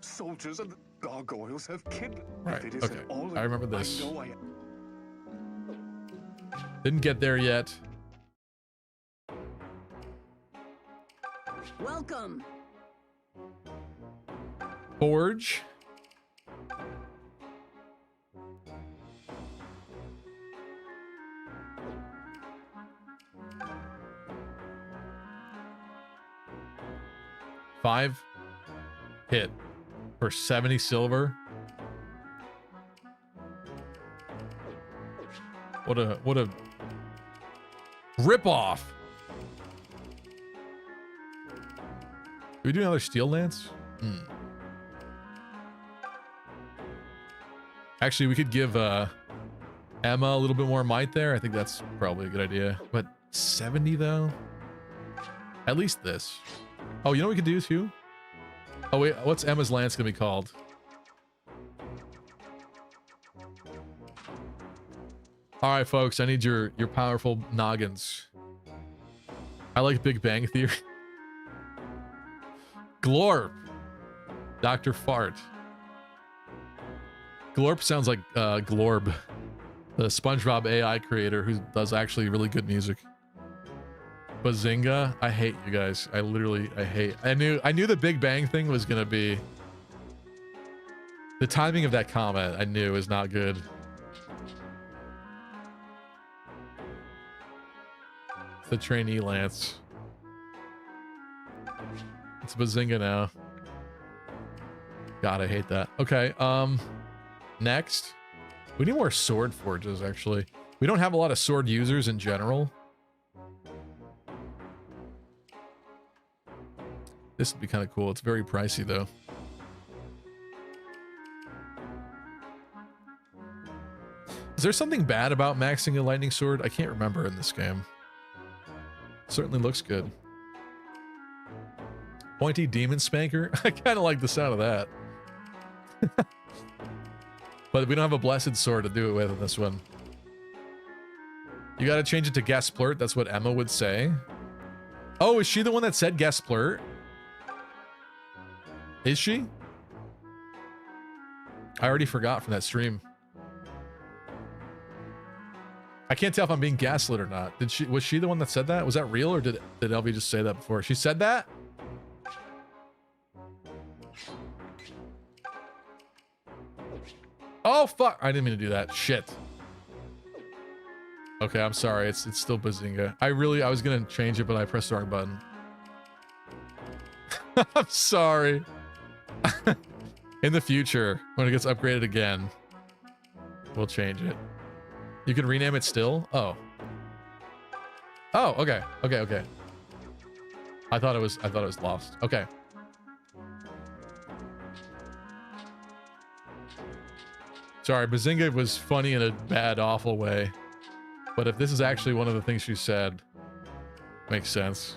Soldiers and gargoyles have kidnapped. Right, okay. I remember this. Didn't get there yet. Welcome. Forge. Five hit for 70 silver. What a rip off. Do we do another steel lance? Actually, we could give Emma a little bit more might there. I think that's probably a good idea. But 70 though? At least this. Oh, you know what we could do too? Oh wait, what's Emma's lance gonna be called? All right, folks, I need your powerful noggins. I like Big Bang Theory. Glorp. Dr. Fart. Glorp sounds like Glorb, the SpongeBob AI creator who does actually really good music. Bazinga, I hate you guys. I hate. I knew the Big Bang thing was gonna be. The timing of that comment I knew is not good. It's the trainee lance. It's Bazinga now. God, I hate that. Okay, next. We need more sword forges, actually. We don't have a lot of sword users in general. This would be kind of cool. It's very pricey, though. Is there something bad about maxing a lightning sword? I can't remember in this game. Certainly looks good. Pointy demon spanker? I kind of like the sound of that. But we don't have a blessed sword to do it with in this one. You gotta change it to Gasplurt. That's what Emma would say. Oh, is she the one that said Gasplurt? Is she? I already forgot from that stream. I can't tell if I'm being gaslit or not. Was she the one that said that? Was that real, or did LV just say that before? She said that? Oh fuck! I didn't mean to do that. Shit. Okay, I'm sorry. It's still Bazinga. I was gonna change it, but I pressed the wrong button. I'm sorry. In the future, when it gets upgraded again, we'll change it. You can rename it still? Oh. Oh, okay. Okay. I thought it was lost. Okay. Sorry, Bazinga was funny in a bad, awful way. But if this is actually one of the things she said, makes sense.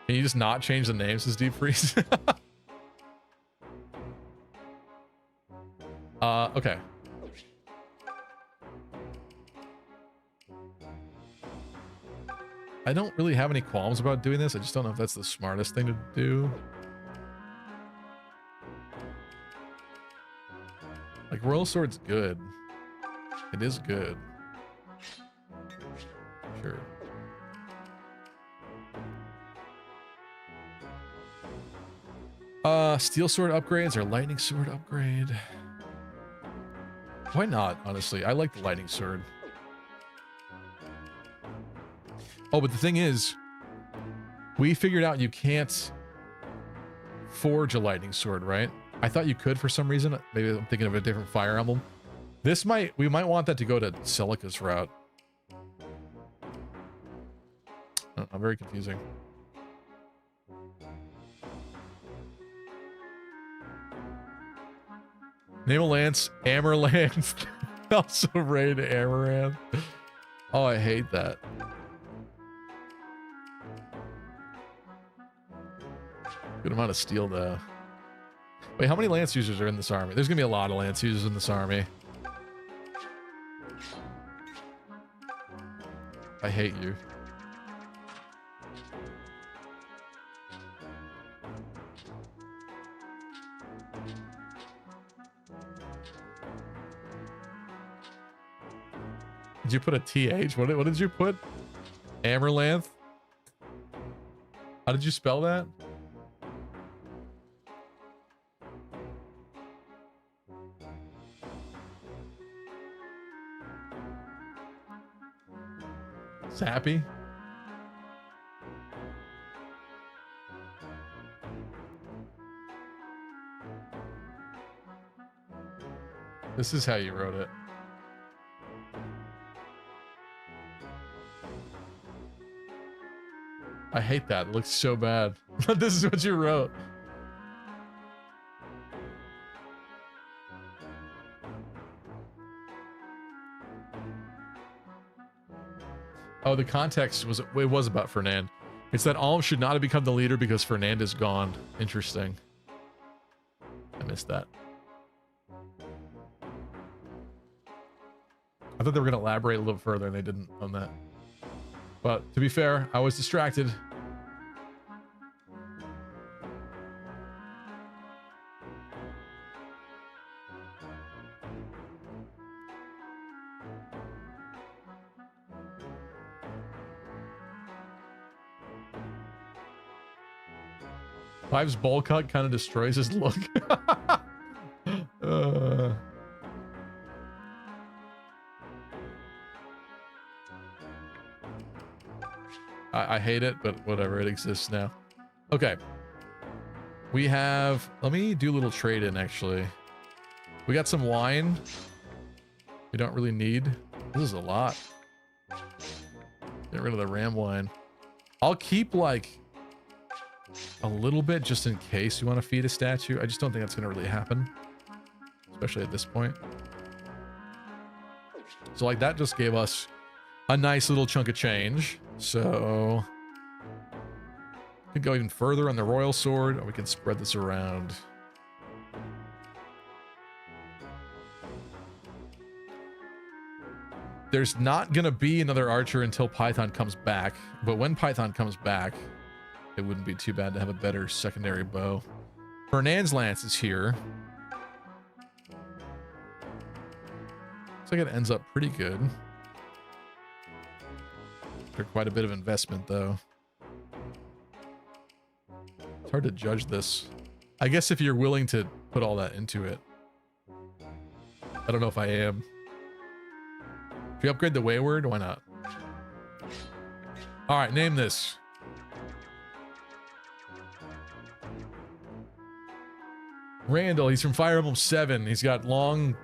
Can you just not change the names, says Deep Freeze? Okay. I don't really have any qualms about doing this. I just don't know if that's the smartest thing to do. Like, Royal Sword's good. It is good. Steel sword upgrades or lightning sword upgrade? Why not, honestly? I like the lightning sword. Oh, but the thing is, we figured out you can't forge a lightning sword, right? I thought you could for some reason. Maybe I'm thinking of a different Fire Emblem. We might want that to go to Celica's route. I'm very confusing. Name a lance, Amaranth. Also raid Amaranth. Oh, I hate that. Good amount of steel though. Wait, how many lance users are in this army? There's gonna be a lot of lance users in this army. I hate you. Did you put a TH? What did you put? Amaranth? How did you spell that? Sappy? This is how you wrote it. I hate that. It looks so bad. This is what you wrote. Oh, the context was, it was about Fernand. It's that Alm should not have become the leader because Fernand is gone. Interesting. I missed that. I thought they were going to elaborate a little further and they didn't on that. But to be fair, I was distracted. Clive's bowl cut kind of destroys his look. I hate it, but whatever, it exists now. Okay. We have, let me do a little trade in actually. We got some wine. We don't really need. This is a lot. Get rid of the ram wine. I'll keep like a little bit just in case you want to feed a statue. I just don't think that's going to really happen, especially at this point. So like that just gave us a nice little chunk of change. So we can go even further on the royal sword, or we can spread this around. There's not going to be another archer until Python comes back, but when Python comes back, it wouldn't be too bad to have a better secondary bow. Fernand's lance is here. Looks like it ends up pretty good. For quite a bit of investment, though. It's hard to judge this. I guess if you're willing to put all that into it. I don't know if I am. If you upgrade the Wayward, why not? All right, name this. Randall, he's from Fire Emblem 7. He's got long,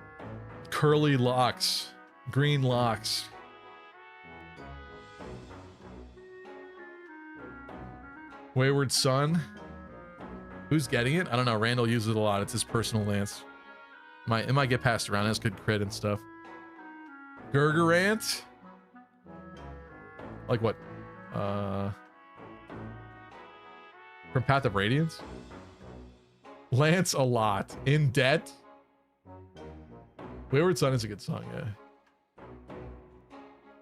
curly locks. Green locks. Wayward Son. Who's getting it? I don't know. Randall uses it a lot. It's his personal lance. It might get passed around. It has good crit and stuff. Gurgurant. Like what? From Path of Radiance? Lance a lot. In Debt. Wayward Son is a good song, yeah.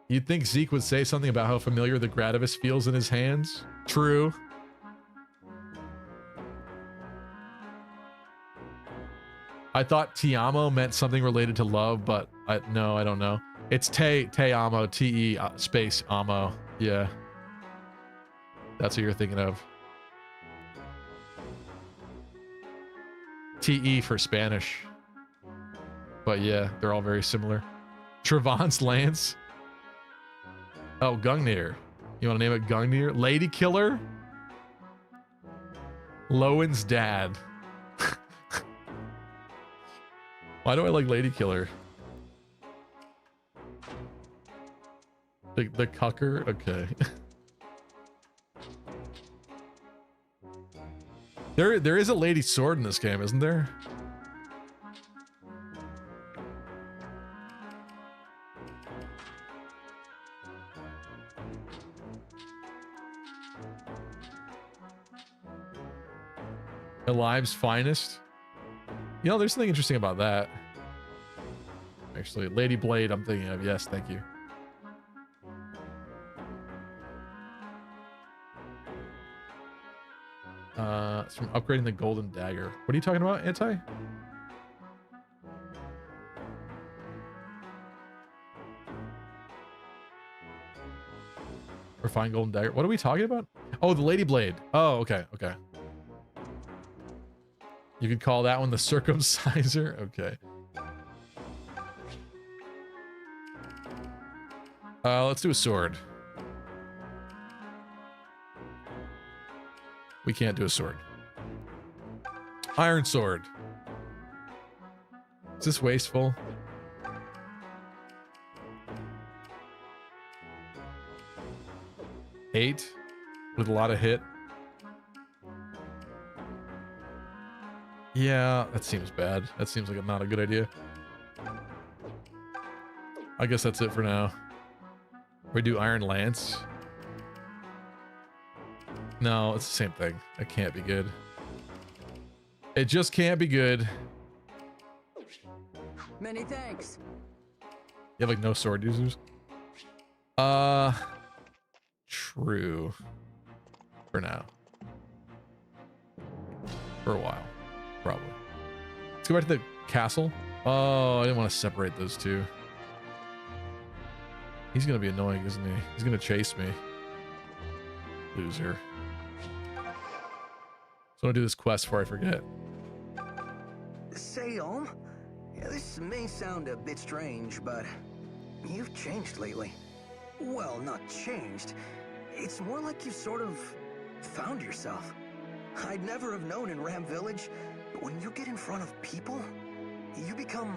You'd think Zeke would say something about how familiar the Gradivis feels in his hands. True. I thought Ti Amo meant something related to love, but no, I don't know. It's Te Amo, T-E space Amo. Yeah. That's what you're thinking of. TE for Spanish. But yeah, they're all very similar. Trevon's Lance. Oh, Gungnir. You want to name it Gungnir? Lady Killer? Lowen's dad. Why do I like Lady Killer? The cucker? Okay. There is a lady sword in this game, isn't there? Alive's finest. You know, there's something interesting about that. Actually, Lady Blade, I'm thinking of. Yes, thank you. It's from upgrading the golden dagger. What are you talking about, Anti? Refined golden dagger. What are we talking about? Oh, the Lady Blade. Oh, okay, okay. You could call that one the circumciser. Okay. Let's do a sword. We can't do a sword. Iron sword. Is this wasteful? Eight with a lot of hit. Yeah, that seems bad. That seems like not a good idea. I guess that's it for now. We do Iron Lance. No, it's the same thing. It can't be good. It just can't be good. Many thanks. You have like no sword users? True. For now. For a while. Probably. Let's go back to the castle. Oh, I didn't want to separate those two. He's gonna be annoying, isn't he? He's gonna chase me. Loser. So I'm gonna do this quest before I forget. Say, Olm, yeah, this may sound a bit strange, but you've changed lately. Well, not changed. It's more like you sort of found yourself. I'd never have known in Ram Village, but when you get in front of people, you become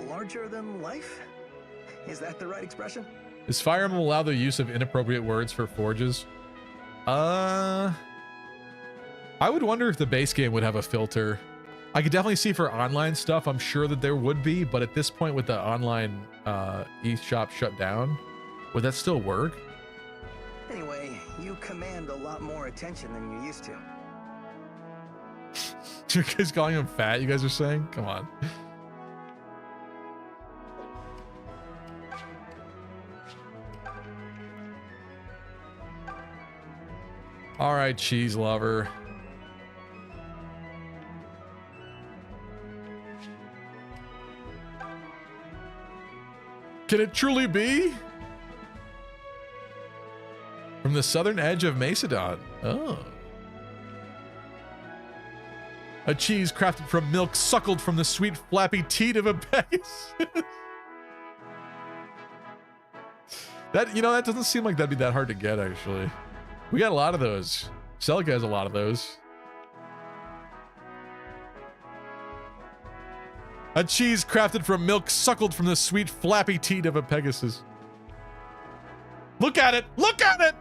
larger than life? Is that the right expression? Does Fire Emblem allow the use of inappropriate words for forges? I would wonder if the base game would have a filter. I could definitely see for online stuff, I'm sure that there would be, but at this point with the online eShop shut down, would that still work? Anyway, you command a lot more attention than you used to. You guys calling him fat, you guys are saying? Come on. All right, cheese lover. Can it truly be? From the southern edge of Macedon. Oh. A cheese crafted from milk suckled from the sweet flappy teat of a Pegasus. That, you know, that doesn't seem like that'd be that hard to get, actually. We got a lot of those. Celica has a lot of those. A cheese crafted from milk suckled from the sweet flappy teat of a Pegasus. Look at it! Look at it!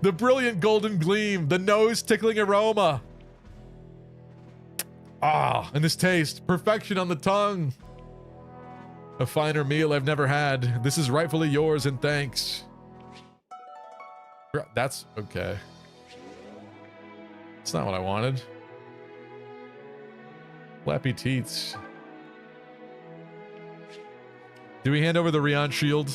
The brilliant golden gleam, the nose-tickling aroma. Ah, and this taste, perfection on the tongue. A finer meal I've never had. This is rightfully yours and thanks. That's okay. It's not what I wanted. Flappy teats. Do we hand over the Rion shield?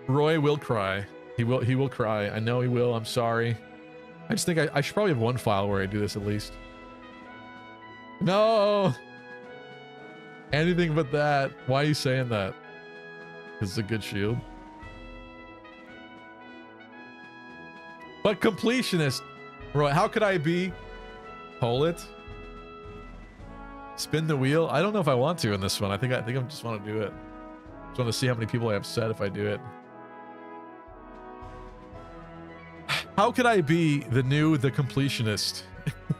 Roy will cry. He will cry. I know he will. I'm sorry. I just think I should probably have one file where I do this at least. No! Anything but that. Why are you saying that? Because it's a good shield. But completionist. Roy, how could I be? Pull it. Spin the wheel. I don't know if I want to in this one. I think I just want to do it. Just want to see how many people I upset if I do it. How could I be the completionist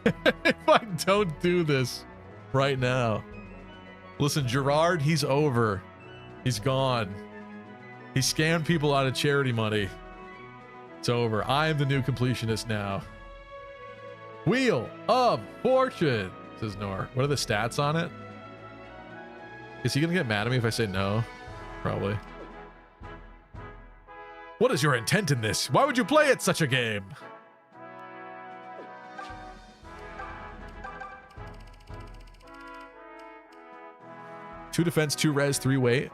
if I don't do this right now? Listen, Gerard, he's over. He's gone. He scammed people out of charity money. It's over. I am the new completionist now. Wheel of Fortune, says Nor. What are the stats on it? Is he gonna get mad at me if I say no? Probably. What is your intent in this? Why would you play at such a game? Two defense, 2 res, 3 weight.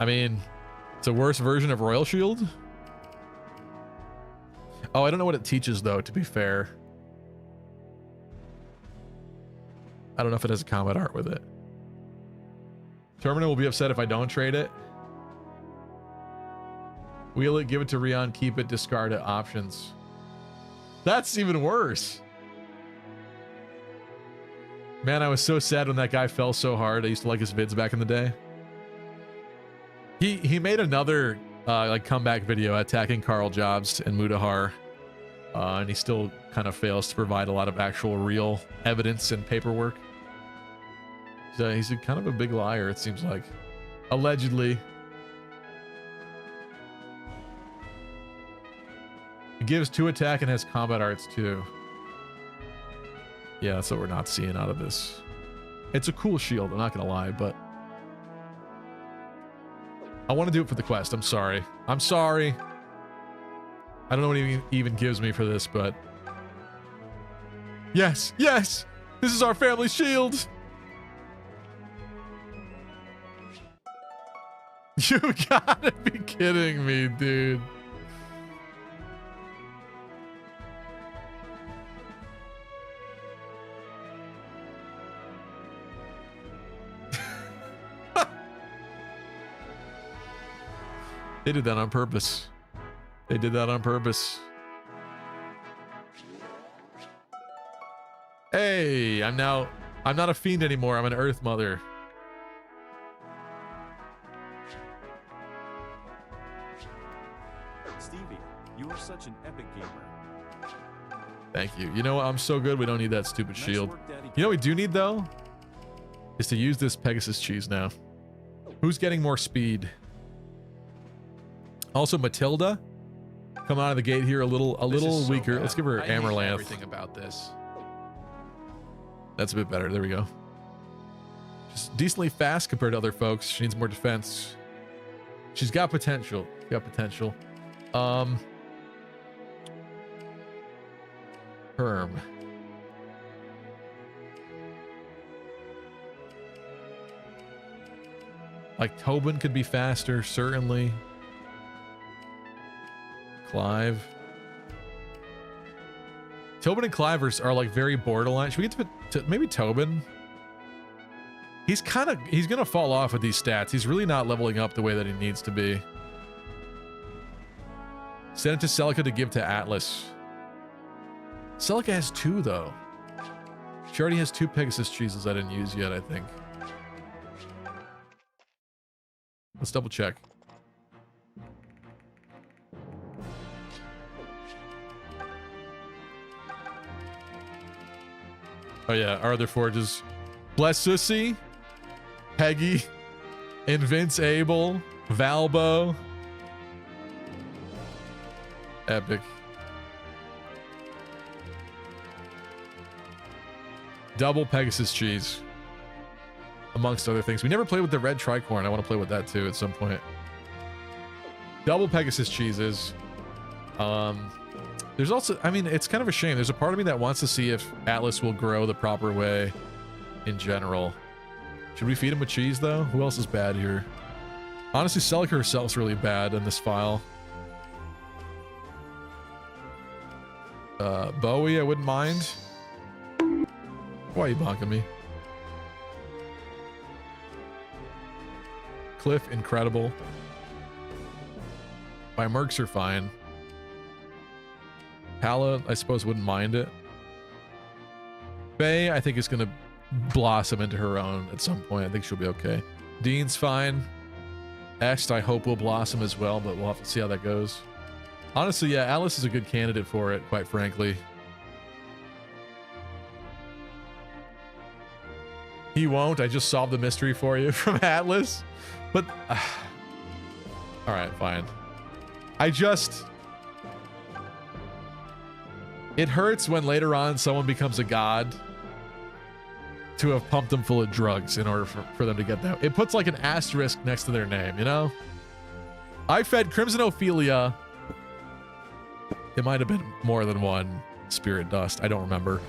I mean, it's a worse version of Royal Shield. Oh, I don't know what it teaches though, to be fair. I don't know if it has a combat art with it. Terminal will be upset if I don't trade it. Wheel it, give it to Rion, keep it, discard it, options. That's even worse. Man, I was so sad when that guy fell so hard. I used to like his vids back in the day. He made another like comeback video attacking Carl Jobs and Mudahar. And he still kind of fails to provide a lot of actual real evidence and paperwork. So he's kind of a big liar, it seems like. Allegedly. It gives 2 attack and has combat arts too. Yeah, that's what we're not seeing out of this. It's a cool shield, I'm not gonna lie, but I want to do it for the quest. I'm sorry. I'm sorry. I don't know what he even gives me for this, but yes, yes, this is our family shield. You gotta be kidding me, dude. They did that on purpose. They did that on purpose. Hey, I'm not a fiend anymore. I'm an Earth Mother. Stevie, you are such an epic gamer. Thank you. You know what? I'm so good. We don't need that stupid shield. You know what we do need though? Is to use this Pegasus cheese now. Who's getting more speed? Also, Matilda, come out of the gate here a little weaker. Let's give her Amaranth. Everything about this. That's a bit better. There we go. Just decently fast compared to other folks. She needs more defense. She's got potential. Herm. Like Tobin could be faster, certainly. Clive. Tobin and Clive are like very borderline. Should we get to maybe Tobin? He's gonna fall off with these stats. He's really not leveling up the way that he needs to be. Send it to Celica to give to Atlas. Celica has 2 though. She already has 2 Pegasus cheeses I didn't use yet, I think. Let's double check. Oh yeah, our other forges. Bless Sussy, Peggy, Invince Abel, Valbo. Epic. Double Pegasus cheese. Amongst other things. We never played with the red tricorn. I want to play with that too at some point. Double Pegasus cheeses. There's also, I mean, it's kind of a shame. There's a part of me that wants to see if Atlas will grow the proper way in general. Should we feed him with cheese though? Who else is bad here? Honestly, Celica herself's really bad in this file. Bowie, I wouldn't mind. Why are you bonking me? Cliff, incredible. My mercs are fine. Hala, I suppose, wouldn't mind it. Faye, I think, is going to blossom into her own at some point. I think she'll be okay. Dean's fine. Est, I hope, will blossom as well, but we'll have to see how that goes. Honestly, yeah, Alice is a good candidate for it, quite frankly. He won't. I just solved the mystery for you from Atlas. But, all right, fine. It hurts when later on someone becomes a god to have pumped them full of drugs in order for them to get that. It puts like an asterisk next to their name, you know? I fed Crimson Ophelia. It might have been more than one spirit dust. I don't remember.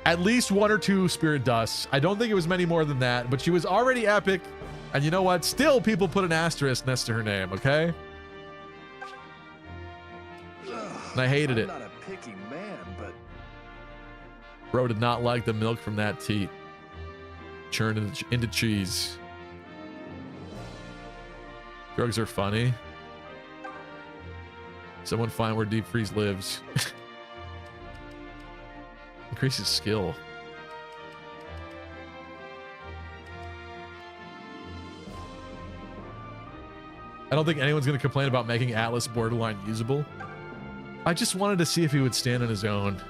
At least 1 or 2 spirit dusts. I don't think it was many more than that, but she was already epic. And you know what? Still, people put an asterisk next to her name, okay? And I hated it. I'm not a picky man, but Bro did not like the milk from that teat. Churned into cheese. Drugs are funny. Someone find where Deep Freeze lives. Increases skill. I don't think anyone's going to complain about making Atlas borderline usable. I just wanted to see if he would stand on his own.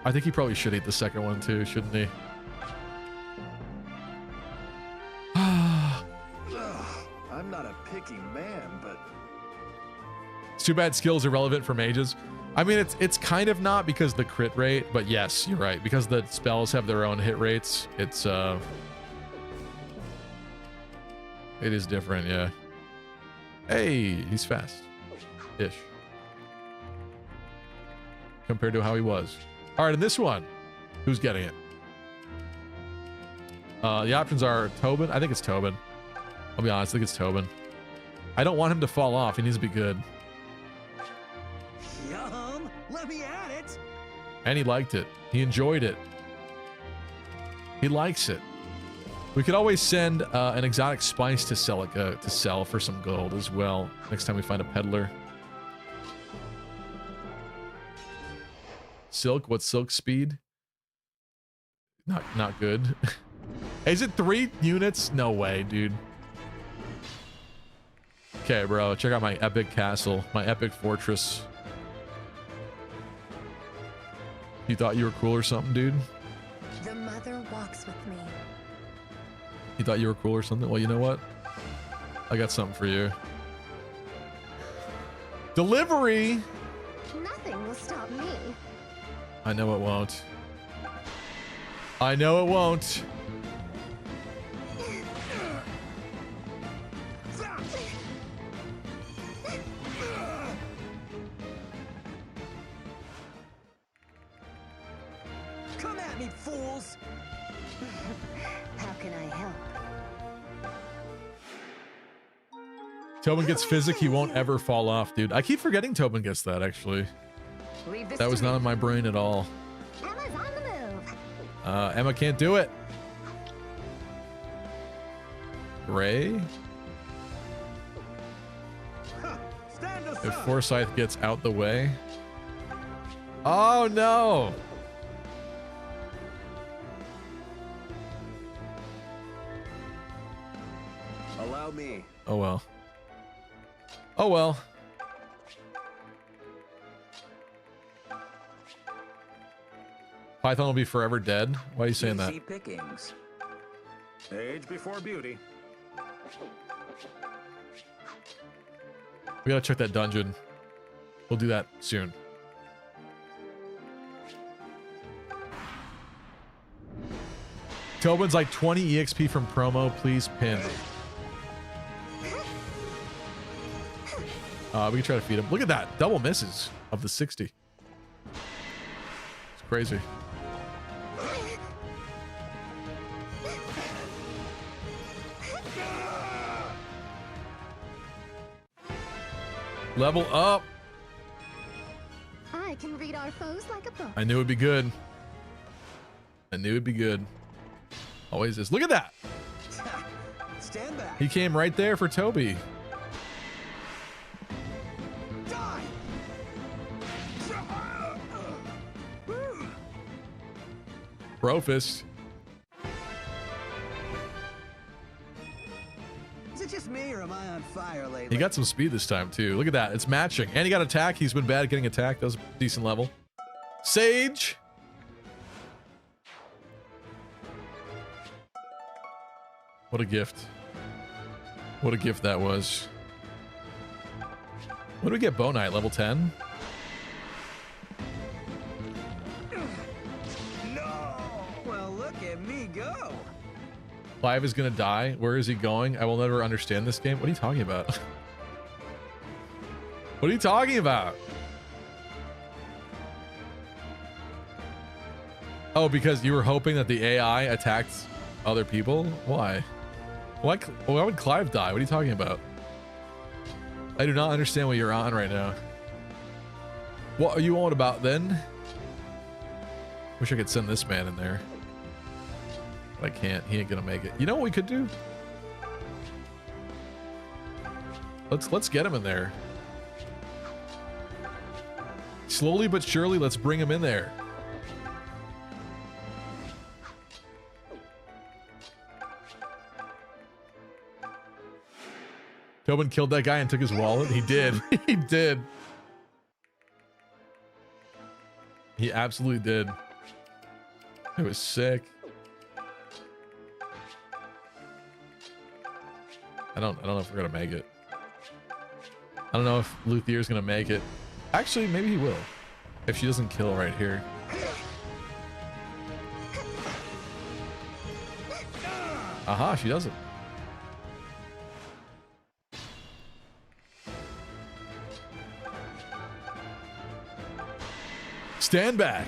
I think he probably should eat the second one too, shouldn't he? I'm not a picky man, but It's too bad skills are relevant for mages. I mean, it's kind of not because the crit rate, but yes, you're right. Because the spells have their own hit rates, it is different, yeah. Hey, he's fast-ish. Compared to how he was. All right, in this one, who's getting it? The options are Tobin. I think it's Tobin. I'll be honest, I think it's Tobin. I don't want him to fall off. He needs to be good. Yum! Let me at it! And he liked it. He enjoyed it. He likes it. We could always send an exotic spice to sell for some gold as well next time we find a peddler. Silk, what's silk speed? Not good. Is it 3 units? No way, dude. Okay, bro, check out my epic castle, my epic fortress. You thought you were cool or something, dude? The mother walks with me. You thought you were cool or something? Well, you know what? I got something for you. Delivery! Nothing will stop me. I know it won't. I know it won't. Come at me, fools! How can I help? Tobin gets physic, he won't ever fall off, dude. I keep forgetting Tobin gets that, actually. That was not in my brain at all. Emma's on the move. Emma can't do it. Gray? If Forsyth gets out the way. Oh, no! allow me. Oh, well. Oh, well. Python will be forever dead? Why are you saying that? Easy pickings. Age before beauty. We gotta check that dungeon. We'll do that soon. Tobin's like 20 EXP from promo. Please pin. We can try to feed him. Look at that. Double misses of the 60. It's crazy. Level up. I can read our foes like a book. I knew it'd be good. I knew it'd be good. Always is. Look at that. Stand back. He came right there for Toby. Crowfist. Is it just me or am I on fire lately? He got some speed this time too. Look at that. It's matching. And he got attack. He's been bad at getting attacked. That was a decent level. Sage. What a gift. What a gift that was. What do we get? Bow Knight, level 10? No! Well, look at me go! Clive is gonna die. Where is he going? I will never understand this game. What are you talking about? What are you talking about? Oh, because you were hoping that the AI attacked other people? Why? Why would Clive die? What are you talking about? I do not understand what you're on right now. What are you on about then? Wish I could send this man in there. But I can't. He ain't gonna make it. You know what we could do? Let's get him in there. Slowly but surely, let's bring him in there. Tobin killed that guy and took his wallet. He did. He did. He absolutely did. It was sick. I don't know if we're gonna make it. I don't know if Luthier's gonna make it. Actually, maybe he will. If she doesn't kill right here. Aha, she doesn't. Stand back.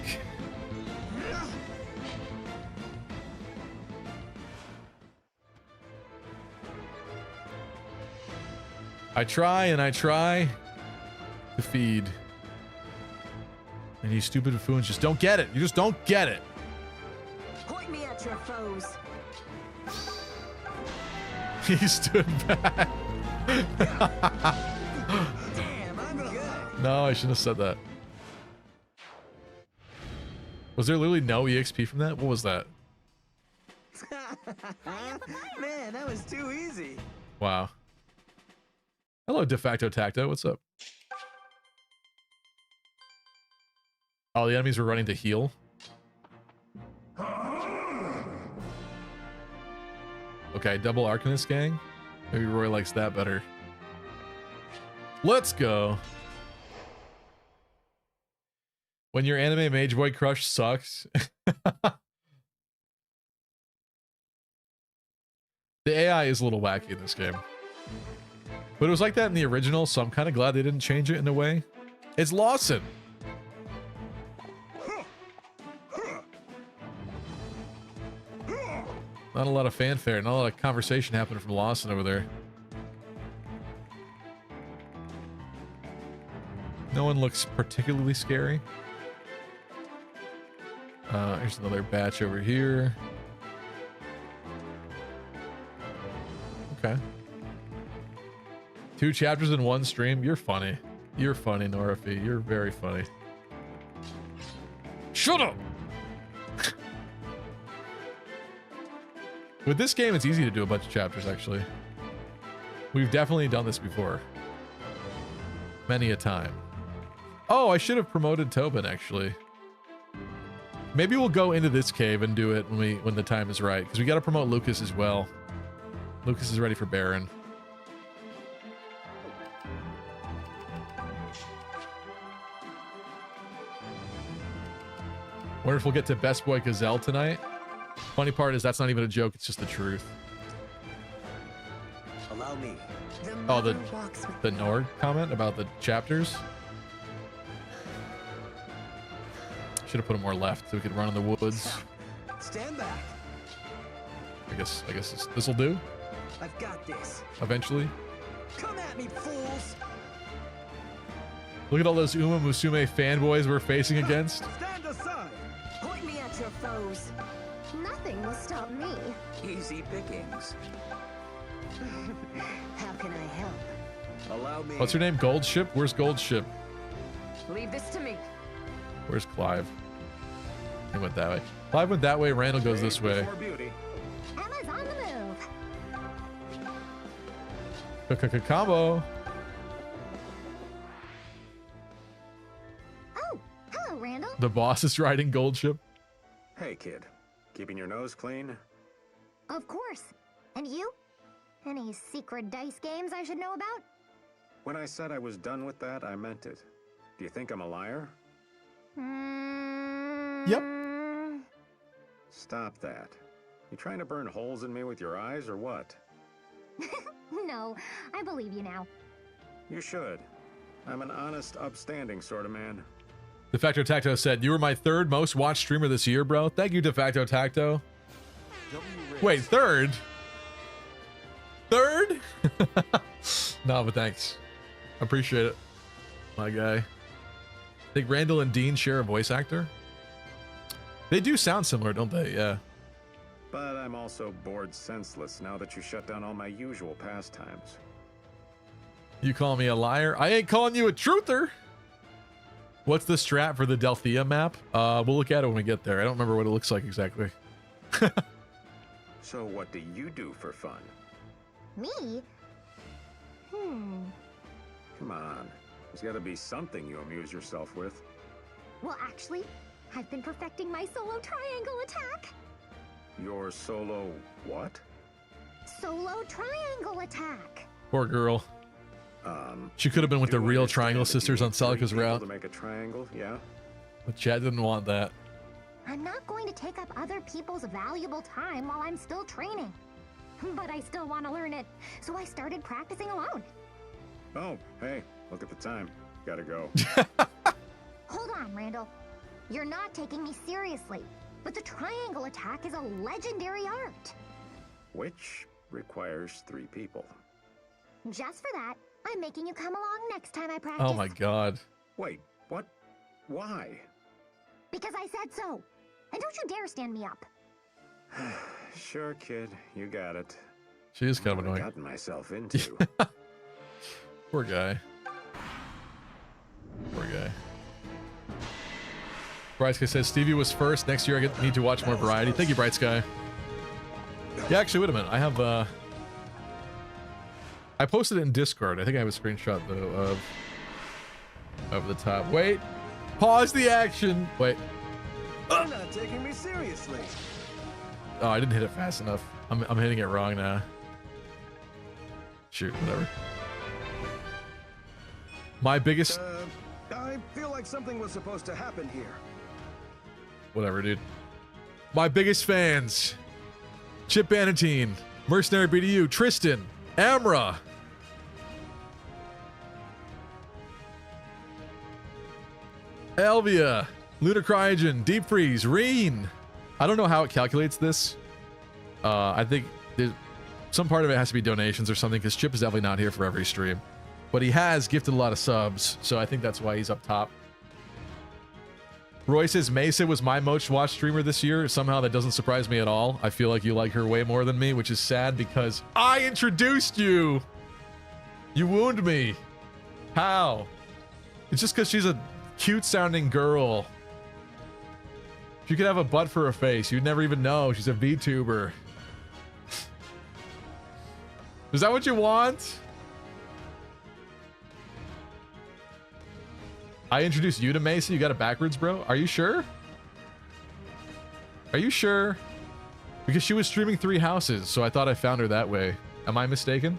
I try and I try to feed. And you stupid buffoons just don't get it. You just don't get it. Point me at your foes. He stood back. Damn, I'm good. No, I shouldn't have said that. Was there literally no EXP from that? What was that? Man, that was too easy. Wow. Hello, De Facto Tacto. What's up? Oh, the enemies were running to heal. Okay, double Arcanist gang. Maybe Roy likes that better. Let's go. When your anime Mage Boy crush sucks. The AI is a little wacky in this game. But it was like that in the original, so I'm kind of glad they didn't change it in a way. It's Lawson. Not a lot of fanfare, not a lot of conversation happening from Lawson over there. No one looks particularly scary. Here's another batch over here. Okay. 2 chapters in 1 stream. You're funny. You're funny, Norafi. You're very funny. Shut up! With this game, it's easy to do a bunch of chapters, actually. We've definitely done this before. Many a time. Oh, I should have promoted Tobin, actually. Maybe we'll go into this cave and do it when the time is right, because we got to promote Lucas as well. Lucas is ready for Baron. Wonder if we'll get to Best Boy Gazelle tonight. Funny part is that's not even a joke, it's just the truth. Allow me. Oh, the Nord comment about the chapters? Should have put him more left so we could run in the woods. Stand back. I guess this will do. I've got this. Eventually. Come at me, fools. Look at all those Uma Musume fanboys we're facing against. Stand aside. Point me at your foes. Nothing will stop me. Easy pickings. How can I help? Allow me. What's her name? Goldship? Where's Goldship? Leave this to me. Where's Clive? He went that way. Clive went that way. Randall goes this way. Emma's on the move. Combo. Oh, hello, Randall. The boss is riding Gold Ship. Hey, kid. Keeping your nose clean? Of course. And you? Any secret dice games I should know about? When I said I was done with that, I meant it. Do you think I'm a liar? Yep. Stop that. You trying to burn holes in me with your eyes or what? No, I believe you now. You should. I'm an honest, upstanding sort of man. De facto Tacto said, "You were my third most watched streamer this year, bro." Thank you, De facto Tacto. Wait, third? Third? No, but thanks. Appreciate it, my guy. I think Randall and Dean share a voice actor. They do sound similar, don't they? Yeah. But I'm also bored senseless now that you shut down all my usual pastimes. You call me a liar? I ain't calling you a truther. What's the strat for the Delthea map? We'll look at it when we get there. I don't remember what it looks like exactly. So what do you do for fun? Me? Come on. There's got to be something you amuse yourself with. Well, actually, I've been perfecting my solo triangle attack. Your solo what? Solo triangle attack. Poor girl. She could have been with the real Triangle Sisters on Celica's route. To make a triangle, yeah? But Chad didn't want that. I'm not going to take up other people's valuable time while I'm still training. But I still want to learn it, so I started practicing alone. Oh, hey, look at the time. Gotta go. Hold on, Randall. You're not taking me seriously, but the triangle attack is a legendary art. Which requires 3 people. Just for that, I'm making you come along next time I practice. Oh my god. Wait, what? Why? Because I said so. And don't you dare stand me up. Sure, kid. You got it. She is kind of What annoying. I've gotten myself into. Poor guy. Poor guy. Bright Sky says Stevie was first. Next year I need to watch more variety. Thank you, Bright Sky. Yeah, actually, wait a minute. I have I posted it in Discord. I think I have a screenshot though of the top. Wait. Pause the action. Wait. You're not taking me seriously. Oh, I didn't hit it fast enough. I'm hitting it wrong now. Shoot, whatever. My biggest... I feel like something was supposed to happen here. Whatever, dude. My biggest fans. Chip Banatine, Mercenary BDU, Tristan, Amra. Elvia, Lunar Cryogen, Deep Freeze, Reen. I don't know how it calculates this. I think some part of it has to be donations or something, because Chip is definitely not here for every stream. But he has gifted a lot of subs, so I think that's why he's up top. Roy says Mesa was my most watched streamer this year. Somehow that doesn't surprise me at all. I feel like you like her way more than me, which is sad because I introduced you. You wound me. How? It's just because she's a cute sounding girl. She could have a butt for a face. You'd never even know. She's a VTuber. Is that what you want? I introduced you to Mesa. You got it backwards, bro. Are you sure? Are you sure? Because she was streaming 3 houses, so I thought I found her that way. Am I mistaken?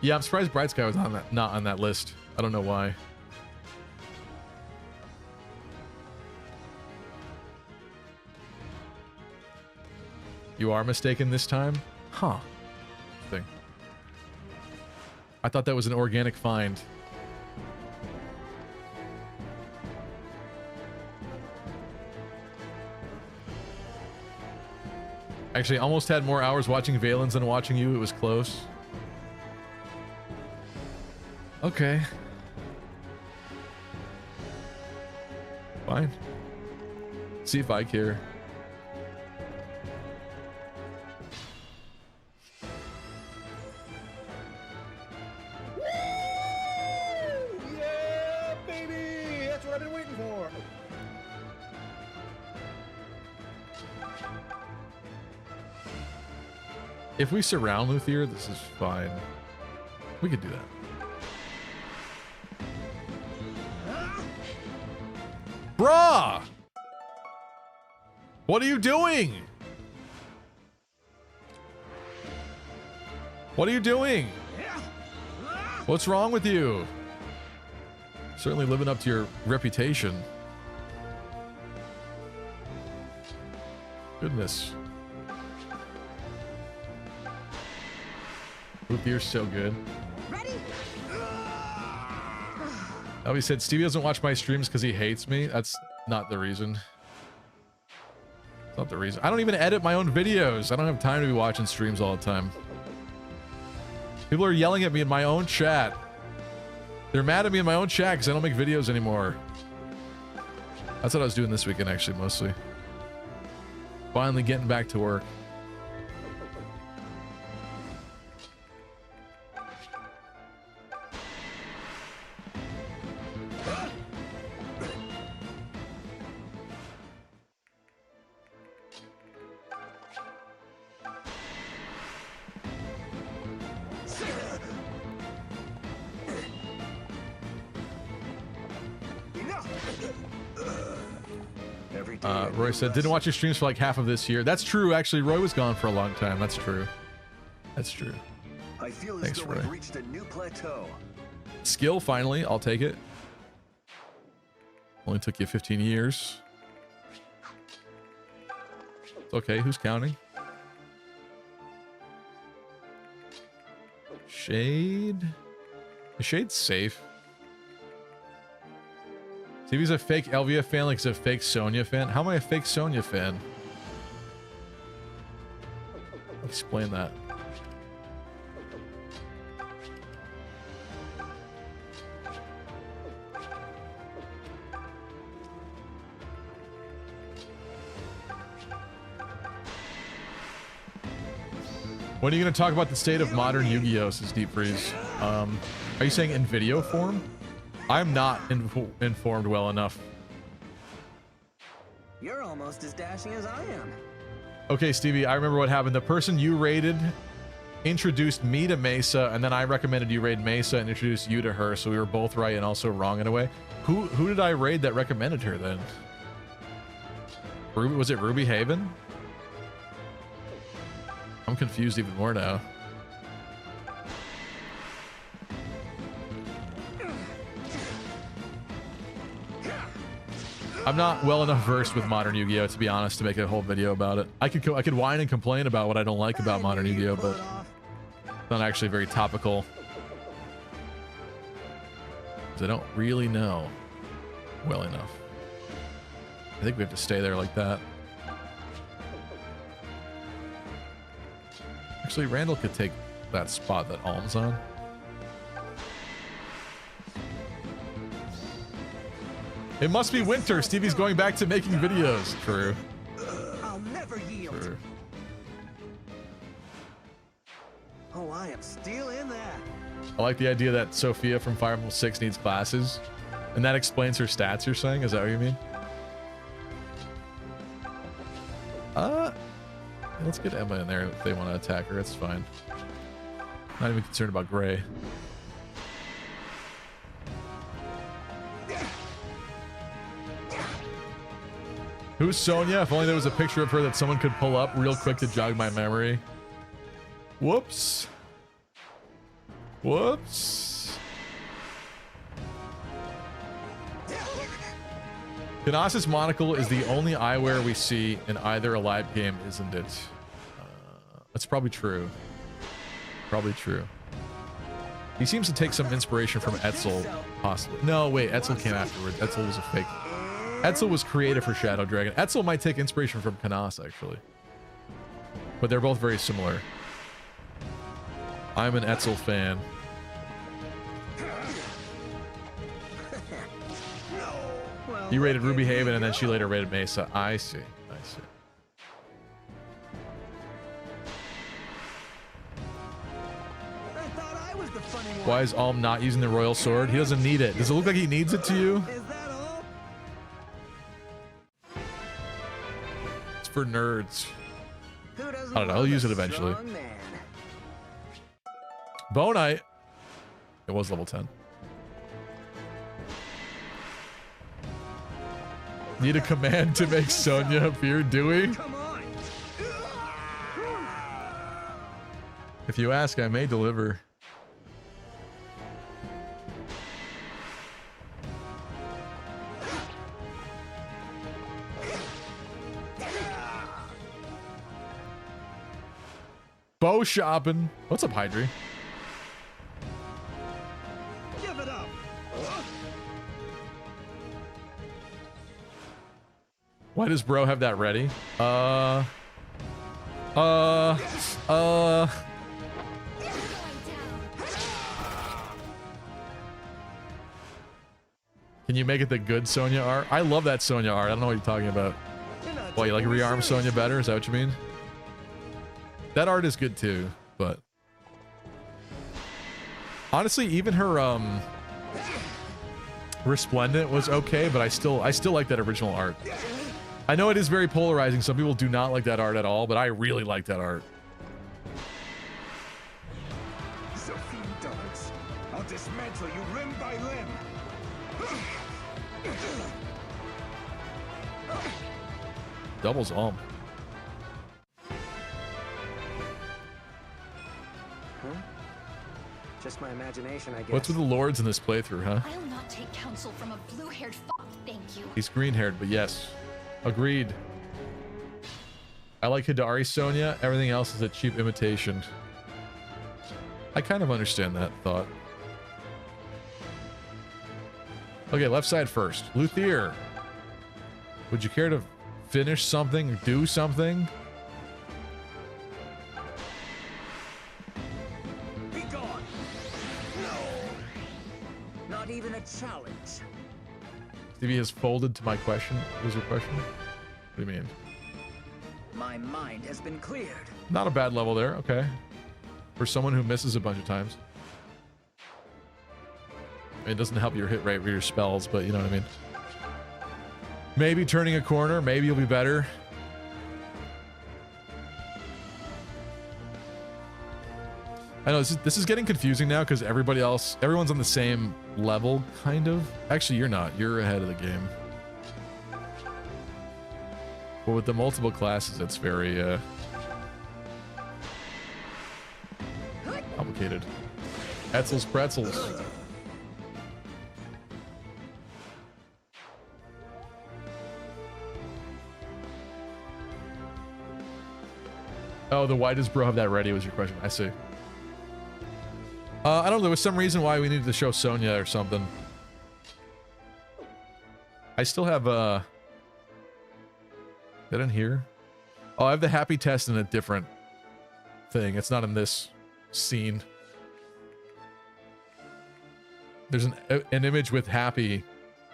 Yeah, I'm surprised Bright Sky was not on that list. I don't know why. You are mistaken this time? Huh. Thing. I thought that was an organic find. Actually, almost had more hours watching Valens than watching you. It was close. Okay. Fine. See if I care. If we surround Luthier, this is fine. We could do that. Bruh! What are you doing? What are you doing? What's wrong with you? Certainly living up to your reputation. Goodness. Luthier's so good. Oh, he said Stevie doesn't watch my streams because he hates me. That's not the reason. It's not the reason. I don't even edit my own videos. I don't have time to be watching streams all the time. People are yelling at me in my own chat. They're mad at me in my own chat because I don't make videos anymore. That's what I was doing this weekend, actually, mostly. Finally getting back to work. Roy said, didn't watch your streams for like half of this year. That's true, actually. Roy was gone for a long time. That's true. That's true. I feel Thanks, as though Roy. we've reached a new plateau. Skill, finally. I'll take it. Only took you 15 years. It's okay. Who's counting? Shade? Is Shade safe? See if he's a fake Elvia fan like he's a fake Sonya fan. How am I a fake Sonya fan? Explain that. When are you going to talk about the state of modern Yu-Gi-Oh! Says Deep Freeze. Are you saying in video form? I'm not informed well enough. You're almost as dashing as I am. Okay, Stevie, I remember what happened. The person you raided introduced me to Mesa, and then I recommended you raid Mesa and introduced you to her, so we were both right and also wrong in a way. Who did I raid that recommended her then? Ruby, was it Ruby Haven? I'm confused even more now. I'm not well enough versed with modern Yu-Gi-Oh! To be honest to make a whole video about it. I could whine and complain about what I don't like about modern Yu-Gi-Oh! But it's not actually very topical. Because I don't really know well enough. I think we have to stay there like that. Actually, Randall could take that spot that Alm's on. It must be winter. Stevie's going back to making videos. True. I'll never yield. True. Oh, I am still in that. I like the idea that Sophia from Fire Emblem 6 needs glasses. And that explains her stats, you're saying? Is that what you mean? Let's get Emma in there if they want to attack her. It's fine. Not even concerned about Gray. Who's Sonya? If only there was a picture of her that someone could pull up real quick to jog my memory. Whoops. Whoops. Knossos monocle is the only eyewear we see in either a live game, isn't it? That's probably true. Probably true. He seems to take some inspiration from Etzel, possibly. No, wait, Etzel came afterwards. Etzel was a fake. Etzel was creative for Shadow Dragon. Etzel might take inspiration from Knossos, actually. But they're both very similar. I'm an Etzel fan. You rated Ruby Haven, and then she later rated Mesa. I see. I see. Why is Alm not using the Royal Sword? He doesn't need it. Does it look like he needs it to you? It's for nerds. Who doesn't I don't know. I'll love use a it eventually. strong man? Bonite. It was level 10. Need a command to make Sonya appear, do we? If you ask, I may deliver. Bow shopping. What's up, Hydri? Give it up. Why does bro have that ready? Can you make it the good Sonya art? I love that Sonya art. I don't know what you're talking about. What, you like rearm Sonya better? Is that what you mean? That art is good too, but honestly, even her Resplendent was okay, but I still like that original art. I know it is very polarizing. Some people do not like that art at all, but I really like that art. Sophie Dollars, I'll dismantle you limb by limb. Doubles Alm. Just my imagination, I guess. What's with the lords in this playthrough, huh? I'll not take counsel from a blue-haired fuck, thank you. He's green-haired, but yes. Agreed. I like Hidari Sonya. Everything else is a cheap imitation. I kind of understand that thought. Okay, left side first. Luthier. Would you care to finish something or do something? Be gone. No. Not even a challenge. Stevie has folded to my question. What was your question? What do you mean? My mind has been cleared. Not a bad level there. Okay. For someone who misses a bunch of times. I mean, it doesn't help your hit rate with your spells, but you know what I mean. Maybe turning a corner. Maybe you'll be better. I know this is getting confusing now because everyone's on the same level, kind of. Actually, you're not. You're ahead of the game. But with the multiple classes, it's very complicated. Etzel's pretzels. Oh, the why does bro have that ready was your question. I see. I don't know. There was some reason why we needed to show Sonya or something. I still have that in here? Oh, I have the happy test in a different thing. It's not in this scene. There's an image with happy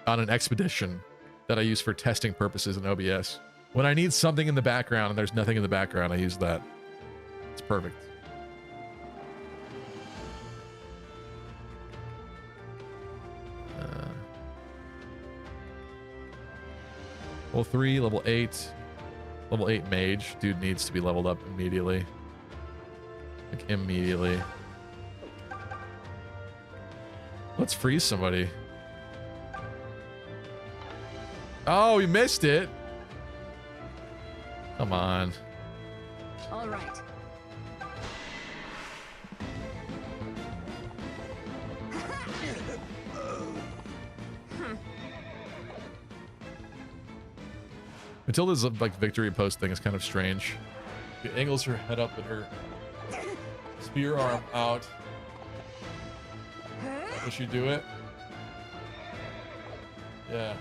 on an expedition that I use for testing purposes in OBS. When I need something in the background and there's nothing in the background, I use that. It's perfect. Level 3, level 8. Level 8 mage. Dude needs to be leveled up immediately. Like, immediately. Let's freeze somebody. Oh, we missed it. Come on. All right. Matilda's like victory post thing is kind of strange. She angles her head up and her spear arm out. Will she do it? Yeah.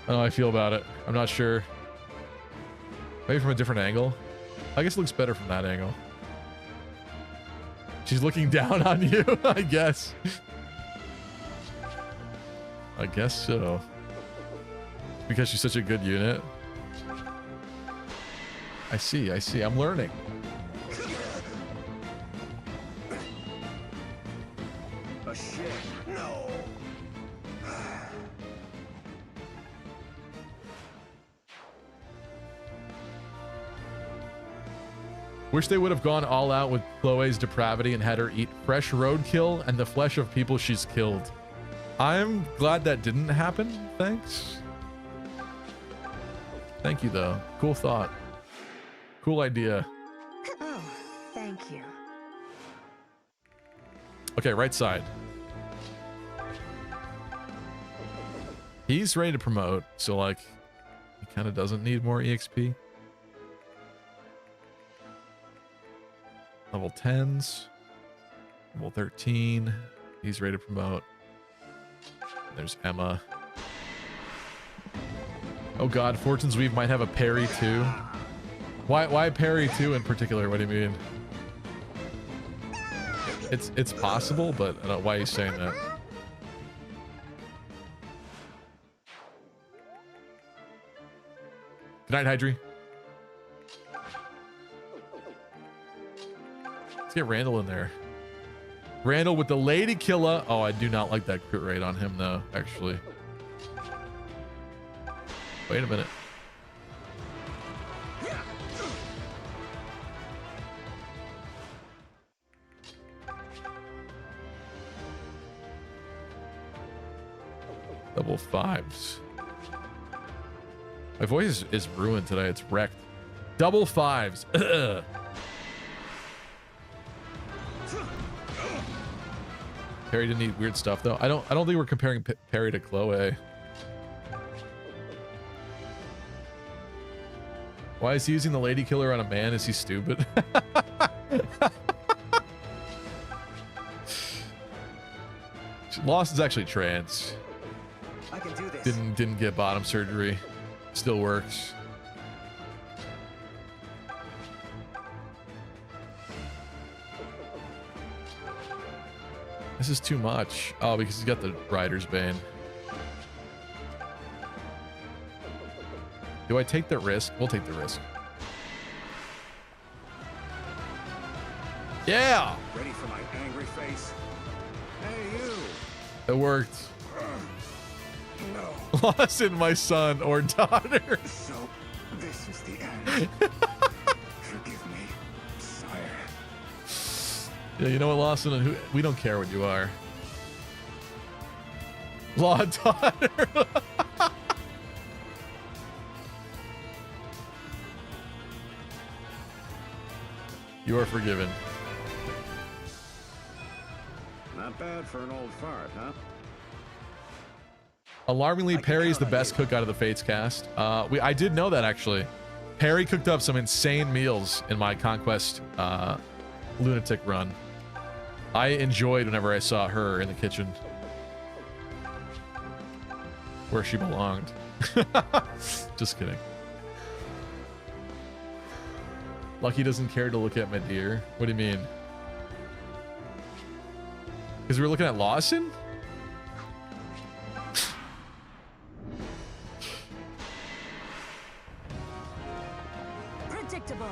I don't know how I feel about it. I'm not sure. Maybe from a different angle. I guess it looks better from that angle. She's looking down on you, I guess. I guess so. Because she's such a good unit. I see. I'm learning. A shit. No. Wish they would have gone all out with Chloe's depravity and had her eat fresh roadkill and the flesh of people she's killed. I'm glad that didn't happen. Thanks. Thank you, though. Cool thought. Cool idea. Oh, thank you. Okay, right side. He's ready to promote, so like, he kind of doesn't need more EXP. Level 10s. Level 13. He's ready to promote. There's Emma. Oh god, Fortune's Weave might have a parry too. Why parry too in particular? What do you mean? It's possible, but I don't know why he's saying that. Good night, Hydri. Let's get Randall in there. Randall with the Lady Killer. Oh, I do not like that crit rate on him though, actually. Wait a minute. Double 5s. My voice is ruined today. It's wrecked. Double 5s. Ugh. Perry didn't eat weird stuff though. I don't think we're comparing Perry to Chloe. Why is he using the Lady Killer on a man? Is he stupid? Lost is actually trans. I can do this. Didn't get bottom surgery. Still works. This is too much. Oh, because he's got the Rider's Bane. Do I take the risk? We'll take the risk. Yeah! Ready for my angry face? Hey, you! It worked. No. Lawson, my son or daughter. So, this is the end. Forgive me, sire. Yeah, you know what, Lawson? We don't care what you are. Law daughter. You are forgiven. Not bad for an old fart, huh? Alarmingly, Perry's the best cook out of the Fates cast. I did know that actually. Perry cooked up some insane meals in my Conquest lunatic run. I enjoyed whenever I saw her in the kitchen. Where she belonged. Just kidding. Lucky doesn't care to look at my deer. What do you mean? Because we were looking at Lawson? Predictable.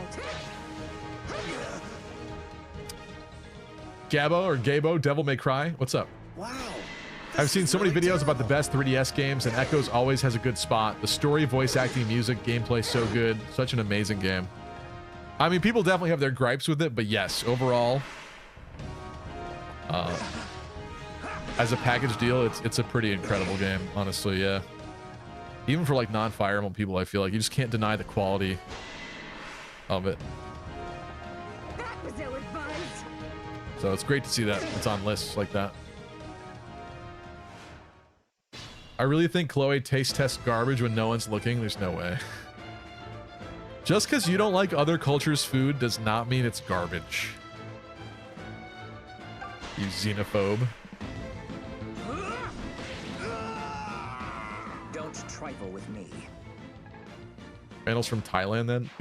Gabo or Gabo, Devil May Cry. What's up? Wow. I've seen so many videos about the best 3DS games, and Echoes always has a good spot. The story, voice acting, music, gameplay, so good. Such an amazing game. I mean, people definitely have their gripes with it, but yes, overall, as a package deal, it's a pretty incredible game, honestly, yeah. Even for like non-Fire Emblem people, I feel like you just can't deny the quality of it. That was ill-advised. So it's great to see that it's on lists like that. I really think Chloe taste tests garbage when no one's looking. There's no way. Just because you don't like other cultures' food does not mean it's garbage. You xenophobe. Don't trifle with me. Randall's from Thailand then?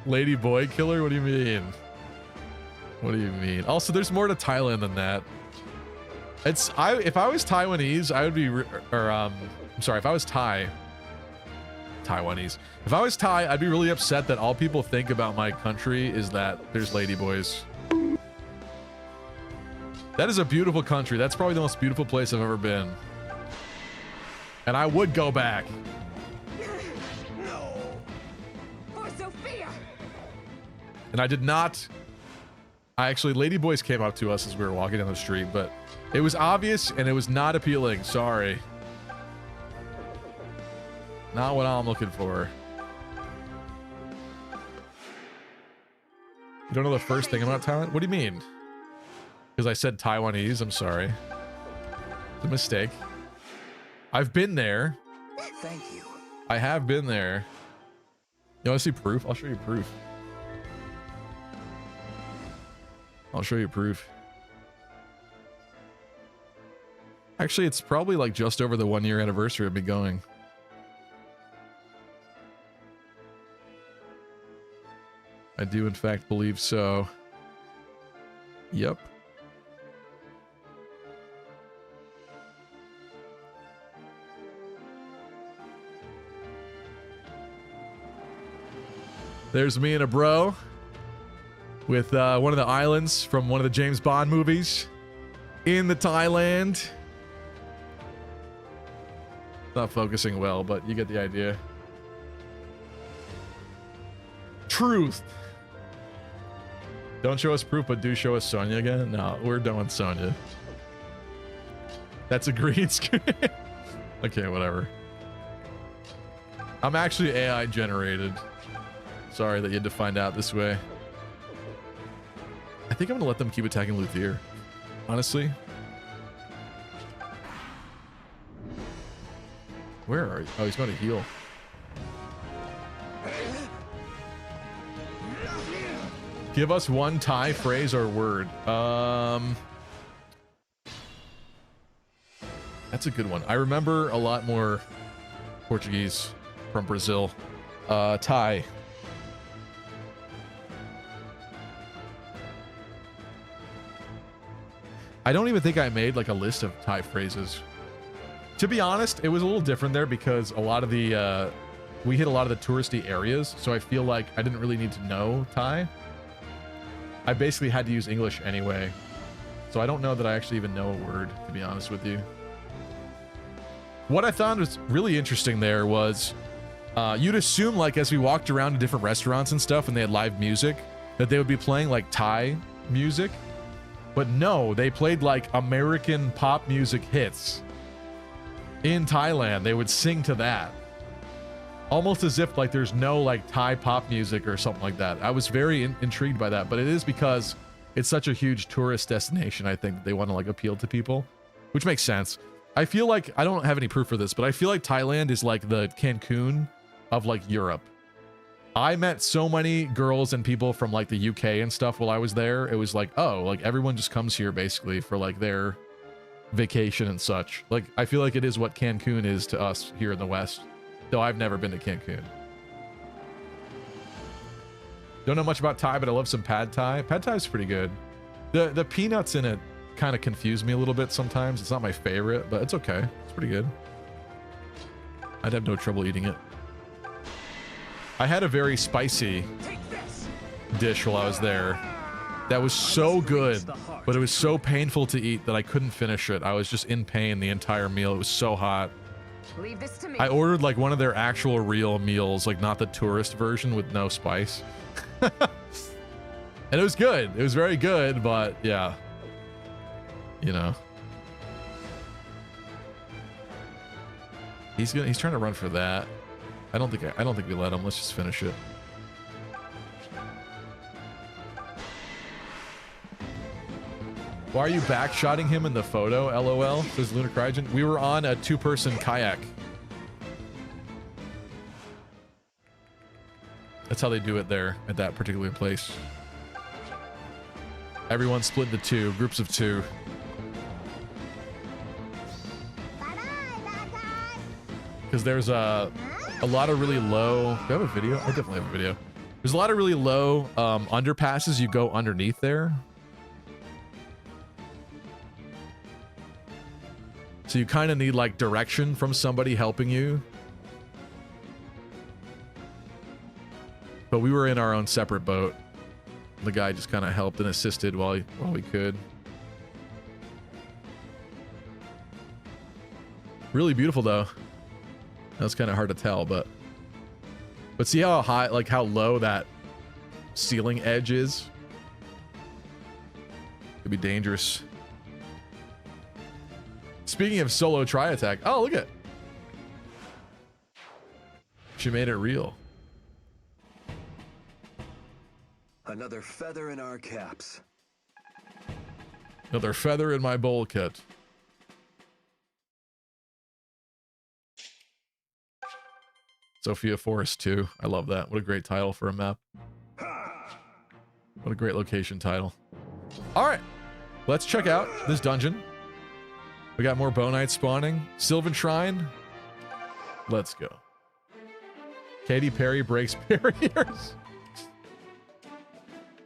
Lady Boy Killer? What do you mean? What do you mean? Also, there's more to Thailand than that. If I was Taiwanese, I would be, I'm sorry, if I was Taiwanese. If I was Thai, I'd be really upset that all people think about my country is that there's ladyboys. That is a beautiful country. That's probably the most beautiful place I've ever been. And I would go back. No. For so And I did not... Actually, ladyboys came up to us as we were walking down the street, but it was obvious and it was not appealing. Sorry. Not what I'm looking for. You don't know the first thing about Thailand? What do you mean? Because I said Taiwanese, I'm sorry. It's a mistake. I've been there. Thank you. I have been there. You want to see proof? I'll show you proof. I'll show you proof. Actually, it's probably like just over the 1 year anniversary of me going. I do in fact believe so. Yep. There's me and a bro with one of the islands from one of the James Bond movies in the Thailand. Not focusing well, but you get the idea. Truth. Don't show us proof, but do show us Sonya again. No, we're done with Sonya. That's a green screen. Okay, whatever. I'm actually AI generated. Sorry that you had to find out this way. I think I'm gonna let them keep attacking Luthier. Honestly. Where are you? Oh, he's going to heal. Give us one Thai phrase or word. That's a good one. I remember a lot more Portuguese from Brazil. Thai. I don't even think I made like a list of Thai phrases. To be honest, it was a little different there because a lot of the, we hit a lot of the touristy areas. So I feel like I didn't really need to know Thai. I basically had to use English anyway. So I don't know that I actually even know a word, to be honest with you. What I found was really interesting there was, you'd assume like as we walked around to different restaurants and stuff and they had live music, that they would be playing like Thai music. But no, they played like American pop music hits. In Thailand, they would sing to that. Almost as if like there's no like Thai pop music or something like that. I was very intrigued by that, but it is because it's such a huge tourist destination. I think that they want to like appeal to people, which makes sense. I feel like, I don't have any proof for this, but I feel like Thailand is like the Cancun of like Europe. I met so many girls and people from like the UK and stuff while I was there. It was like, oh, like everyone just comes here basically for like their vacation and such. Like, I feel like it is what Cancun is to us here in the West, though I've never been to Cancun. Don't know much about Thai, but I love some pad Thai. Pad Thai is pretty good. The peanuts in it kind of confuse me a little bit sometimes. It's not my favorite, but it's okay. It's pretty good. I'd have no trouble eating it. I had a very spicy dish while I was there that was so good, but it was so painful to eat that I couldn't finish it. I was just in pain the entire meal. It was so hot. Leave this to me. I ordered like one of their actual real meals, like not the tourist version with no spice. And it was good. It was very good, but yeah. You know. He's trying to run for that. I don't think we let him. Let's just finish it. Why are you backshotting him in the photo? LOL, says Lunar Cryogen. We were on a two-person kayak. That's how they do it there at that particular place. Everyone split into two, groups of two. Because there's a lot of really low... Do I have a video? I definitely have a video. There's a lot of really low underpasses you go underneath there. So you kind of need like direction from somebody helping you. But we were in our own separate boat. The guy just kind of helped and assisted while we could. Really beautiful though. That's kind of hard to tell, but see how high, like how low that ceiling edge is. Could be dangerous. Speaking of solo try attack, oh look at, she made it real. Another feather in our caps. Another feather in my bowl kit. Sophia Forest 2. I love that. What a great title for a map. What a great location title. All right, let's check out this dungeon. We got more Bonites spawning. Sylvan Shrine. Let's go. Katy Perry breaks barriers.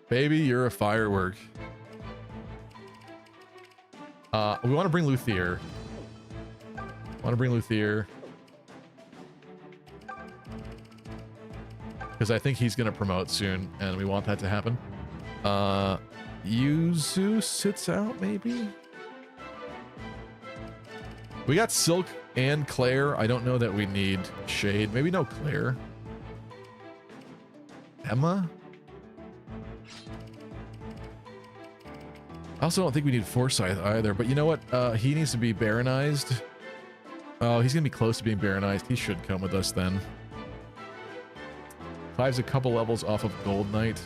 Baby, you're a firework. We want to bring Luthier. Because I think he's going to promote soon, and we want that to happen. Yuzu sits out, maybe? We got Silk and Claire. I don't know that we need Shade. Maybe no Claire. Emma? I also don't think we need Forsyth either, but you know what? He needs to be Baronized. Oh, he's going to be close to being Baronized. He should come with us then. 5's a couple levels off of Gold Knight.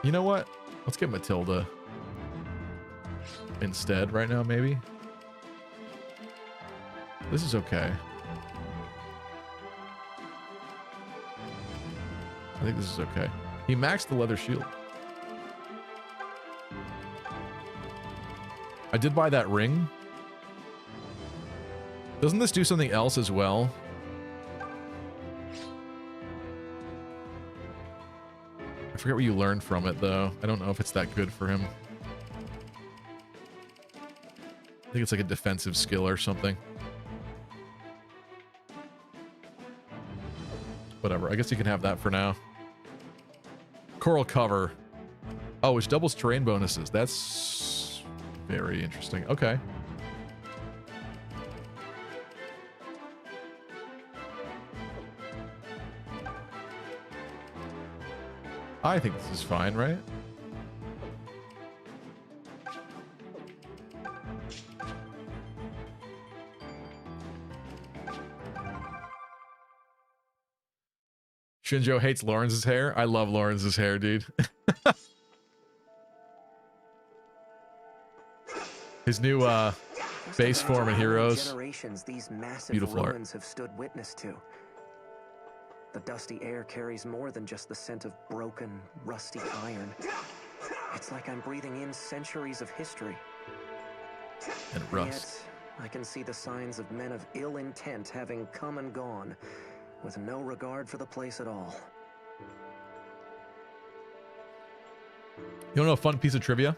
You know what? Let's get Matilda instead right now, maybe. This is okay. I think this is okay. He maxed the leather shield. I did buy that ring. Doesn't this do something else as well? I forget what you learned from it, though. I don't know if it's that good for him. I think it's like a defensive skill or something. Whatever. I guess you can have that for now. Coral cover. Oh, which doubles terrain bonuses. That's very interesting. Okay. I think this is fine, right? Shinjo hates Lawrence's hair. I love Lawrence's hair, dude. His new base form in Heroes. Generations these massive Beautiful art. ruins have stood witness to. The dusty air carries more than just the scent of broken, rusty iron. It's like I'm breathing in centuries of history. And rust. Yet, I can see the signs of men of ill intent having come and gone, with no regard for the place at all. You want to know a fun piece of trivia?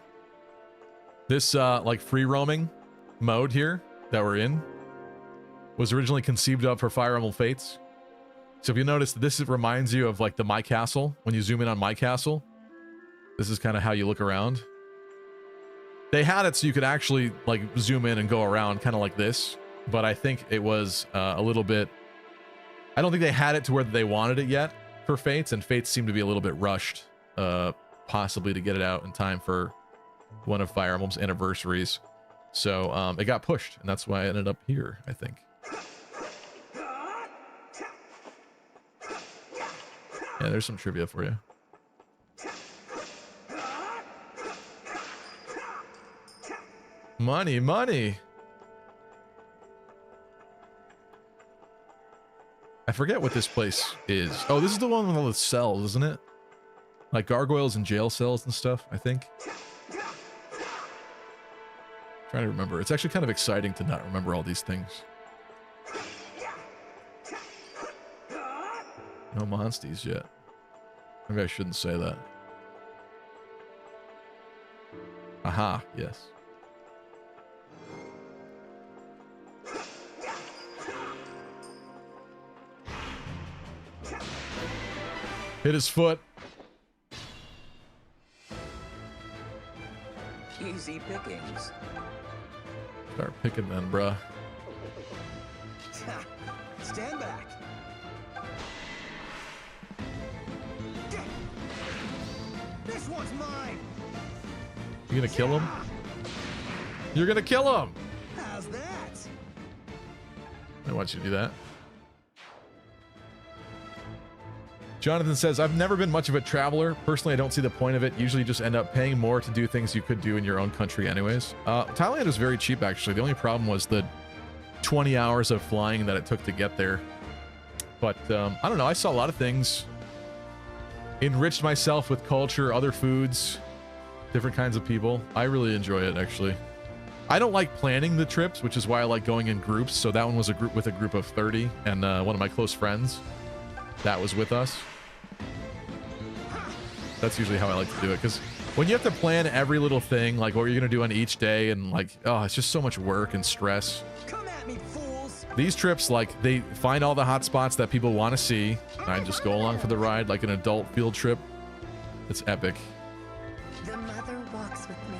This like free roaming mode here that we're in was originally conceived of for Fire Emblem Fates. So if you notice, this reminds you of like the My Castle. When you zoom in on My Castle, this is kind of how you look around. They had it so you could actually like zoom in and go around kind of like this, but I think it was a little bit, I don't think they had it to where they wanted it yet for Fates, and Fates seemed to be a little bit rushed, possibly to get it out in time for one of Fire Emblem's anniversaries. So it got pushed, and that's why I ended up here, I think. Yeah, there's some trivia for you. Money, money. I forget what this place is. Oh, this is the one with all the cells, isn't it? Like gargoyles and jail cells and stuff, I think. Trying to remember. It's actually kind of exciting to not remember all these things. No monsties yet. Maybe I shouldn't say that. Aha, yes. Hit his foot. Easy pickings. Start picking then, bruh. You gonna kill him? You're gonna kill him! How's that? I want you to do that. Jonathan says, I've never been much of a traveler. Personally, I don't see the point of it. Usually you just end up paying more to do things you could do in your own country anyways. Thailand was very cheap, actually. The only problem was the 20 hours of flying that it took to get there. But I don't know. I saw a lot of things. Enriched myself with culture, other foods, different kinds of people. I really enjoy it, actually. I don't like planning the trips, which is why I like going in groups. So that one was a group with a group of 30, and one of my close friends that was with us. That's usually how I like to do it, because when you have to plan every little thing, like what you're gonna do on each day, and like, oh, it's just so much work and stress. Come at me, fools. These trips, like, they find all the hot spots that people want to see, and I just go along for the ride like an adult field trip. It's epic. The mother walks with me.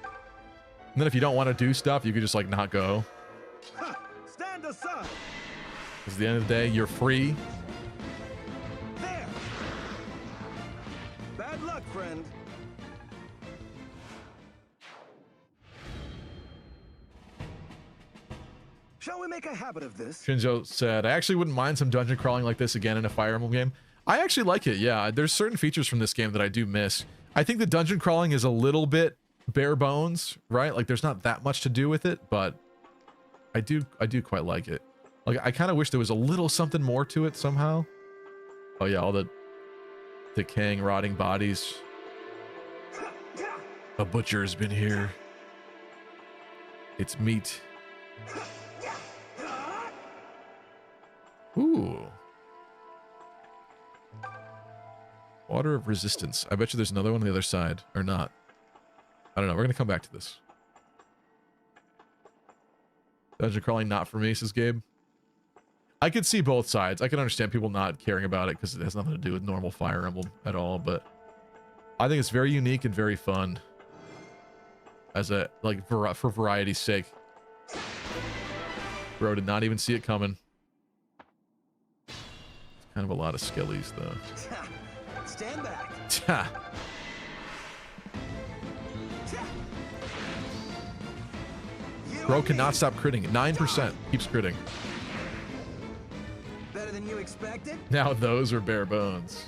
And then if you don't want to do stuff, you could just like not go. Stand aside. Because at the end of the day, you're free. There. Bad luck, friend. Shall we make a habit of this? Shinjo said, I actually wouldn't mind some dungeon crawling like this again in a Fire Emblem game. I actually like it, yeah. There's certain features from this game that I do miss. I think the dungeon crawling is a little bit bare bones, right? Like there's not that much to do with it, but I do quite like it. Like I kind of wish there was a little something more to it somehow. Oh yeah, all the decaying, rotting bodies. A butcher has been here. It's meat. Ooh. Water of Resistance. I bet you there's another one on the other side. Or not. I don't know. We're going to come back to this. Dungeon crawling not for me, says Gabe. I could see both sides. I can understand people not caring about it because it has nothing to do with normal Fire Emblem at all. But I think it's very unique and very fun. As a, like, for variety's sake. Bro did not even see it coming. Kind of a lot of skellies, though. Stand back. Bro cannot stop critting. 9% keeps critting. Better than you expected? Now those are bare bones.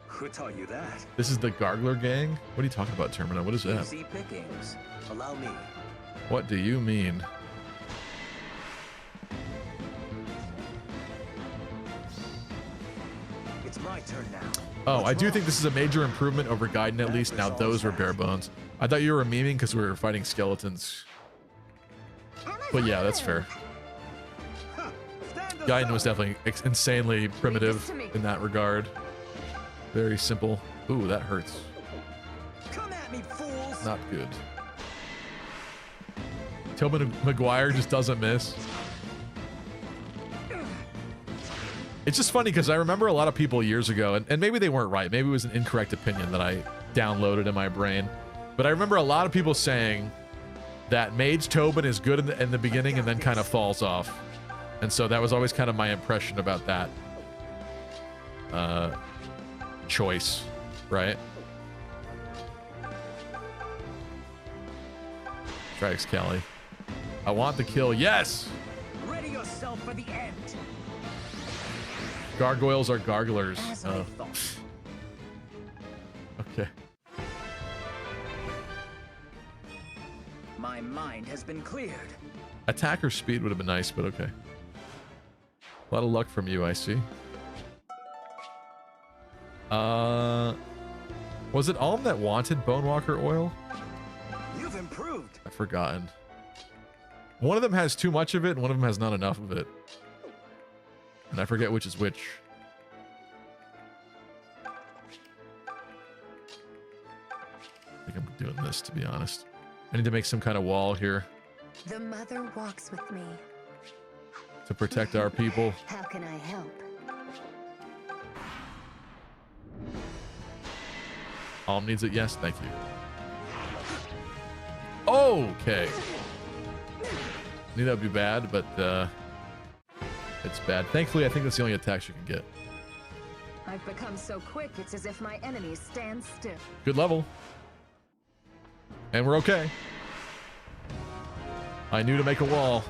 Who taught you that? This is the Gargler gang? What are you talking about, Termina? What is that? Easy pickings. Allow me. What do you mean? It's my turn now. Oh, I do think this is a major improvement over Gaiden, at least. Now those were bare bones. I thought you were memeing because we were fighting skeletons. But yeah, that's fair. Gaiden was definitely insanely primitive in that regard. Very simple. Ooh, that hurts. Come at me, fools. Not good. Tobin Maguire just doesn't miss. It's just funny because I remember a lot of people years ago, and maybe they weren't right. Maybe it was an incorrect opinion that I downloaded in my brain. But I remember a lot of people saying that Mage Tobin is good in the beginning and then kind of falls off. And so that was always kind of my impression about that choice, right? Strikes Kelly. I want the kill. Yes! Ready yourself for the end. Gargoyles are garglers. Oh. Okay. My mind has been cleared. Attacker speed would have been nice, but okay. A lot of luck from you, I see. Was it Alm that wanted Bonewalker oil? You've improved. I've forgotten. One of them has too much of it, and one of them has not enough of it. And I forget which is which. I think I'm doing this, to be honest. I need to make some kind of wall here. The mother walks with me. To protect our people. How can I help? Alm needs it? Yes, thank you. Okay. Knew that would be bad, but it's bad. Thankfully, I think that's the only attacks you can get. I've become so quick, it's as if my enemies stand still. Good level. And we're okay. I knew to make a wall.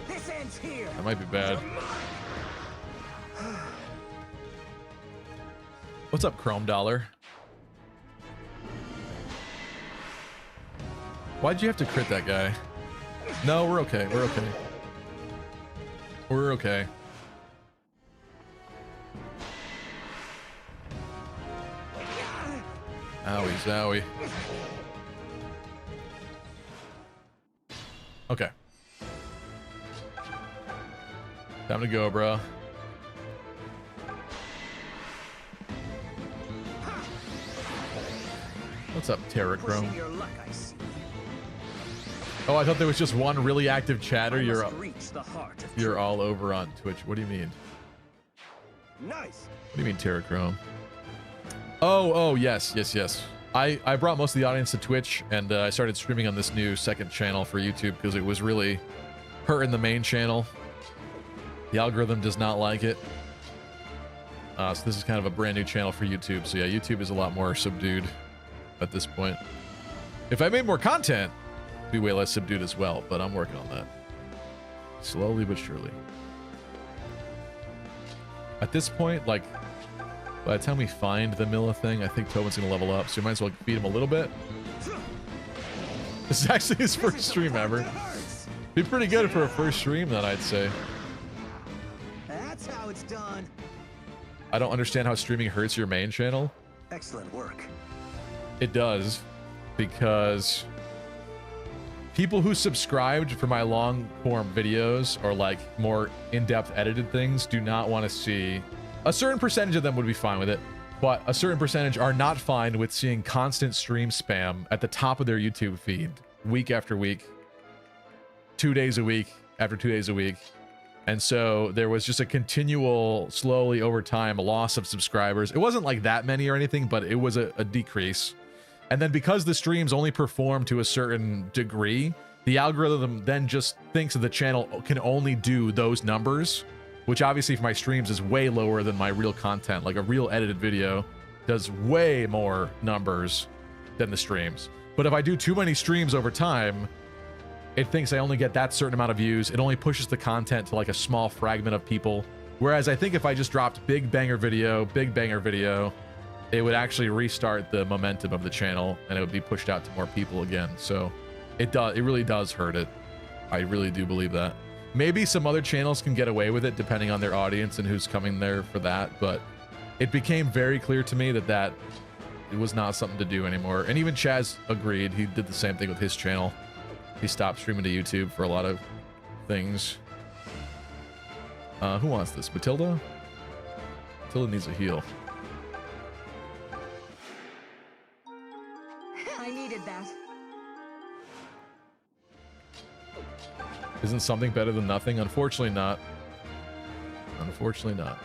This ends here. That might be bad. What's up, Chrome Dollar? Why'd you have to crit that guy? No, we're okay. We're okay. We're okay. Owie zowie. Okay. Time to go, bro. What's up, Terrachrome? Oh, I thought there was just one really active chatter. You're all over on Twitch. What do you mean? Nice. What do you mean, Terrachrome? Oh, yes. I brought most of the audience to Twitch, and I started streaming on this new second channel for YouTube because it was really hurting the main channel. The algorithm does not like it. So this is kind of a brand new channel for YouTube. So yeah, YouTube is a lot more subdued at this point. If I made more content, it'd be way less subdued as well, but I'm working on that. Slowly but surely. At this point, like, by the time we find the Milla thing, I think Tobin's gonna level up, so you might as well feed him a little bit. This is actually his first stream ever. Be pretty good for a first stream, then, I'd say. That's how it's done. I don't understand how streaming hurts your main channel. Excellent work. It does, because people who subscribed for my long-form videos or like more in-depth edited things do not want to see. A certain percentage of them would be fine with it, but a certain percentage are not fine with seeing constant stream spam at the top of their YouTube feed, week after week, 2 days a week after 2 days a week. And so there was just a continual, slowly over time, a loss of subscribers. It wasn't like that many or anything, but it was a decrease. And then because the streams only perform to a certain degree, the algorithm then just thinks that the channel can only do those numbers, which obviously for my streams is way lower than my real content. Like a real edited video does way more numbers than the streams. But if I do too many streams over time, it thinks I only get that certain amount of views. It only pushes the content to like a small fragment of people. Whereas I think if I just dropped big banger video, it would actually restart the momentum of the channel and it would be pushed out to more people again. So it really does hurt it. I really do believe that. Maybe some other channels can get away with it depending on their audience and who's coming there for that, but it became very clear to me that it was not something to do anymore. And even Chaz agreed. He did the same thing with his channel. He stopped streaming to YouTube for a lot of things. Who wants this? Matilda? Matilda needs a heal. I needed that. Isn't something better than nothing? Unfortunately not. Unfortunately not.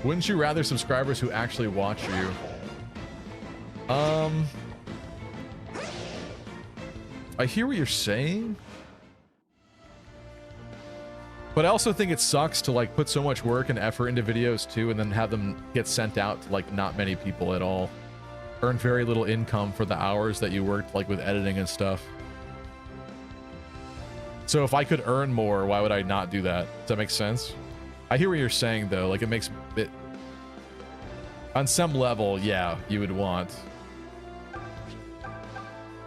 Wouldn't you rather subscribers who actually watch you? I hear what you're saying. But I also think it sucks to like put so much work and effort into videos too and then have them get sent out to like not many people at all. Earn very little income for the hours that you worked like with editing and stuff. So if I could earn more, why would I not do that? Does that make sense? I hear what you're saying though. Like it makes it on some level, yeah, you would want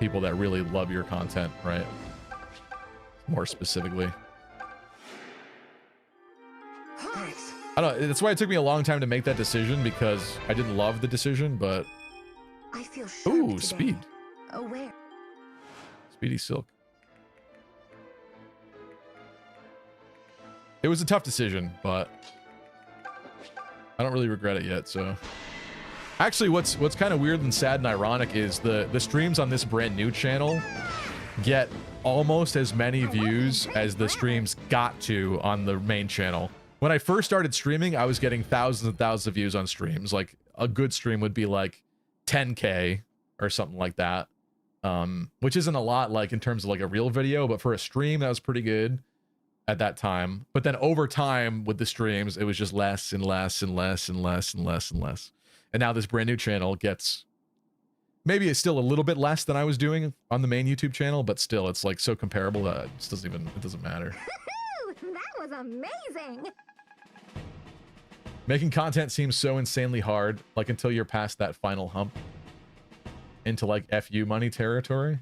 people that really love your content, right? More specifically. I don't know, that's why it took me a long time to make that decision because I didn't love the decision, but I feel sharp ooh, today. speed. Aware. Speedy Silk. It was a tough decision, but I don't really regret it yet, so. Actually, what's kind of weird and sad and ironic is the streams on this brand new channel get almost as many views as the streams got to on the main channel. When I first started streaming, I was getting thousands and thousands of views on streams. Like a good stream would be like 10K or something like that. Which isn't a lot like in terms of like a real video, but for a stream that was pretty good. at that time. But then over time with the streams, it was just less and less and less and less and less and less. And now this brand new channel gets, maybe it's still a little bit less than I was doing on the main YouTube channel, but still it's like so comparable that it just doesn't even, it doesn't matter. That was amazing! Making content seems so insanely hard, like until you're past that final hump into like FU money territory.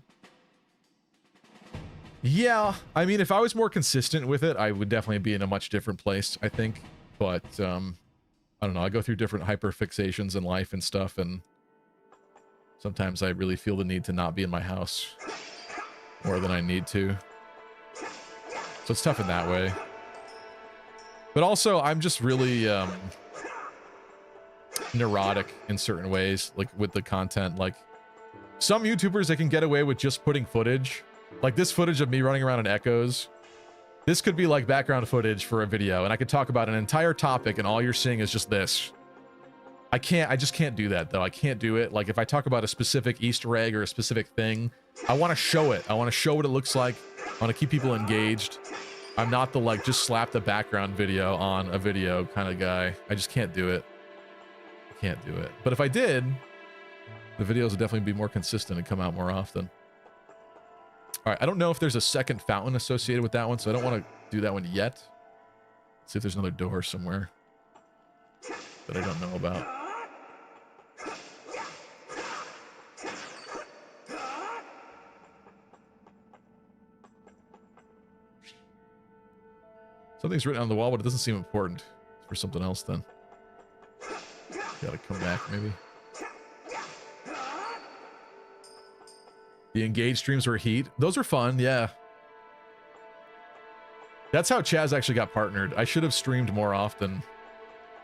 Yeah, I mean, if I was more consistent with it, I would definitely be in a much different place, I think. But, I don't know, I go through different hyperfixations in life and stuff, and sometimes I really feel the need to not be in my house more than I need to. So it's tough in that way. But also, I'm just really neurotic in certain ways, like with the content. Like, some YouTubers, they can get away with just putting footage. Like this footage of me running around in Echoes. This could be like background footage for a video, and I could talk about an entire topic, and all you're seeing is just this. I just can't do that, though. I can't do it. Like, if I talk about a specific Easter egg or a specific thing, I want to show it. I want to show what it looks like. I want to keep people engaged. I'm not the, like, just slap the background video on a video kind of guy. I just can't do it. I can't do it. But if I did, the videos would definitely be more consistent and come out more often. All right, I don't know if there's a second fountain associated with that one, so I don't want to do that one yet. Let's see if there's another door somewhere that I don't know about. Something's written on the wall, but it doesn't seem important. It's for something else then. Gotta come back, maybe. The engaged streams were heat. Those are fun, yeah. That's how Chaz actually got partnered. I should have streamed more often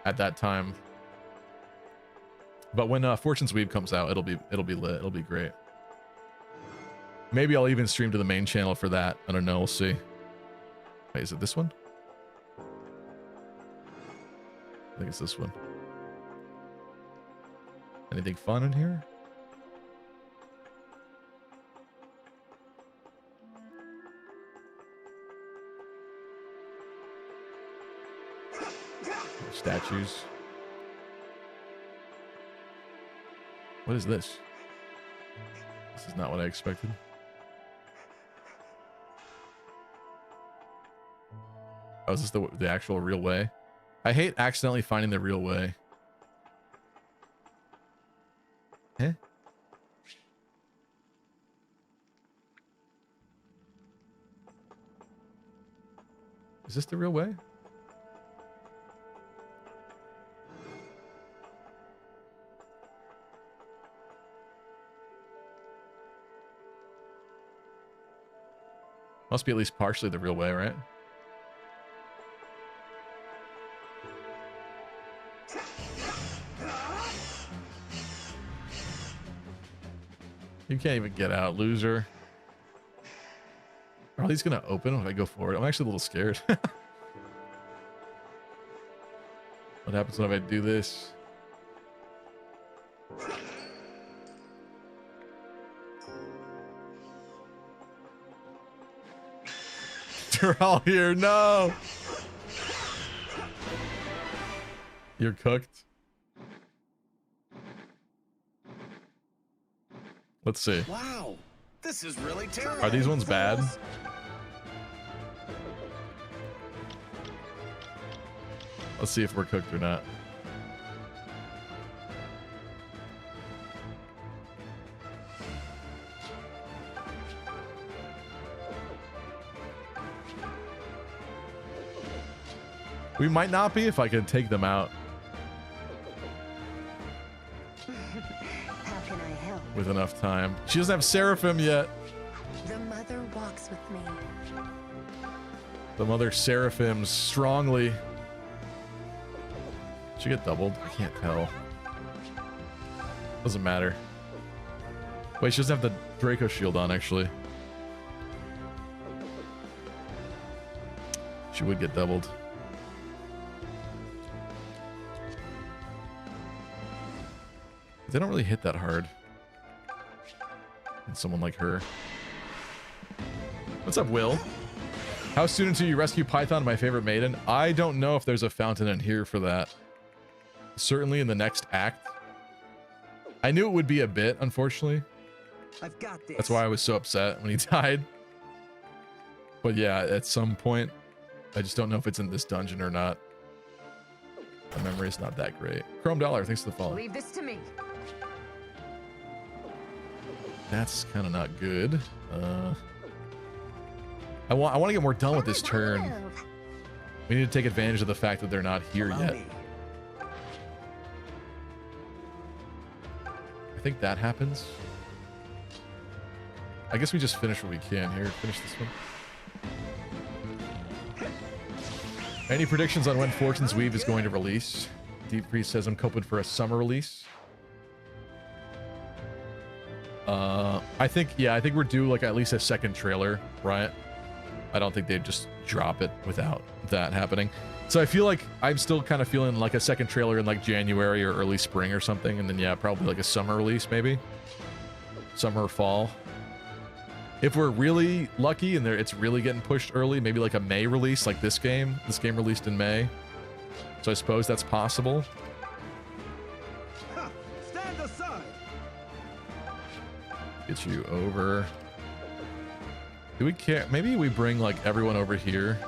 at that time. But when Fortune's Weave comes out, it'll be lit. It'll be great. Maybe I'll even stream to the main channel for that. I don't know. We'll see. Wait, is it this one? I think it's this one. Anything fun in here? Statues. What is this? This is not what I expected. Oh, is this the actual real way? I hate accidentally finding the real way. Eh? Is this the real way? Must be at least partially the real way, right? You can't even get out, loser. Are these gonna open if I go forward? I'm actually a little scared. What happens when I do this? They're all here. No. You're cooked. Let's see. Wow, this is really terrible. Are these ones bad? Let's see if we're cooked or not. We might not be if I can take them out. How can I help? With enough time. She doesn't have Seraphim yet. The mother walks with me. The mother Seraphims strongly. She get doubled? I can't tell. Doesn't matter. Wait, she doesn't have the Draco shield on, actually. She would get doubled. They don't really hit that hard. And someone like her. What's up, Will? How soon until you rescue Python, my favorite maiden? I don't know if there's a fountain in here for that. Certainly in the next act. I knew it would be a bit, unfortunately. I've got this. That's why I was so upset when he died. But yeah, at some point, I just don't know if it's in this dungeon or not. My memory's not that great. Chrome Dollar, thanks for the follow. Leave this to me. That's kind of not good. I want to get more done with this turn. We need to take advantage of the fact that they're not here yet. I think that happens. I guess we just finish what we can here. Finish this one. Any predictions on when Fortune's Weave is going to release? Deep Freeze says I'm hoping for a summer release. I think we're due like at least a second trailer, right? I don't think they'd just drop it without that happening. So I feel like I'm still kind of feeling like a second trailer in like January or early spring or something. And then yeah, probably like a summer release maybe. Summer or fall. If we're really lucky and it's really getting pushed early, maybe like a May release like this game. This game released in May. So I suppose that's possible. Stand aside. Get you over. Do we care? Maybe we bring like everyone over here.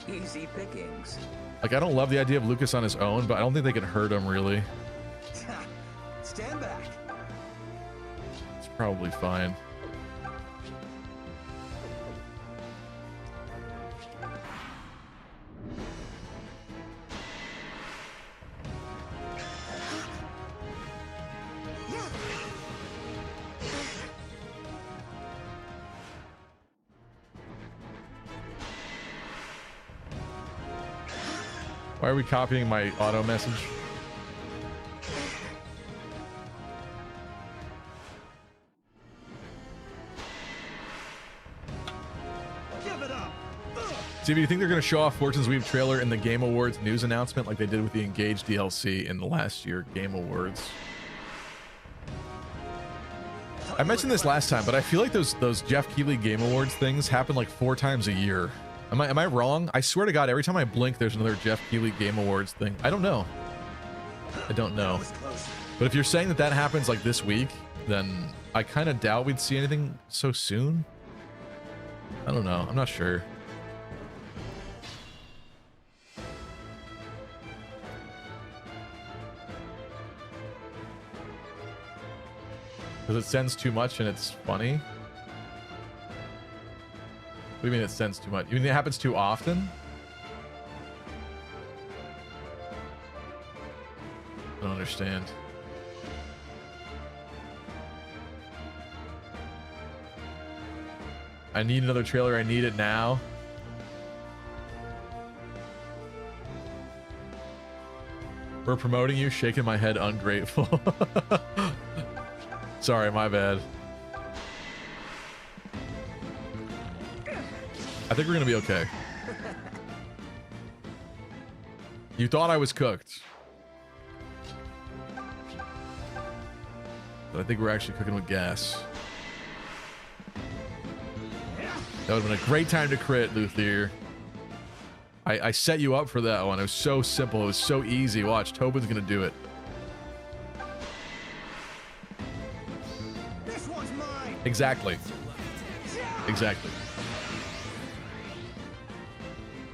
Easy pickings. Like I don't love the idea of Lucas on his own, but I don't think they can hurt him really. Stand back. It's probably fine. Why are we copying my auto message? Give it up. Stevie, do you think they're going to show off Fortune's Weave trailer in the Game Awards news announcement like they did with the Engage DLC in the last year Game Awards? I mentioned this last time, but I feel like those Jeff Keighley Game Awards things happen like 4 times a year. Am I wrong? I swear to God, every time I blink, there's another Jeff Keighley Game Awards thing. I don't know. I don't know. But if you're saying that that happens like this week, then I kind of doubt we'd see anything so soon. I don't know. I'm not sure. Because it sends too much and it's funny. What do you mean it sends too much? You mean it happens too often? I don't understand. I need another trailer. I need it now. We're promoting you, shaking my head, ungrateful. Sorry, my bad. I think we're gonna be okay. You thought I was cooked. But I think we're actually cooking with gas. That would have been a great time to crit, Luthier. I set you up for that one. It was so simple. It was so easy. Watch, Tobin's gonna do it. This one's mine. Exactly. Exactly.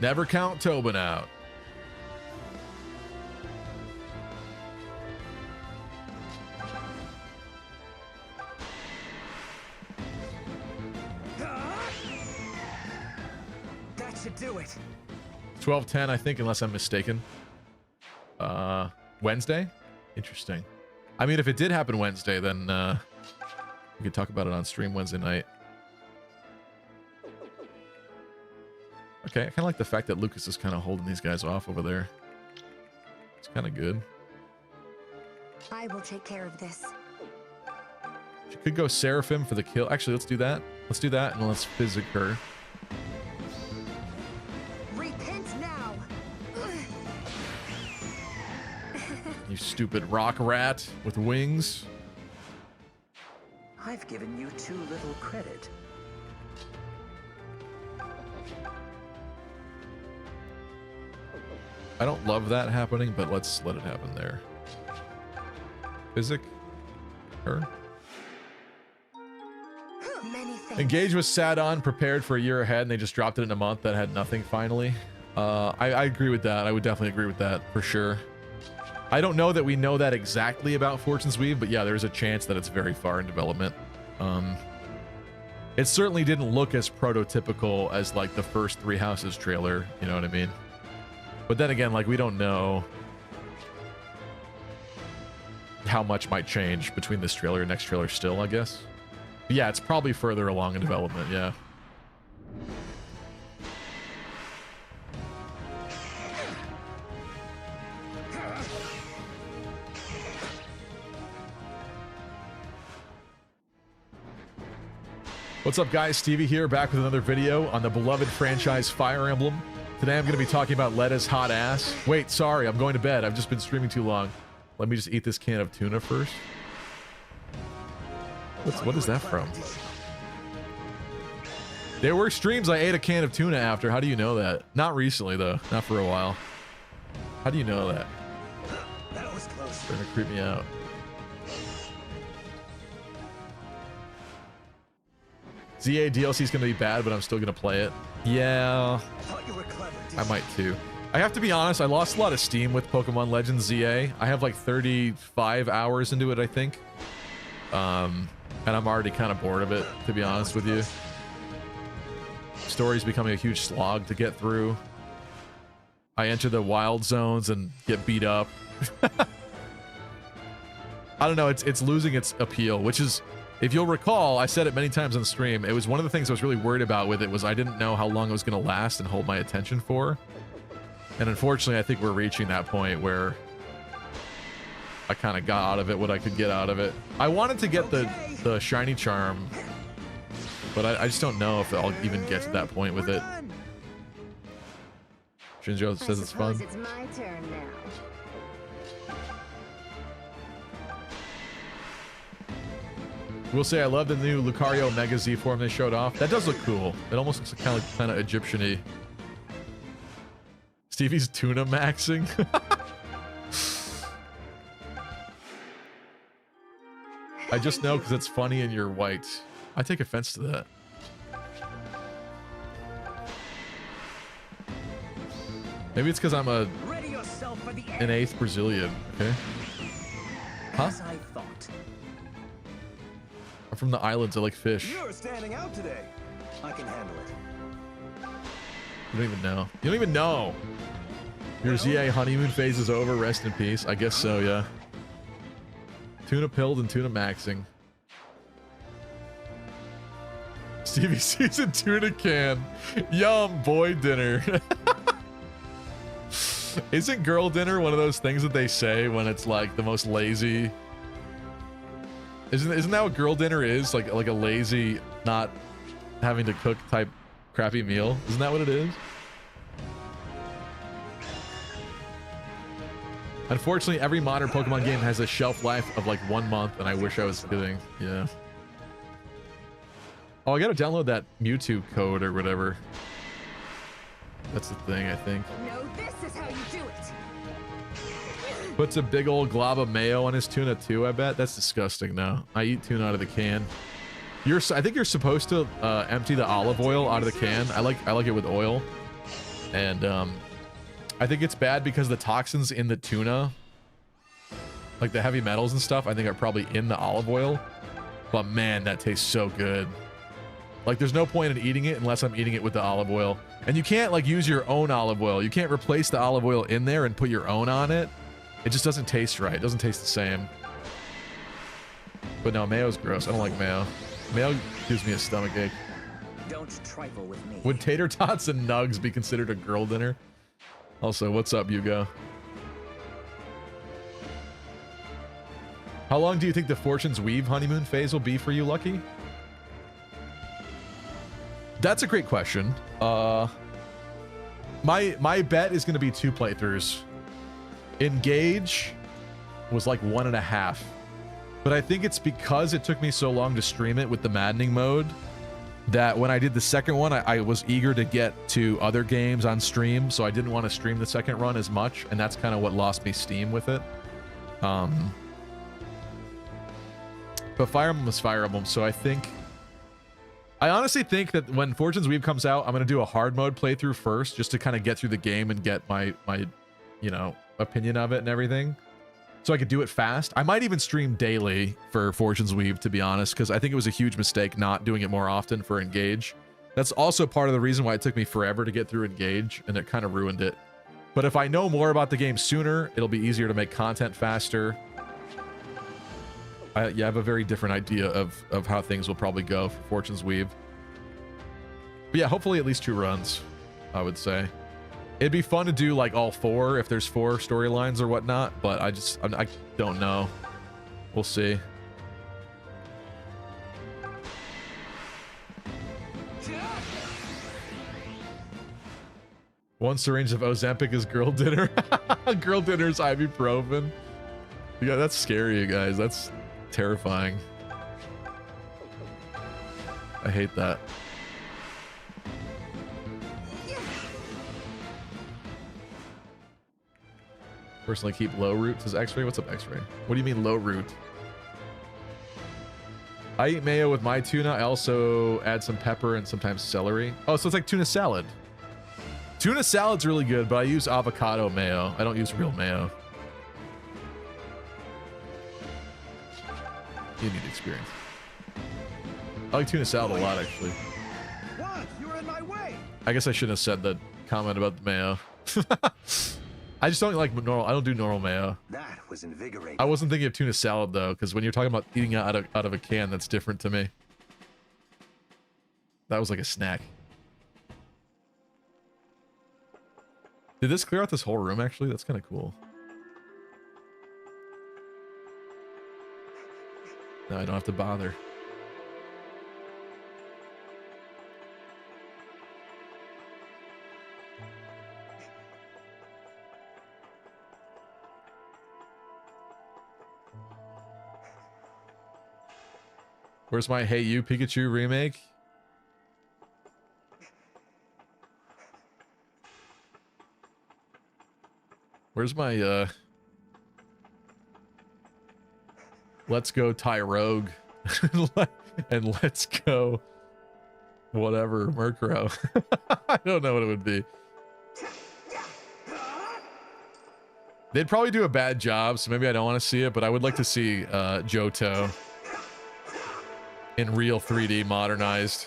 Never count Tobin out. That should do it. 12:10, I think, unless I'm mistaken. Wednesday? Interesting. I mean, if it did happen Wednesday, then we could talk about it on stream Wednesday night. Okay, I kind of like the fact that Lucas is kind of holding these guys off over there. It's kind of good. I will take care of this. She could go Seraphim for the kill. Actually, let's do that. Let's do that, and let's physic her. Repent now. You stupid rock rat with wings. I've given you too little credit. I don't love that happening, but let's let it happen there. Physic? Her? Engage was sat on, prepared for a year ahead, and they just dropped it in a month that had nothing finally. I agree with that. I would definitely agree with that, for sure. I don't know that we know that exactly about Fortune's Weave, but yeah, there's a chance that it's very far in development. It certainly didn't look as prototypical as, like, the first Three Houses trailer, you know what I mean? But then again, like, we don't know how much might change between this trailer and next trailer still, I guess. But yeah, it's probably further along in development, yeah. What's up, guys? Stevie here, back with another video on the beloved franchise Fire Emblem. Today I'm going to be talking about Letta's hot ass. Wait, sorry, I'm going to bed. I've just been streaming too long. Let me just eat this can of tuna first. What is that from? There were streams I ate a can of tuna after. How do you know that? Not recently, though. Not for a while. How do you know that? That was close. It's going to creep me out. ZA DLC is going to be bad, but I'm still going to play it. Yeah, I might too. I have to be honest, I lost a lot of steam with Pokemon Legends ZA. I have like 35 hours into it, I think. And I'm already kind of bored of it, to be honest with you. Story's becoming a huge slog to get through. I enter the wild zones and get beat up. I don't know, it's losing its appeal, which is... If you'll recall, I said it many times on stream, it was one of the things I was really worried about with it was I didn't know how long it was going to last and hold my attention for. And unfortunately, I think we're reaching that point where I kind of got out of it what I could get out of it. I wanted to get the shiny charm, but I just don't know if I'll even get to that point with it. Shinjo says it's fun. It's my turn now. We'll say I love the new Lucario Mega Z form they showed off. That does look cool. It almost looks kind of Egyptian-y. Stevie's tuna maxing. I just know because it's funny and you're white. I take offense to that. Maybe it's because I'm an 8th Brazilian. Okay. Huh? I'm from the islands. I like fish. You're standing out today. I can handle it. You don't even know. You don't even know. Your ZA honeymoon phase is over. Rest in peace. I guess so, yeah. Tuna pilled and tuna maxing. Stevie sees a tuna can. Yum, boy dinner. Isn't girl dinner one of those things that they say when it's like the most lazy... Isn't that what girl dinner is? Like a lazy, not having to cook type crappy meal? Isn't that what it is? Unfortunately, every modern Pokemon game has a shelf life of like 1 month, and I wish I was kidding. Yeah. Oh, I gotta download that Mewtwo code or whatever. That's the thing, I think. No, this is how you do it. Puts a big old glob of mayo on his tuna too, I bet. That's disgusting now. I eat tuna out of the can. I think you're supposed to empty the olive oil out of the can. I like it with oil. And I think it's bad because the toxins in the tuna, like the heavy metals and stuff, I think are probably in the olive oil. But man, that tastes so good. Like there's no point in eating it unless I'm eating it with the olive oil. And you can't like use your own olive oil. You can't replace the olive oil in there and put your own on it. It just doesn't taste right. It doesn't taste the same. But no, mayo's gross. I don't like mayo. Mayo gives me a stomach ache. Don't trifle with me. Would tater tots and nugs be considered a girl dinner? Also, what's up, Hugo? How long do you think the Fortune's Weave honeymoon phase will be for you, Lucky? That's a great question. My bet is going to be 2 playthroughs. Engage was like 1.5, but I think it's because it took me so long to stream it with the maddening mode that when I did the second one, I was eager to get to other games on stream, so I didn't want to stream the second run as much, and that's kind of what lost me steam with it. But Fire Emblem was Fire Emblem, so I honestly think that when Fortune's Weave comes out, I'm going to do a hard mode playthrough first, just to kind of get through the game and get my you know, opinion of it and everything, so I could do it fast. I might even stream daily for Fortune's Weave, to be honest, because I think it was a huge mistake not doing it more often for Engage. That's also part of the reason why it took me forever to get through Engage, and it kind of ruined it. But if I know more about the game sooner, it'll be easier to make content faster. I have a very different idea of how things will probably go for Fortune's Weave. But yeah, hopefully at least 2 runs, I would say. It'd be fun to do like all 4 if there's 4 storylines or whatnot, but I don't know. We'll see. One syringe of Ozempic is girl dinner. Girl dinner's ibuprofen. Yeah, that's scary, you guys. That's terrifying. I hate that. Personally keep low root, says X-Ray. What's up, X-Ray? What do you mean low root? I eat mayo with my tuna. I also add some pepper and sometimes celery. Oh, so it's like tuna salad. Tuna salad's really good, but I use avocado mayo. I don't use real mayo. You need experience. I like tuna salad a lot, actually. What? You're in my way. I guess I shouldn't have said that comment about the mayo. I just don't like normal. I don't do normal mayo. That was invigorating. I wasn't thinking of tuna salad though, because when you're talking about eating out of a can, that's different to me. That was like a snack. Did this clear out this whole room? Actually, that's kind of cool. No, I don't have to bother. Where's my Hey You Pikachu remake? Where's my Let's Go Tyrogue and Let's Go whatever Murkrow? I don't know what it would be. They'd probably do a bad job, so maybe I don't want to see it, but I would like to see Johto in real 3D modernized.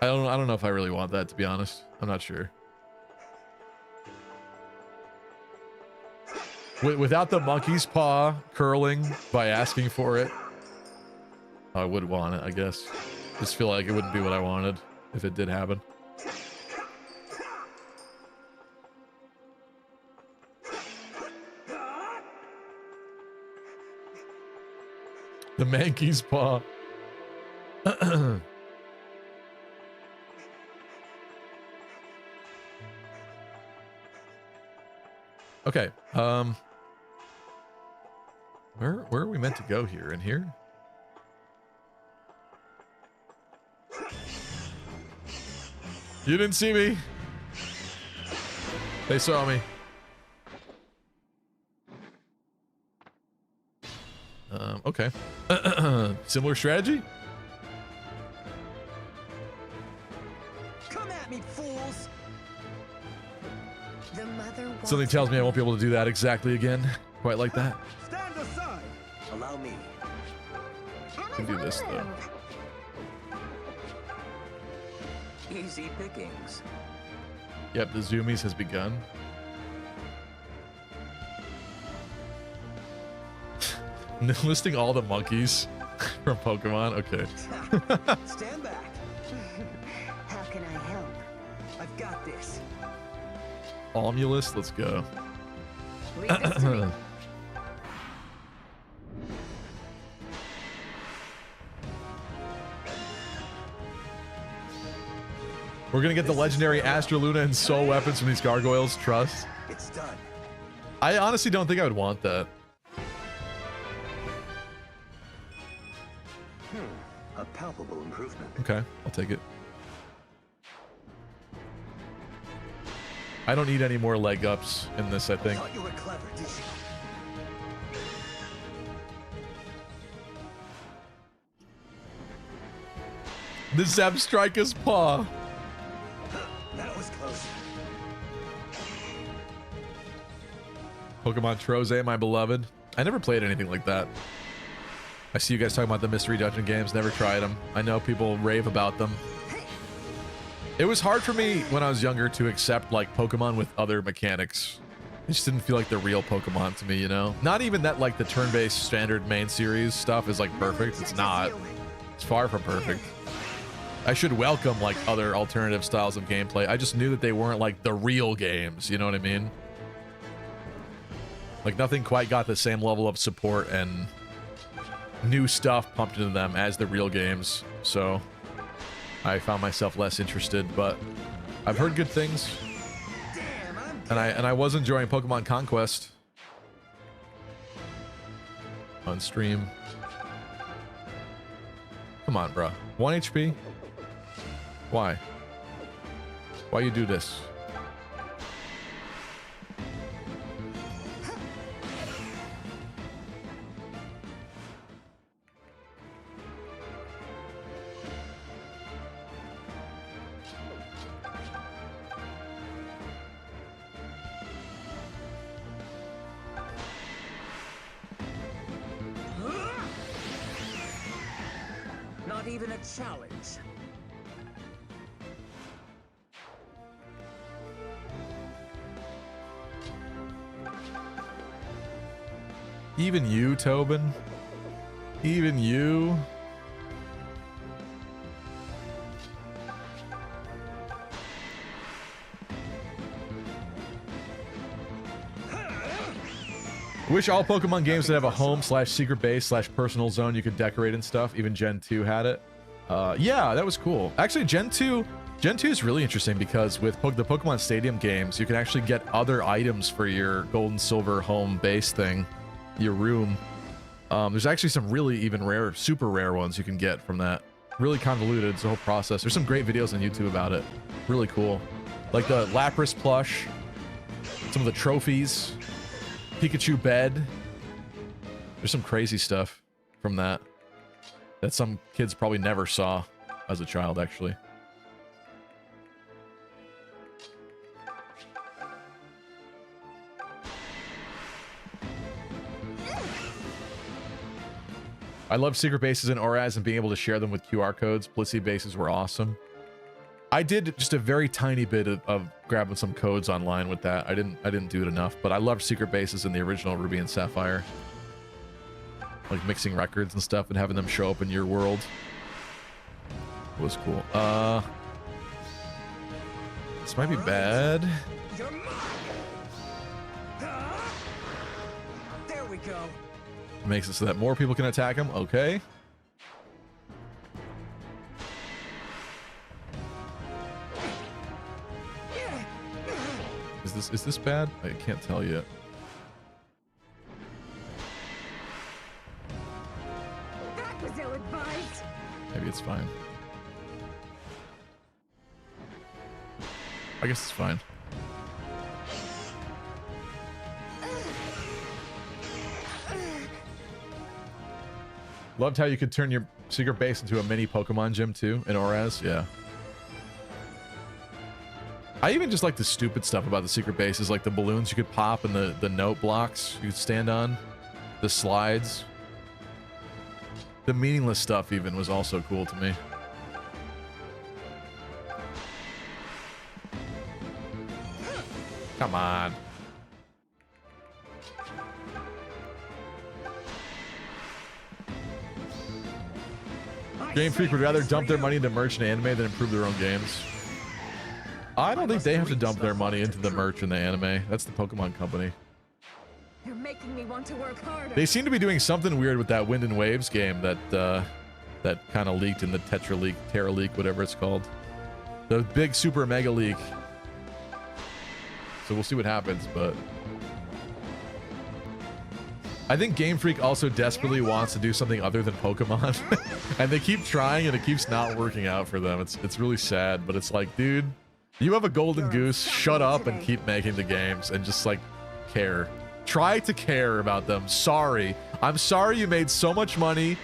I don't know if I really want that, to be honest. I'm not sure. Without the monkey's paw curling by asking for it, I would want it, I guess. Just feel like it wouldn't be what I wanted if it did happen. The monkey's paw. Okay. Where are we meant to go here? In here? You didn't see me. They saw me. Okay. Similar strategy? Come at me, fools! The mother Something tells me I won't be able to do that exactly again. Quite like that. Stand aside. Allow me. I can do this though. Easy pickings. Yep, the zoomies has begun. Listing all the monkeys from Pokemon. Okay. Stand back. How can I help? I've got this. Omulus, let's go. Leave this to me. We're gonna get the legendary Astroluna and Soul weapons from these gargoyles. Trust. It's done. I honestly don't think I would want that. A palpable improvement. Okay, I'll take it. I don't need any more leg ups in this, I think. Thought you were clever, did you? The Zebstrika's paw. That was close. Pokemon Troze, my beloved. I never played anything like that. I see you guys talking about the Mystery Dungeon games. Never tried them. I know people rave about them. It was hard for me when I was younger to accept like Pokemon with other mechanics. It just didn't feel like the real Pokemon to me, you know? Not even that like the turn-based standard main series stuff is like perfect. It's not. It's far from perfect. I should welcome like other alternative styles of gameplay. I just knew that they weren't like the real games, you know what I mean? Like nothing quite got the same level of support and new stuff pumped into them as the real games. So I found myself less interested, but I've heard good things. And I was enjoying Pokemon Conquest on stream. Come on, bro. 1 HP? Why? Why you do this? Not even a challenge. Even you, Tobin? Even you? Wish all Pokemon games that have a home/secret base/personal zone you could decorate and stuff. Even Gen 2 had it. Yeah, that was cool. Actually, Gen 2 is really interesting because with the Pokemon Stadium games, you can actually get other items for your gold and silver home base thing, your room. There's actually some really even rare, super rare ones you can get from that. Really convoluted, it's a whole process. There's some great videos on YouTube about it. Really cool. Like the Lapras plush, some of the trophies, Pikachu bed. There's some crazy stuff from that some kids probably never saw as a child, actually. I love secret bases in ORAS and being able to share them with QR codes. Blissey bases were awesome. I did just a very tiny bit of grabbing some codes online with that. I didn't do it enough, but I loved secret bases in the original Ruby and Sapphire. Like mixing records and stuff and having them show up in your world. It was cool. This might be bad. There we go. Makes it so that more people can attack him. Okay. Is this bad? I can't tell yet. That was ill-advised. Maybe it's fine. I guess it's fine. Loved how you could turn your secret base into a mini Pokemon gym too in ORAS. Yeah. I even just like the stupid stuff about the secret bases, like the balloons you could pop and the note blocks you could stand on, the slides. The meaningless stuff even was also cool to me. Come on. Game Freak would rather dump their money into merch and anime than improve their own games. I don't think they have to dump their money into the merch and the anime. That's the Pokemon Company. You're making me want to work harder. They seem to be doing something weird with that Wind and Waves game that that kind of leaked in the Terra leak, whatever it's called. The big super mega leak. So we'll see what happens, but I think Game Freak also desperately wants to do something other than Pokemon. And they keep trying and it keeps not working out for them. It's really sad, but it's like, dude, you have a golden goose, shut up and keep making the games and just like care. Try to care about them. Sorry. I'm sorry you made so much money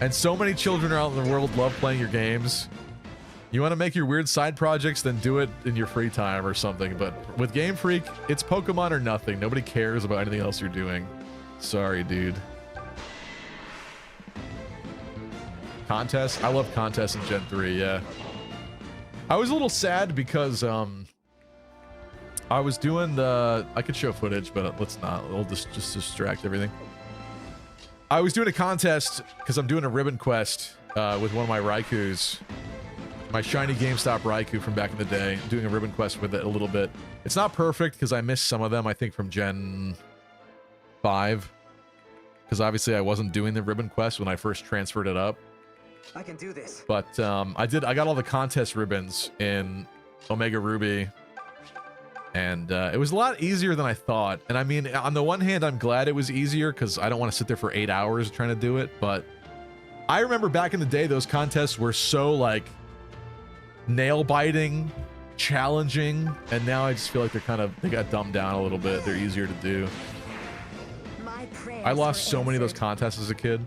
and so many children around the world love playing your games. You want to make your weird side projects, then do it in your free time or something. But with Game Freak, it's Pokemon or nothing. Nobody cares about anything else you're doing. Sorry, dude. Contests? I love contests in Gen 3, yeah. I was a little sad because I was doing the... I could show footage, but let's not. It'll just distract everything. I was doing a contest because I'm doing a ribbon quest with one of my Raikus. My shiny GameStop Raikou from back in the day. Doing a ribbon quest with it a little bit. It's not perfect because I missed some of them, I think, from Gen 5. Because obviously I wasn't doing the ribbon quest when I first transferred it up. I can do this. But I got all the contest ribbons in Omega Ruby. And it was a lot easier than I thought. And I mean, on the one hand, I'm glad it was easier because I don't want to sit there for 8 hours trying to do it. But I remember back in the day, those contests were so like nail-biting, challenging, and now I just feel like they got dumbed down a little bit. They're easier to do. I lost so many of those contests as a kid.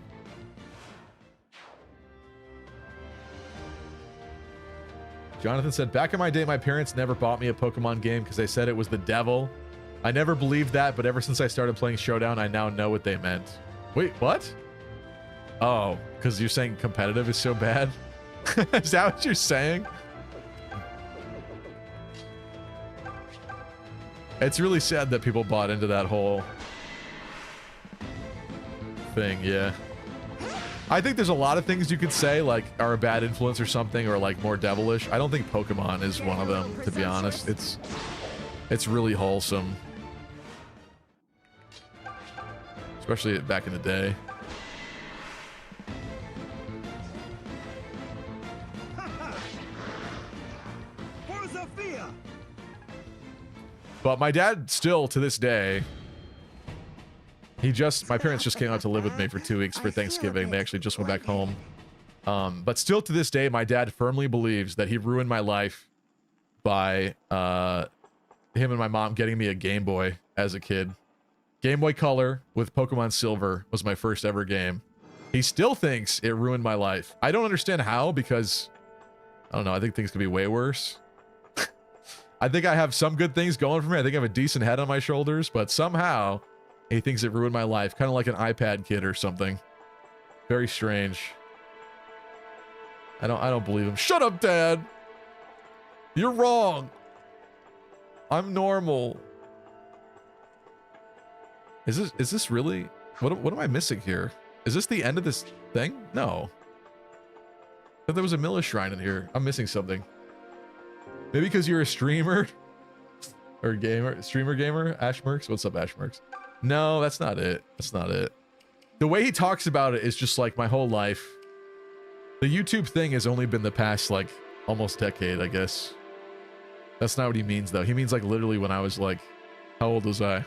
Jonathan said, back in my day, my parents never bought me a Pokemon game because they said it was the devil. I never believed that, but ever since I started playing Showdown, I now know what they meant. Wait, what? Oh, because you're saying competitive is so bad? Is that what you're saying? It's really sad that people bought into that whole thing, yeah. I think there's a lot of things you could say, like, are a bad influence or something, or, like, more devilish. I don't think Pokemon is one of them, to be honest. It's really wholesome. Especially back in the day. But my dad still, to this day, my parents just came out to live with me for 2 weeks for Thanksgiving. They actually just went back home. But still to this day, my dad firmly believes that he ruined my life by him and my mom getting me a Game Boy as a kid. Game Boy Color with Pokemon Silver was my first ever game. He still thinks it ruined my life. I don't understand how, because, I don't know, I think things could be way worse. I think I have some good things going for me. I think I have a decent head on my shoulders, but somehow he thinks it ruined my life. Kind of like an iPad kid or something. Very strange. I don't believe him. Shut up, Dad! You're wrong! I'm normal. Is this really... What am I missing here? Is this the end of this thing? No. But there was a Milla Shrine in here. I'm missing something. Maybe because you're a streamer? Or gamer? Streamer gamer? Ashmerks? What's up, Ashmerks? No, that's not it. That's not it. The way he talks about it is just like my whole life. The YouTube thing has only been the past, like, almost decade, I guess. That's not what he means, though. He means, like, literally when I was, like... How old was I? I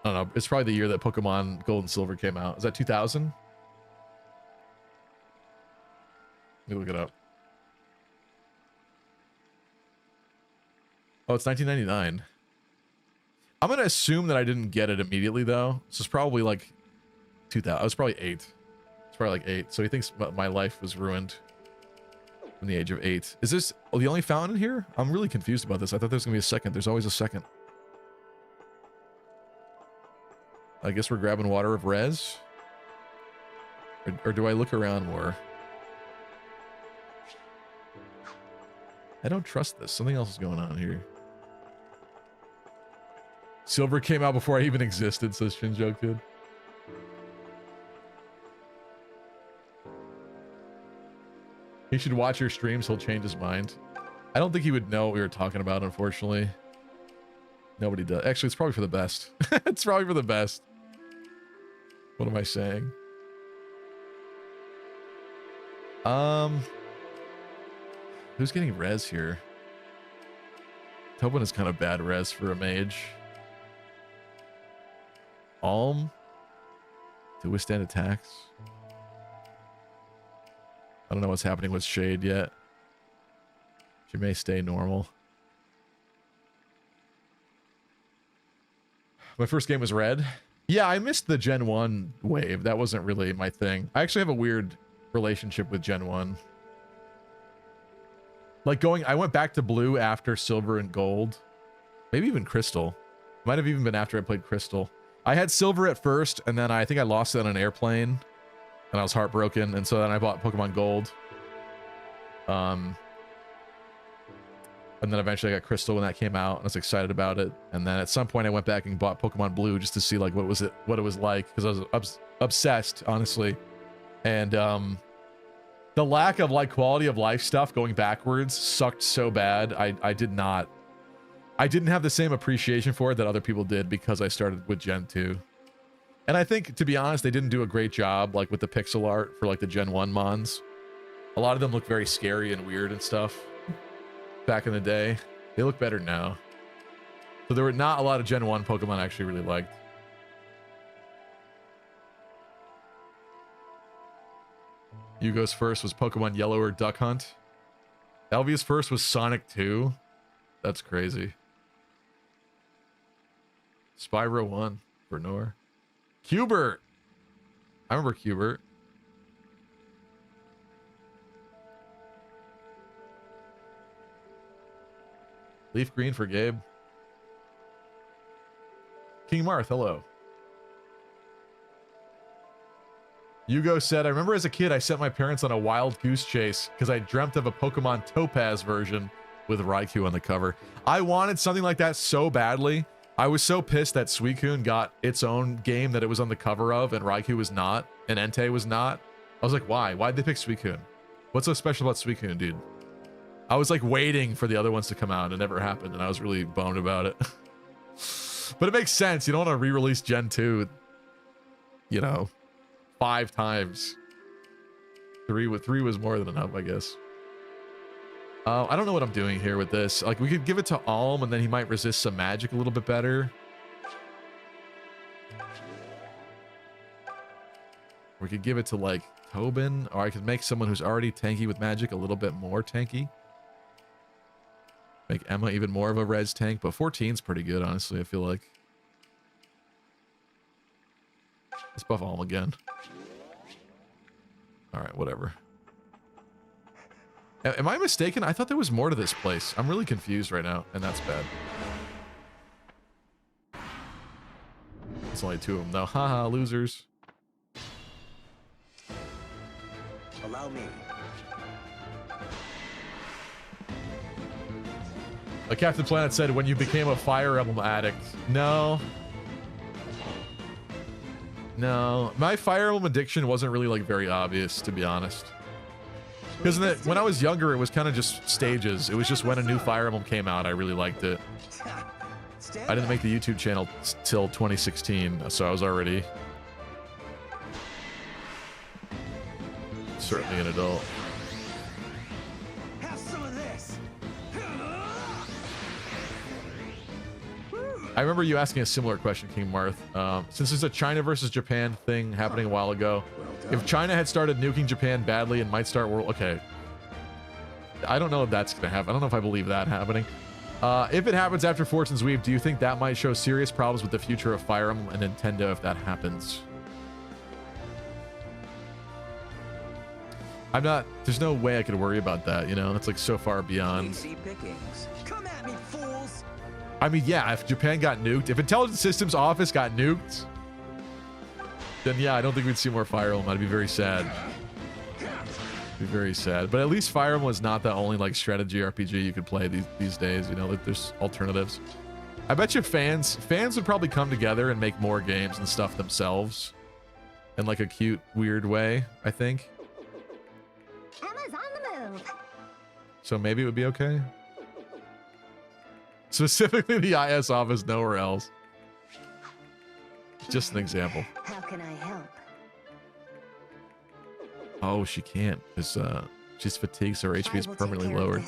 don't know. It's probably the year that Pokemon Gold and Silver came out. Is that 2000? Let me look it up. Oh, it's 1999. I'm going to assume that I didn't get it immediately, though. So it's probably like 2000. I was probably 8. It's probably like 8. So he thinks my life was ruined from the age of 8. Is this the only fountain here? I'm really confused about this. I thought there was going to be a second. There's always a second. I guess we're grabbing water of res. Or do I look around more? I don't trust this. Something else is going on here. Silver came out before I even existed, says Shinjo Kid. He should watch your streams. He'll change his mind. I don't think he would know what we were talking about, unfortunately. Nobody does. Actually, it's probably for the best. It's probably for the best. What am I saying? Who's getting res here? Tobin is kind of bad res for a mage. Alm to withstand attacks. I don't know what's happening with Shade yet. She may stay normal. My first game was Red. Yeah, I missed the Gen 1 wave. That wasn't really my thing. I actually have a weird relationship with Gen 1. Like I went back to Blue after Silver and Gold. Maybe even Crystal. Might have even been after I played Crystal. I had Silver at first, and then I think I lost it on an airplane. And I was heartbroken, and so then I bought Pokemon Gold. And then eventually I got Crystal when that came out, and I was excited about it. And then at some point I went back and bought Pokemon Blue just to see like what it was like, because I was obsessed, honestly. And the lack of like quality of life stuff going backwards sucked so bad. I didn't have the same appreciation for it that other people did because I started with Gen 2. And I think, to be honest, they didn't do a great job like with the pixel art for like the Gen 1 mons. A lot of them look very scary and weird and stuff. Back in the day, they look better now. So there were not a lot of Gen 1 Pokemon I actually really liked. Yugo's first was Pokemon Yellow or Duck Hunt. Elvia's first was Sonic 2. That's crazy. Spyro 1 for Nor. Cubert. I remember Cubert. Leaf Green for Gabe. King Marth, hello. Yugo said, I remember as a kid I sent my parents on a wild goose chase because I dreamt of a Pokemon Topaz version with Raikou on the cover. I wanted something like that so badly. I was so pissed that Suicune got its own game that it was on the cover of and Raikou was not and Entei was not. I was like, why? Why'd they pick Suicune? What's so special about Suicune, dude? I was like waiting for the other ones to come out and it never happened and I was really bummed about it. But it makes sense. You don't want to re-release Gen 2, you know, 5 times. 3 was more than enough, I guess. I don't know what I'm doing here with this. Like, we could give it to Alm and then he might resist some magic a little bit better. We could give it to like Tobin, or I could make someone who's already tanky with magic a little bit more tanky. Make Emma even more of a res tank, but 14's pretty good, honestly, I feel like. Let's buff Alm again. Alright, whatever. Am I mistaken? I thought there was more to this place. I'm really confused right now, and that's bad. It's only 2 of them, though. Haha, losers. Allow me. Like Captain Planet said, when you became a Fire Emblem addict. No. No. My Fire Emblem addiction wasn't really like very obvious, to be honest. Because when I was younger, it was kind of just stages. It was just when a new Fire Emblem came out, I really liked it. I didn't make the YouTube channel till 2016, so I was already certainly an adult. Have some of this. I remember you asking a similar question, King Marth. Since there's a China versus Japan thing happening a while ago, if China had started nuking Japan badly and might start world... Okay. I don't know if that's going to happen. I don't know if I believe that happening. If it happens after Fortune's Weave, do you think that might show serious problems with the future of Fire Emblem and Nintendo if that happens? I'm not... There's no way I could worry about that, you know? It's like so far beyond... Easy pickings. Come at me, fools! I mean, yeah, if Japan got nuked, if Intelligent Systems Office got nuked, then yeah, I don't think we'd see more Fire Emblem. I'd be very sad. Be very sad. But at least Fire Emblem was not the only like strategy RPG you could play these days. You know, like there's alternatives. I bet you fans would probably come together and make more games and stuff themselves, in like a cute, weird way. I think. Emma's on the move. So maybe it would be okay. Specifically the IS office, nowhere else. Just an example. How can I help? Oh, she can't because she's fatigued, so her HP is permanently lowered.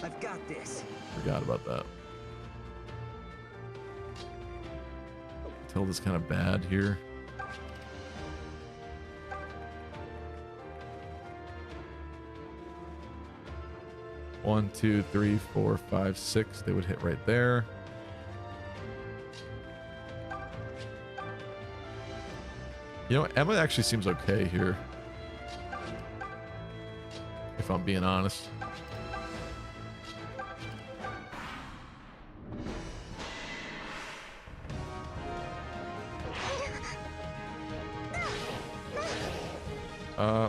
I've got this. Forgot about that. Tilda's kind of bad here. One, two, three, four, five, six. They would hit right there. You know, Emma actually seems okay here, if I'm being honest.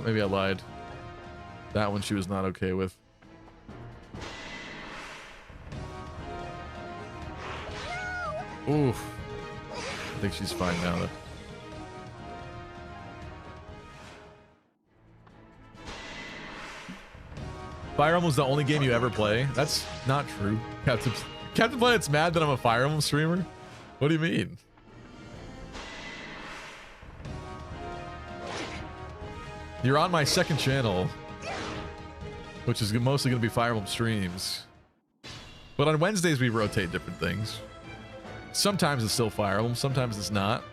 Maybe I lied. That one she was not okay with. Oof. I think she's fine now, though. Fire Emblem's the only game you ever play? That's not true. Captain Planet's mad that I'm a Fire Emblem streamer? What do you mean? You're on my second channel, which is mostly going to be Fire Emblem streams. But on Wednesdays, we rotate different things. Sometimes it's still Fire Emblem, sometimes it's not.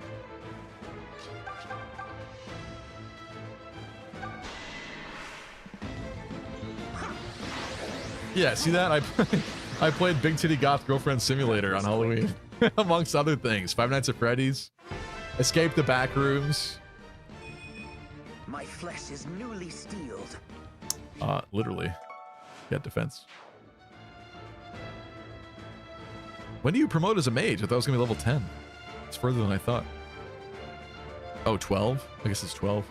Yeah, see that? I played Big Titty Goth Girlfriend Simulator on Halloween, amongst other things. Five Nights at Freddy's, Escape the Backrooms. My flesh is newly steeled. Literally. Get defense. When do you promote as a mage? I thought it was going to be level 10. It's further than I thought. Oh, 12? I guess it's 12.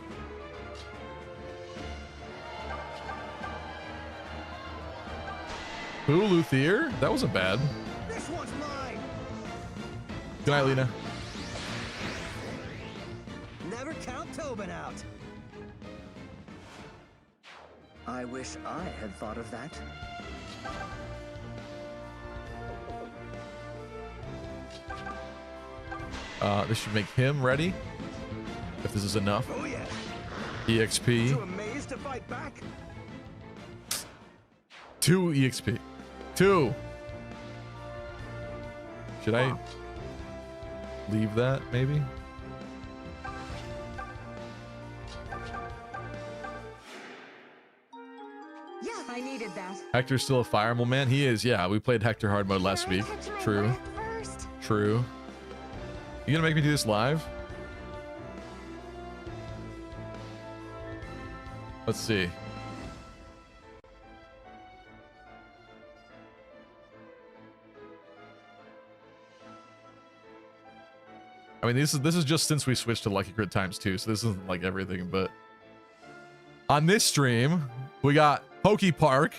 Ooh, Luthier? That wasn't bad. This one's mine. Good night, Lena. Never count Tobin out. I wish I had thought of that. This should make him ready. If this is enough. Oh yeah. EXP. Too amazed to fight back? 2 EXP. 2. Should I leave that, maybe? Yeah, I needed that. Hector's still a Fire Emblem man? He is, yeah. We played Hector hard mode last week. True. True. You gonna make me do this live? Let's see. I mean, this is just since we switched to Lucky Crit times 2, so this isn't like everything, but on this stream, we got Poke Park,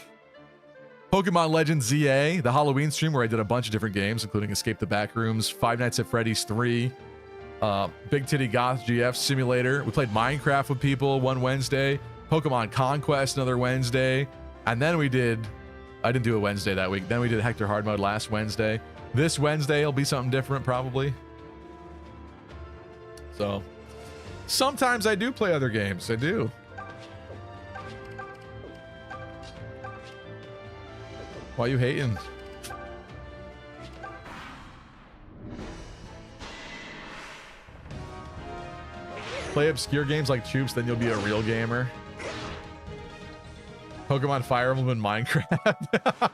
Pokemon Legends ZA, the Halloween stream where I did a bunch of different games, including Escape the Backrooms, Five Nights at Freddy's 3, Big Titty Goth GF Simulator. We played Minecraft with people one Wednesday, Pokemon Conquest another Wednesday, and then we did, I didn't do a Wednesday that week, then we did Hector Hard Mode last Wednesday. This Wednesday will be something different probably. So, sometimes I do play other games. I do. Why you hating? Play obscure games like Choops, then you'll be a real gamer. Pokemon Fire Emblem and Minecraft.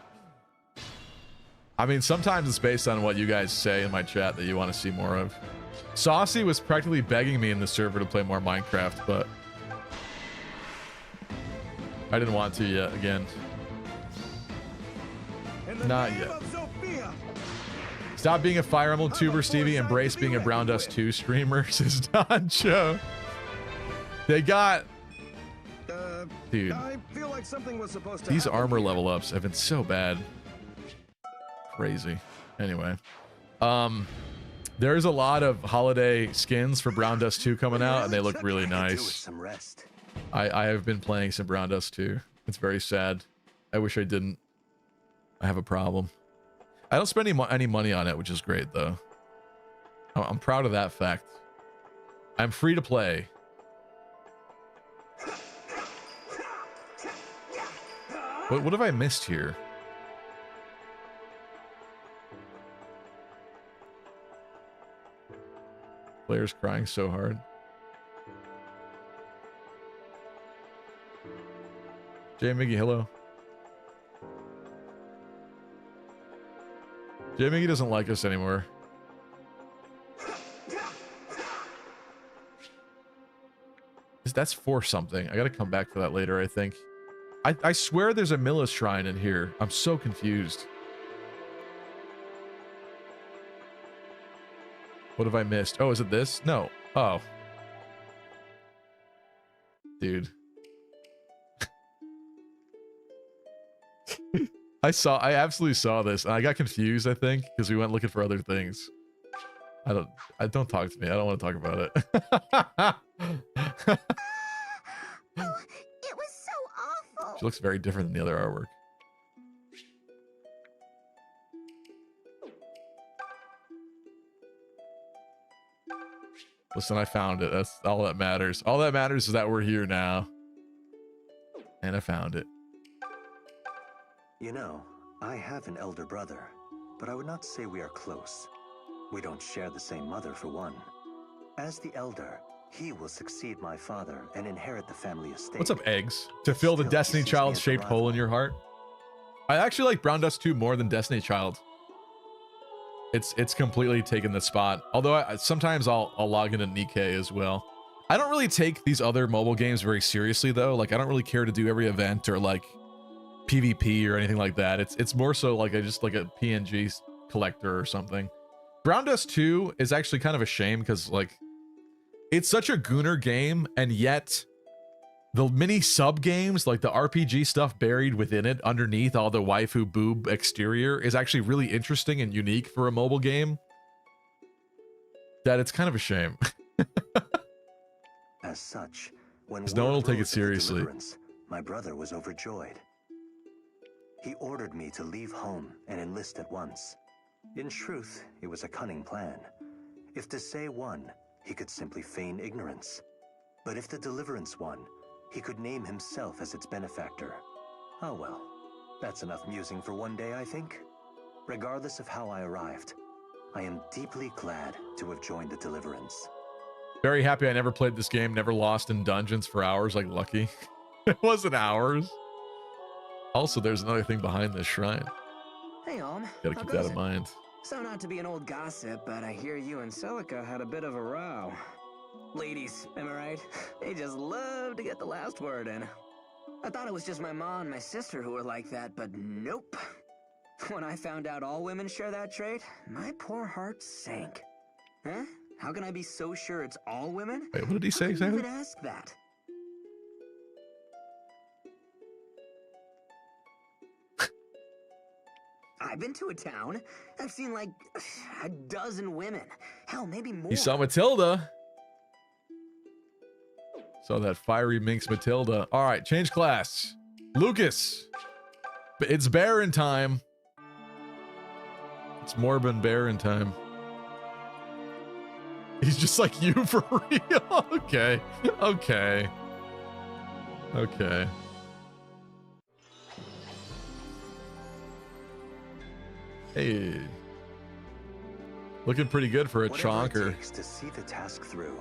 I mean, sometimes it's based on what you guys say in my chat that you want to see more of. Saucy was practically begging me in the server to play more Minecraft, but I didn't want to yet again. Not yet. Stop being a Fire Emblem tuber, Stevie. Embrace being a Brown Dust 2 streamer, says Don Joe. They got... Dude. I feel like something was supposed to These happen armor here. level ups have been so bad. Crazy. Anyway. There's a lot of holiday skins for Brown Dust 2 coming out, and they look really nice. I have been playing some Brown Dust 2. It's very sad. I wish I didn't. I have a problem. I don't spend any money on it, which is great, though. I'm proud of that fact. I'm free to play. What have I missed here? Player's crying so hard. Jay Miggy, hello. Jay Miggy doesn't like us anymore. That's for something. I gotta come back to that later, I think. I swear there's a Mila shrine in here. I'm so confused. What have I missed? Oh, is it this? No. Oh. Dude. I absolutely saw this and I got confused, I think, because we went looking for other things. Don't talk to me. I don't want to talk about it. Oh, it was so awful. She looks very different than the other artwork. Listen, I found it. That's all that matters. All that matters is that we're here now. And I found it. You know, I have an elder brother, but I would not say we are close. We don't share the same mother, for one. As the elder, he will succeed my father and inherit the family estate. What's up, eggs? To fill the Destiny Child shaped hole in your heart? I actually like Brown Dust 2 more than Destiny Child. It's completely taken the spot. Although sometimes I'll log into Nikkei as well. I don't really take these other mobile games very seriously though. Like I don't really care to do every event or like PvP or anything like that. It's more so like I just like a PNG collector or something. Brown Dust 2 is actually kind of a shame because like it's such a Gooner game, and yet the mini sub games, like the RPG stuff buried within it underneath all the waifu boob exterior, is actually really interesting and unique for a mobile game. That it's kind of a shame. As such, when no one will take it seriously. My brother was overjoyed. He ordered me to leave home and enlist at once. In truth, it was a cunning plan. If Desai won, he could simply feign ignorance. But if the Deliverance won, he could name himself as its benefactor. Oh well, that's enough musing for one day, I think. Regardless of how I arrived, I am deeply glad to have joined the Deliverance. Very happy I never played this game, never lost in dungeons for hours like Lucky. It wasn't hours. Also, there's another thing behind this shrine. Hey, Gotta keep that in mind. So not to be an old gossip, but I hear you and Celica had a bit of a row. Ladies, am I right? They just love to get the last word in. I thought it was just my mom and my sister who were like that, but nope. When I found out all women share that trait, my poor heart sank. Huh? How can I be so sure it's all women? Wait, what did he say exactly? Who would ask that? I've been to a town. I've seen like a dozen women. Hell, maybe more. You saw Matilda. Saw that fiery minx Matilda. All right, change class. Lucas. It's Baron time. It's Morbin Baron time. He's just like you for real. Okay. Okay. Okay. Hey. Looking pretty good for a chonker. It takes to see the task through.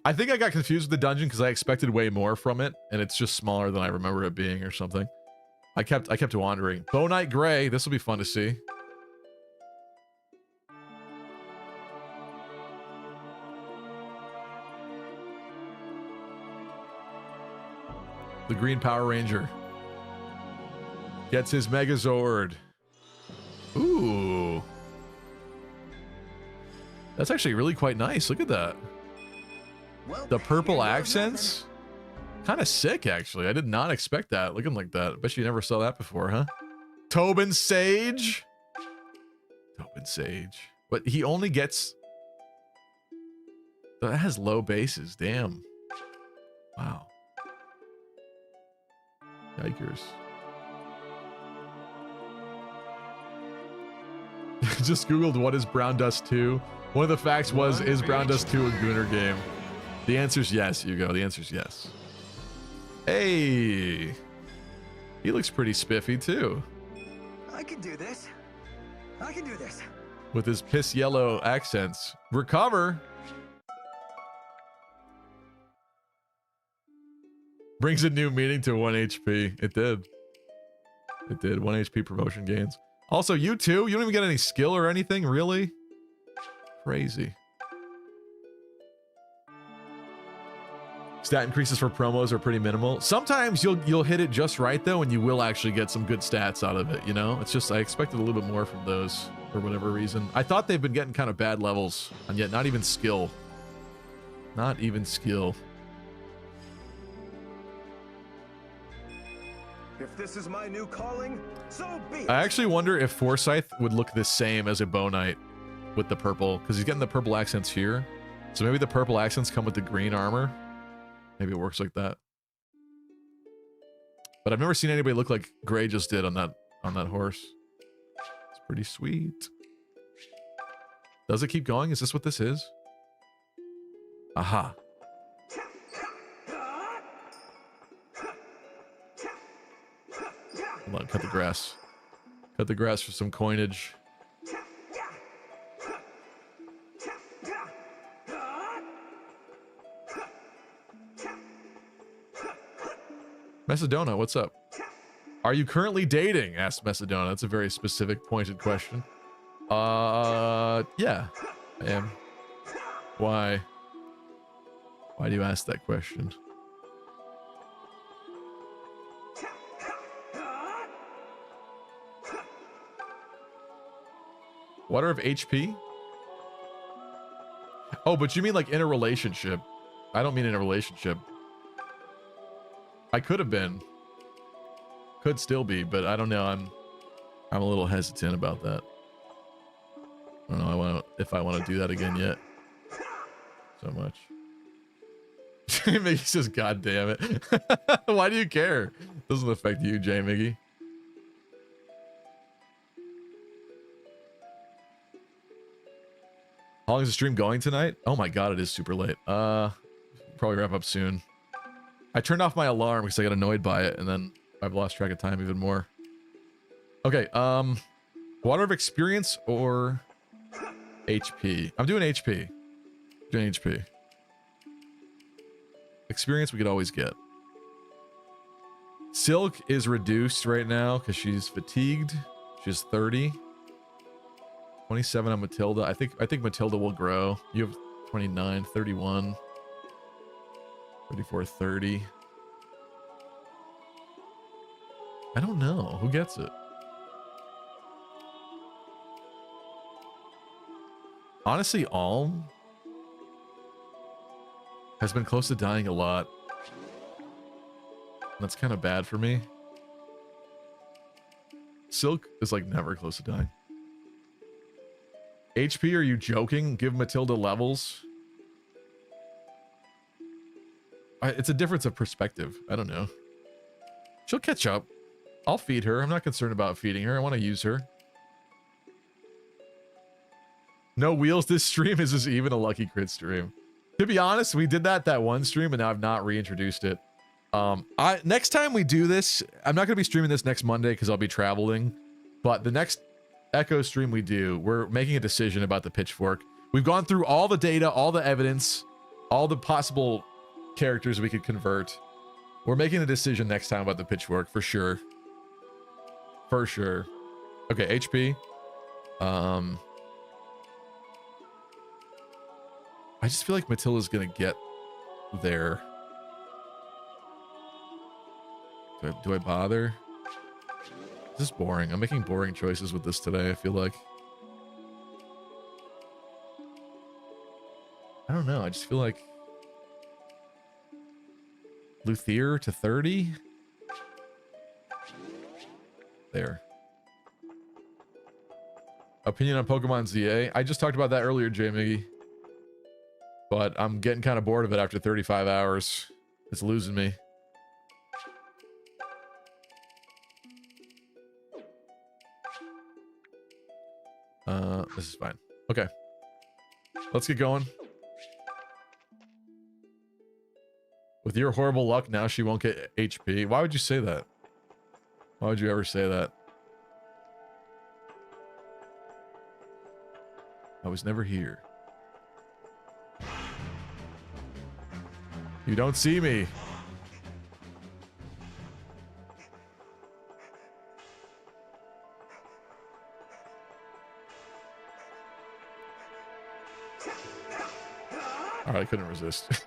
I think I got confused with the dungeon because I expected way more from it, and it's just smaller than I remember it being or something. I kept wandering. Bow Knight Gray, this will be fun to see. The Green Power Ranger gets his Megazord. Ooh. That's actually really quite nice. Look at that. Well, the purple accents? Kind of sick, actually. I did not expect that, looking like that. I bet you never saw that before, huh? Tobin Sage? Tobin Sage. But he only gets... That has low bases, damn. Wow. Yikers. Just googled what is Brown Dust 2. One of the facts was, is Brown Dust 2 a Gooner game? The answer's yes, Hugo. The answer's yes. Hey! He looks pretty spiffy, too. I can do this. I can do this. With his piss yellow accents. Recover. Brings a new meaning to 1 HP. It did. It did. 1 HP promotion gains. Also, you too? You don't even get any skill or anything? Really? Crazy. Stat increases for promos are pretty minimal. Sometimes you'll hit it just right though, and you will actually get some good stats out of it, you know? It's just I expected a little bit more from those for whatever reason. I thought they've been getting kind of bad levels, and yet not even skill. Not even skill. If this is my new calling, so be it. I actually wonder if Forsyth would look the same as a Bow Knight with the purple, because he's getting the purple accents here. So maybe the purple accents come with the green armor. Maybe it works like that. But I've never seen anybody look like Gray just did on that horse. It's pretty sweet. Does it keep going? Is this what this is? Aha. Hold on, cut the grass. Cut the grass for some coinage. Macedona, what's up? Are you currently dating? Asked Macedona. That's a very specific, pointed question. Yeah, I am. Why? Why do you ask that question? Water of HP? Oh, but you mean like in a relationship? I don't mean in a relationship. I could have been. Could still be, but I don't know. I'm a little hesitant about that. I don't know if I want to do that again yet. So much. Miggy says, God damn it. Why do you care? Doesn't affect you, J Miggy. How long is the stream going tonight? Oh my god, it is super late. Probably wrap up soon. I turned off my alarm because I got annoyed by it, and then I've lost track of time even more. Okay, water of experience or HP? I'm doing HP. Doing HP. Experience we could always get. Silk is reduced right now because she's fatigued. She's 30. 27 on Matilda. I think Matilda will grow. You have 29, 31, 34, 30. I don't know. Who gets it? Honestly, Alm has been close to dying a lot. That's kind of bad for me. Silk is like never close to dying. HP, are you joking? Give Matilda levels? It's a difference of perspective. I don't know. She'll catch up. I'll feed her. I'm not concerned about feeding her. I want to use her. No wheels this stream. Is this even a Lucky Crit stream? To be honest, we did that one stream and now I've not reintroduced it. Next time we do this, I'm not going to be streaming this next Monday because I'll be traveling. But the next Echo stream we do, we're making a decision about the pitchfork. We've gone through all the data, all the evidence, all the possible characters we could convert. We're making a decision next time about the pitchfork for sure. For sure. Okay, HP. I just feel like Matilda's gonna get there. Do I bother? This is boring. I'm making boring choices with this today, I feel like. I don't know. I just feel like Luthier to 30? There. Opinion on Pokemon ZA? I just talked about that earlier, J Miggy. But I'm getting kind of bored of it after 35 hours. It's losing me. This is fine. Okay. Let's get going. With your horrible luck, now she won't get HP. Why would you say that? Why would you ever say that? I was never here. You don't see me. All right, I couldn't resist.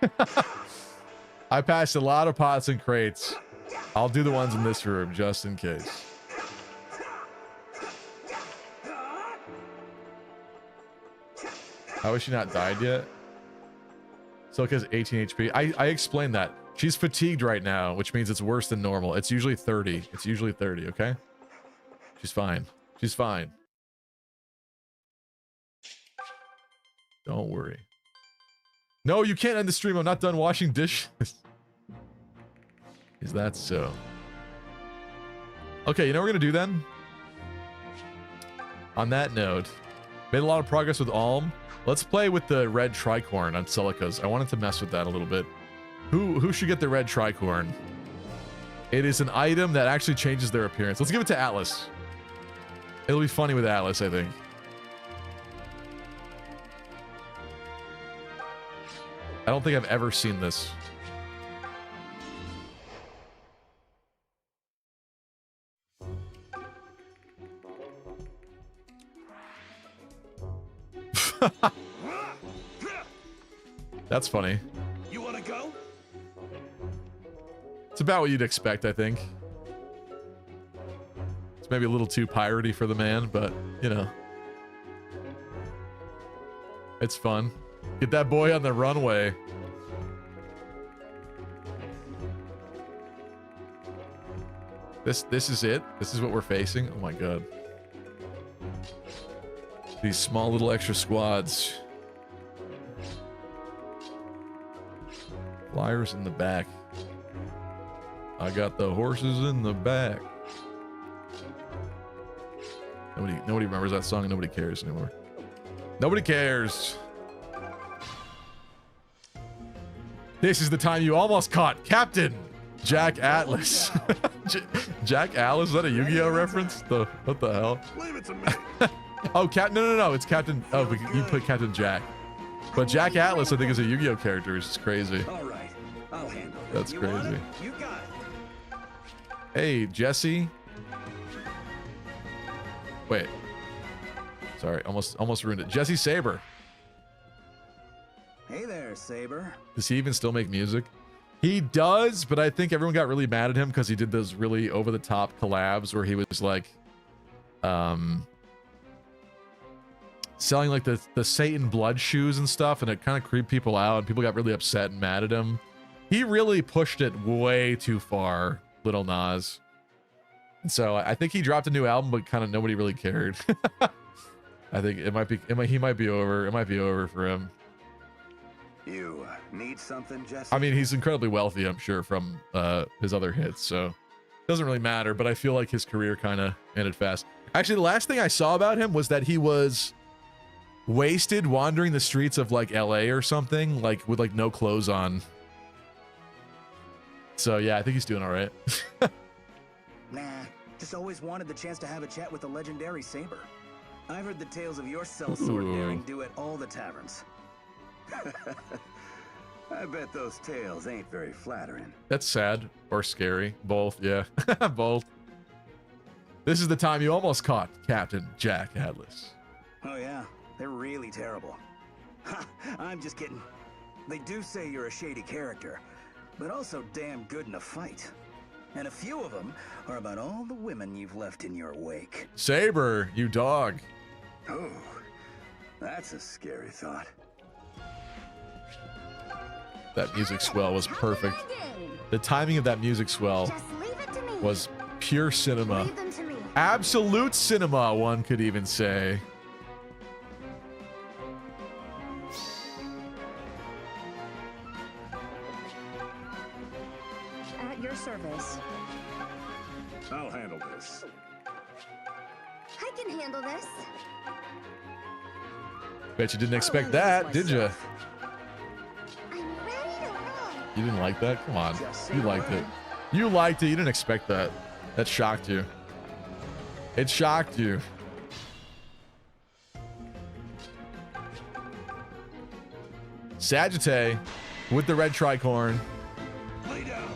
I passed a lot of pots and crates. I'll do the ones in this room just in case. How has she not died yet? Silk has 18 HP. I explained that. She's fatigued right now, which means it's worse than normal. It's usually 30. It's usually 30, okay? She's fine. She's fine. Don't worry. No, you can't end the stream. I'm not done washing dishes. Is that so? Okay, you know what we're going to do then? On that note, made a lot of progress with Alm. Let's play with the red tricorn on Silicas. I wanted to mess with that a little bit. Who should get the red tricorn? It is an item that actually changes their appearance. Let's give it to Atlas. It'll be funny with Atlas, I think. I don't think I've ever seen this. That's funny. You want to go? It's about what you'd expect, I think. It's maybe a little too piratey for the man, but, you know. It's fun. Get that boy on the runway. This is it? This is what we're facing? Oh my god. These small little extra squads. Flyers in the back. I got the horses in the back. Nobody remembers that song and nobody cares anymore. Nobody cares. This is the time you almost caught Captain Jack Atlas. Jack Atlas? Is that a Yu-Gi-Oh reference? What the hell? Leave it to me. Oh, no. It's Captain. Oh, you put Captain Jack. But Jack Atlas, I think, is a Yu-Gi-Oh character. It's crazy. All right, I'll handle it. That's crazy. You got it. Hey, Jesse. Wait. Sorry, almost ruined it. Jesse Saber. Hey there, Saber. Does he even still make music? He does, but I think everyone got really mad at him because he did those really over-the-top collabs where he was like, selling like the Satan blood shoes and stuff, and it kind of creeped people out, and people got really upset and mad at him. He really pushed it way too far, Little Nas. And so I think he dropped a new album, but kind of nobody really cared. I think he might be over. It might be over for him. You need something, Jesse? I mean, he's incredibly wealthy, I'm sure, from his other hits, so it doesn't really matter, but I feel like his career kind of ended fast. Actually, the last thing I saw about him was that he was wasted wandering the streets of like LA or something, like with like no clothes on. So yeah, I think he's doing all right. Nah, just always wanted the chance to have a chat with the legendary Saber. I've heard the tales of your sellsword daring do at all the taverns. I bet those tales ain't very flattering. That's sad or scary. Both, yeah. Both. This is the time you almost caught Captain Jack Atlas. Oh yeah, they're really terrible. Ha, I'm just kidding. They do say you're a shady character, but also damn good in a fight. And a few of them are about all the women you've left in your wake. Saber, you dog. Oh, that's a scary thought. That music swell was perfect. The timing of that music swell was pure cinema. Absolute cinema, one could even say. At your service. I'll handle this. I can handle this. Bet you didn't expect that, did you? I'm ready to roll. You didn't like that? Come on. You liked it. You liked it. You didn't expect that. That shocked you. It shocked you. Sagittae with the red tricorn. Lay down.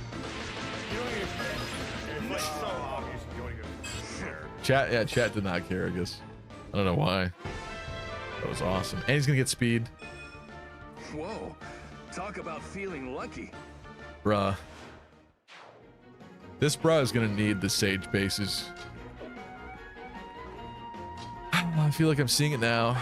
You don't even care. It's like so obvious you don't even care. Chat, yeah, chat did not care, I guess. I don't know why. That was awesome. And he's gonna get speed. Whoa. Talk about feeling lucky. Bruh. This bruh is gonna need the sage bases. I feel like I'm seeing it now.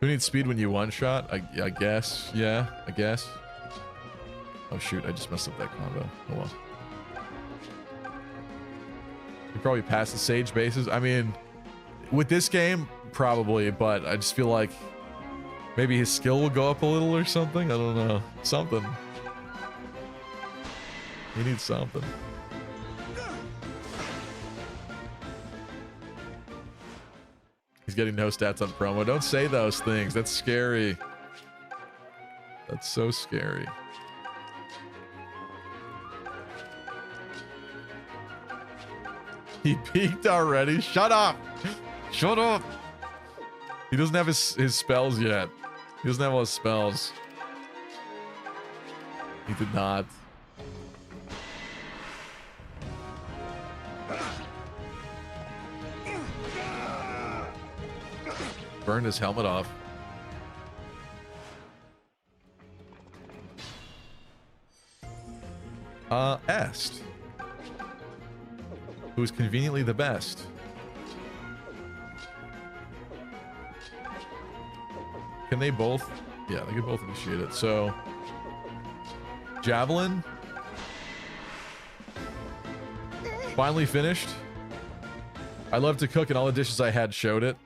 Who needs speed when you one shot? I guess. Yeah, I guess. Oh shoot, I just messed up that combo. Oh well. You probably pass the sage bases. I mean, with this game, probably, but I just feel like maybe his skill will go up a little or something. I don't know. Something. He needs something. He's getting no stats on promo. Don't say those things. That's scary. That's so scary. He peaked already? Shut up! Shut up! He doesn't have his spells yet. He doesn't have all his spells. He did not. Burned his helmet off. Est. Who's conveniently the best. Can they both? Yeah, they can both initiate it. So, Javelin. Finally finished. I love to cook and all the dishes I had showed it.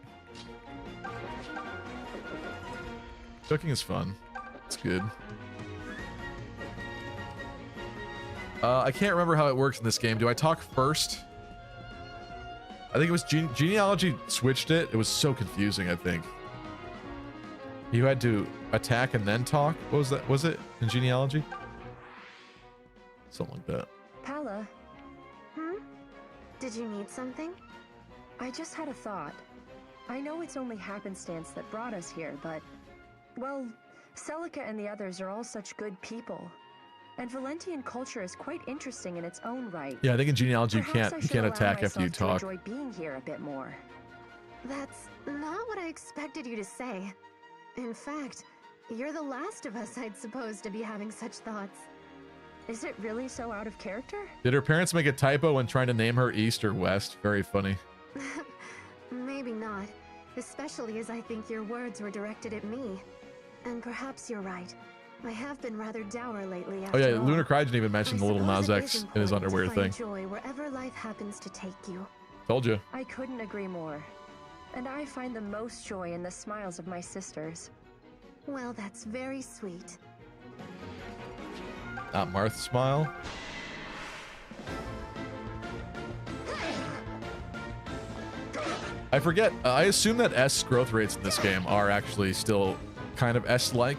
Cooking is fun. It's good. I can't remember how it works in this game. Do I talk first? I think it was Genealogy switched it. It was so confusing, I think. You had to attack and then talk? What was that? Was it in Genealogy? Something like that. Pala. Did you need something? I just had a thought. I know it's only happenstance that brought us here, but... Well, Celica and the others are all such good people. And Valentian culture is quite interesting in its own right. Yeah, I think in Genealogy you Perhaps can't attack after you talk. To enjoy being here a bit more. That's not what I expected you to say. In fact, you're the last of us I'd suppose to be having such thoughts. Is it really so out of character? Did her parents make a typo when trying to name her East or West? Very funny. Maybe not, especially as I think your words were directed at me. And perhaps you're right. I have been rather dour lately. Oh yeah, after all. Lunar Cry didn't even mention the little Nas X in his underwear thing. Joy wherever life happens to take you. Told you. I couldn't agree more. And I find the most joy in the smiles of my sisters. Well, that's very sweet. Not Marth's smile. I forget. I assume that S growth rates in this game are actually still kind of S-like.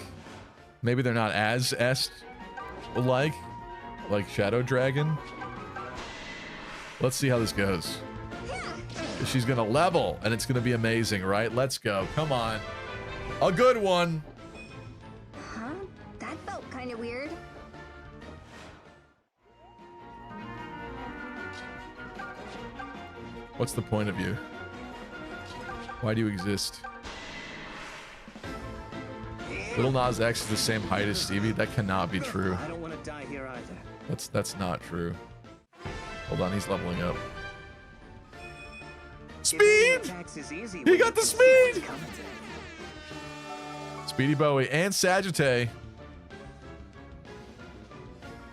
Maybe they're not as S-like, like Shadow Dragon. Let's see how this goes. She's gonna level, and it's gonna be amazing, right? Let's go. Come on. A good one. Huh? That felt kind of weird. What's the point of you? Why do you exist? Little Nas X is the same height as Stevie? That cannot be true. I don't want to die here either. That's not true. Hold on, he's leveling up. Speed! He got the speed! Speedy Bowie and Sagittae.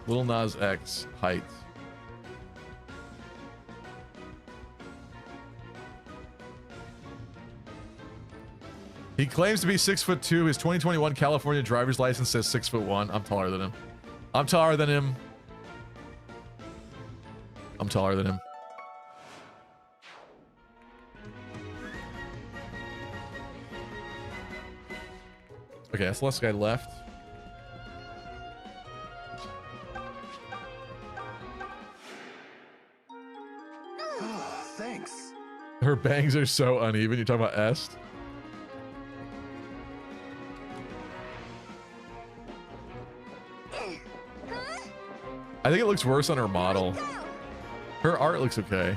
Little Nas X height. He claims to be 6'2". His 2021 California driver's license says 6'1". I'm taller than him. I'm taller than him. I'm taller than him. Okay, that's the last guy left. thanks. Her bangs are so uneven. You're talking about Est? I think it looks worse on her model. Her art looks okay.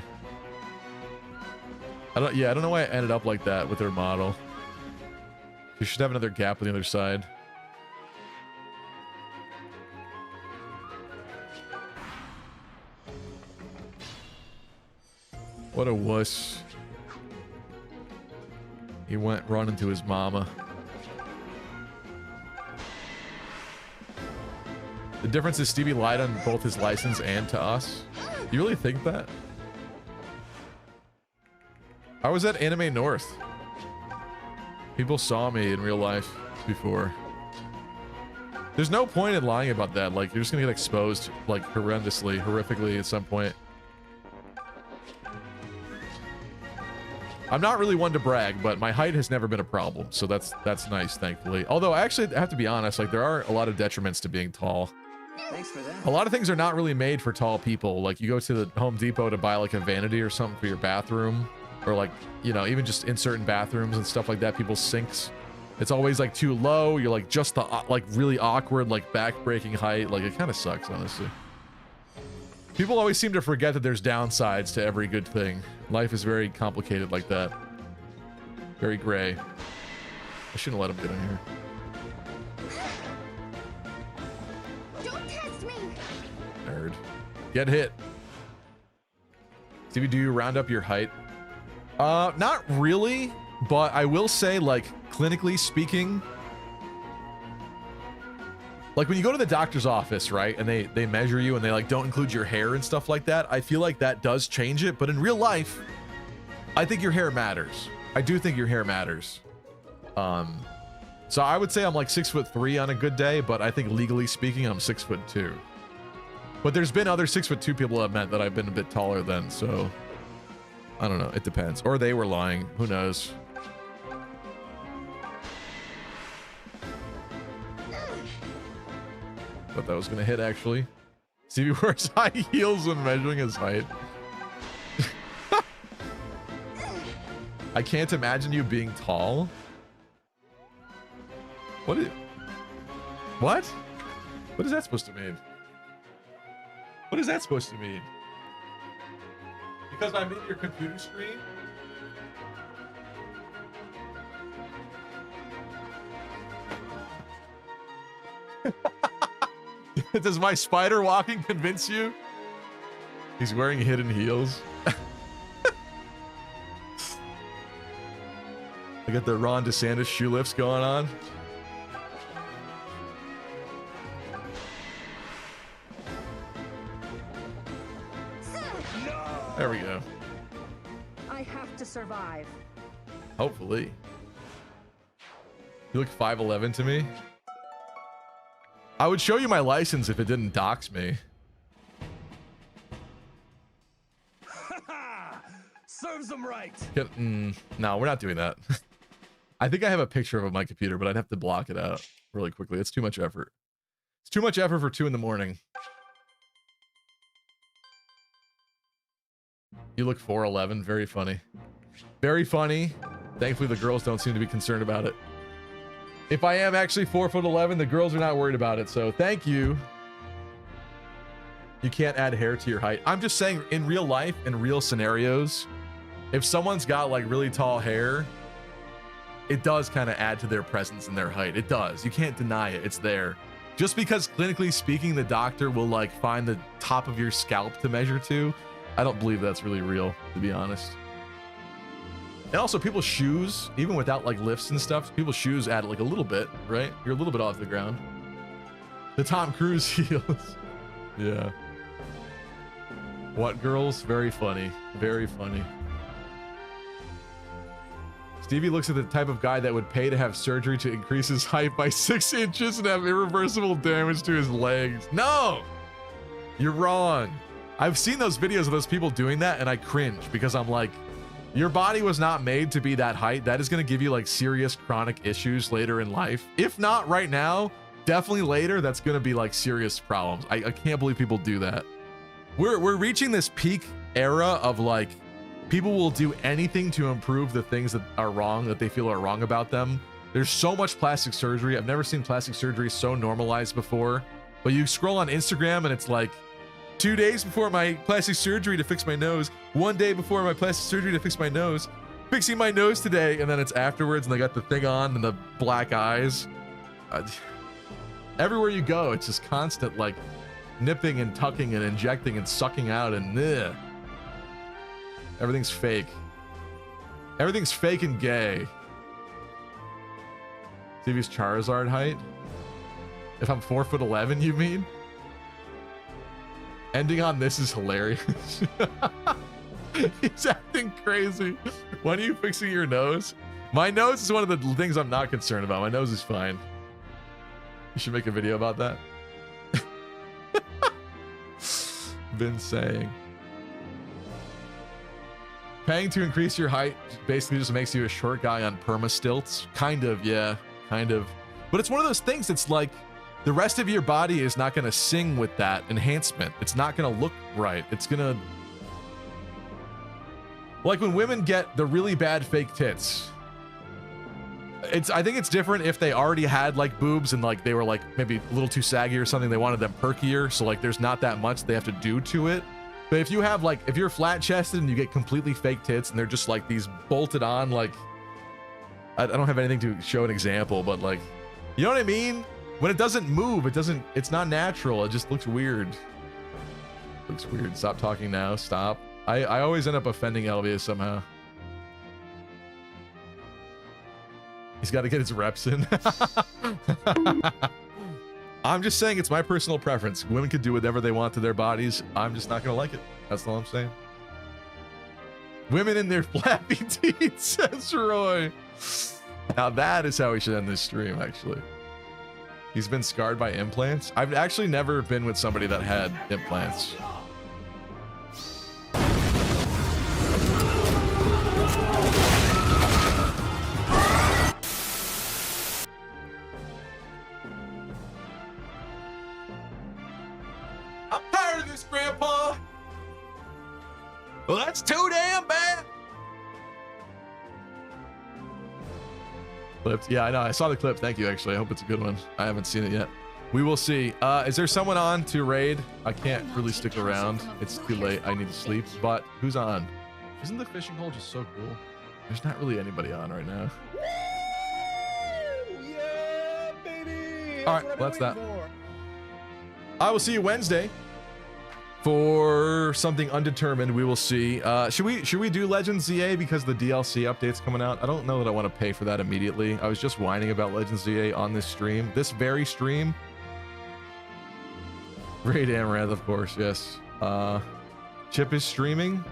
I don't know why I ended up like that with her model. You should have another gap on the other side. What a wuss. He went running to his mama. The difference is Stevie lied on both his license and to us. You really think that? I was at Anime North. People saw me in real life before. There's no point in lying about that. Like, you're just gonna get exposed, like, horrifically at some point. I'm not really one to brag, but my height has never been a problem, so that's nice, thankfully. Although, I actually have to be honest, like, there are a lot of detriments to being tall. Thanks for that. A lot of things are not really made for tall people. Like, you go to the Home Depot to buy, like, a vanity or something for your bathroom, or, like, you know, even just in certain bathrooms and stuff like that, people's sinks. It's always, like, too low. You're, like, just the, like, really awkward, like, back-breaking height. Like, it kind of sucks, honestly. People always seem to forget that there's downsides to every good thing. Life is very complicated like that. Very gray. I shouldn't let him get in here. Don't test me. Nerd. Get hit. Stevie, do you round up your height? Not really, but I will say, like, clinically speaking, like when you go to the doctor's office, right, and they measure you and they, like, don't include your hair and stuff like that, I feel like that does change it. But in real life, I think your hair matters. I do think your hair matters. So I would say I'm like 6'3" on a good day, but I think legally speaking, I'm 6'2". But there's been other 6'2" people I've met that I've been a bit taller than, so I don't know. It depends. Or they were lying. Who knows? Thought that was gonna hit, actually. Stevie wears high heels when measuring his height. I can't imagine you being tall. What is that supposed to mean? What is that supposed to mean? Because I'm in your computer screen? Does my spider walking convince you? He's wearing hidden heels. I got the Ron DeSantis shoe lifts going on. There we go. I have to survive. Hopefully. You look 5'11" to me. I would show you my license if it didn't dox me. Serves them right. No, we're not doing that. I think I have a picture of my computer, but I'd have to block it out really quickly. It's too much effort. It's too much effort for 2 in the morning. You look 4'11". Very funny. Very funny. Thankfully, the girls don't seem to be concerned about it. If I am actually 4'11", the girls are not worried about it, so thank you. You can't add hair to your height. I'm just saying, in real life, in real scenarios, if someone's got, like, really tall hair, it does kind of add to their presence and their height. It does. You can't deny it. It's there. Just because, clinically speaking, the doctor will, like, find the top of your scalp to measure to, I don't believe that's really real, to be honest. And also, people's shoes, even without, like, lifts and stuff, people's shoes add, like, a little bit, right? You're a little bit off the ground. The Tom Cruise heels. Yeah. What, girls? Very funny. Very funny. Stevie looks at the type of guy that would pay to have surgery to increase his height by 6 inches and have irreversible damage to his legs. No! You're wrong. I've seen those videos of those people doing that, and I cringe because I'm like, your body was not made to be that height. That is going to give you, like, serious chronic issues later in life. If not right now, definitely later, that's going to be, like, serious problems. I can't believe people do that. We're reaching this peak era of, like, People will do anything to improve the things that are wrong, that they feel are wrong about them. There's so much plastic surgery. I've never seen plastic surgery so normalized before. But you scroll on Instagram and it's like 2 days before my plastic surgery to fix my nose, 1 day before my plastic surgery to fix my nose, fixing my nose today, and then it's afterwards and they got the thing on and the black eyes. Everywhere you go, it's just constant like nipping and tucking and injecting and sucking out and ugh. Everything's fake. Everything's fake and gay. TV's Charizard height? If I'm 4'11", you mean? Ending on this is hilarious. He's acting crazy. When are you fixing your nose? My nose is one of the things I'm not concerned about. My nose is fine. You should make a video about that. Been saying. Paying to increase your height basically just makes you a short guy on perma stilts. Kind of, yeah. Kind of. But it's one of those things that's like the rest of your body is not going to sing with that enhancement. It's not going to look right. It's going to... Like when women get the really bad fake tits. I think it's different if they already had like boobs and like they were like maybe a little too saggy or something. They wanted them perkier. So like there's not that much they have to do to it. But if you have like, if you're flat chested and you get completely fake tits and they're just like these bolted on, like, I don't have anything to show an example, but like, you know what I mean? When it doesn't move, it's not natural. It just looks weird. Looks weird. Stop talking now. Stop. I always end up offending Elvia somehow. He's got to get his reps in. I'm just saying it's my personal preference. Women can do whatever they want to their bodies. I'm just not going to like it. That's all I'm saying. Women in their flappy teeth, says Roy. Now that is how we should end this stream, actually. He's been scarred by implants. I've actually never been with somebody that had implants. I'm tired of this, Grandpa. Well, that's too damn bad. Clips. Yeah, I know. I saw the clip. Thank you, actually. I hope it's a good one. I haven't seen it yet. We will see. Is there someone on to raid? I can't really stick around. It's too late. I need to sleep. But who's on? Isn't the fishing hole just so cool? There's not really anybody on right now. Yeah, baby. All right, well, that's that. I will see you Wednesday for something undetermined. We will see. Should we do Legends ZA because the DLC update's coming out? I don't know that I want to pay for that immediately. I was just whining about Legends ZA on this stream. This very stream. Raid Amaranth, of course, yes. Chip is streaming.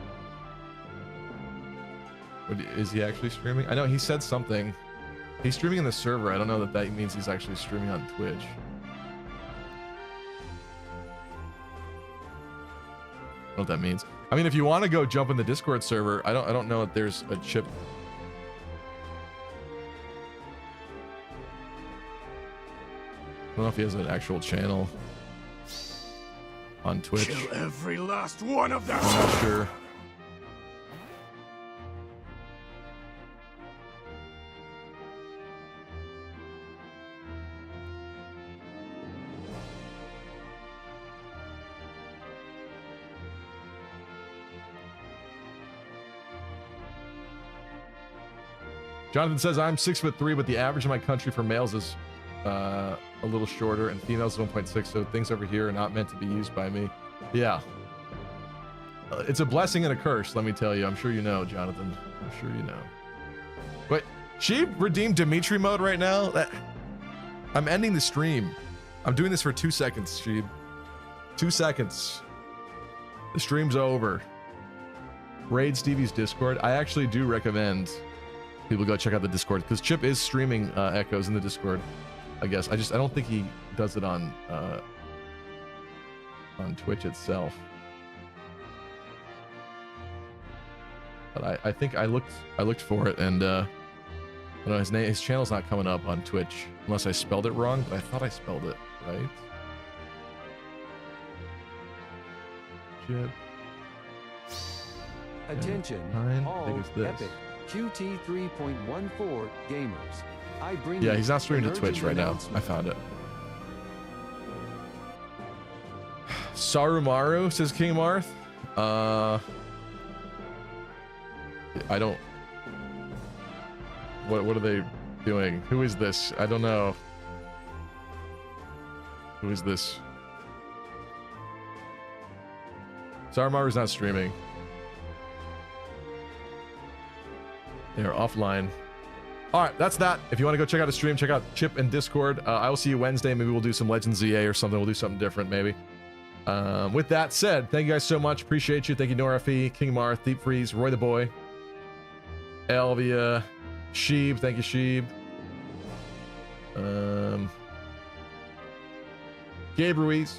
Is he actually streaming? I know he said something. He's streaming in the server. I don't know that means he's actually streaming on Twitch. I don't know what that means. I mean, if you want to go jump in the Discord server, I don't know if there's a chip. I don't know if he has an actual channel on Twitch. Kill every last one of them. I'm not sure. Jonathan says, I'm 6'3", but the average in my country for males is a little shorter, and females is 1.6, so things over here are not meant to be used by me. Yeah. It's a blessing and a curse, let me tell you. I'm sure you know, Jonathan. I'm sure you know. Wait, she redeemed Dimitri mode right now? I'm ending the stream. I'm doing this for 2 seconds, Sheeb. 2 seconds. The stream's over. Raid Stevie's Discord. I actually do recommend people go check out the Discord because Chip is streaming Echoes in the Discord. I guess I don't think he does it on Twitch itself. But I think I looked for it, and I don't know, his channel's not coming up on Twitch unless I spelled it wrong. But I thought I spelled it right. Chip. Attention, Fine. I all think it's this. Epic QT 3.14 gamers. I bring Yeah, you he's not streaming an to Twitch urgent right now. announcement. I found it. Sarumaru, says King Marth. I don't... What are they doing? Who is this? I don't know. Who is this? Sarumaru's not streaming. They're offline. All right, that's that. If you want to go check out a stream, check out Chip and Discord. I will see you Wednesday. Maybe we'll do some Legends ZA or something. We'll do something different, maybe. With that said, thank you guys so much. Appreciate you. Thank you, Nora Fee, King Marth, Deep Freeze, Roy the Boy, Elvia, Sheeb. Thank you, Sheeb. Gabe Ruiz,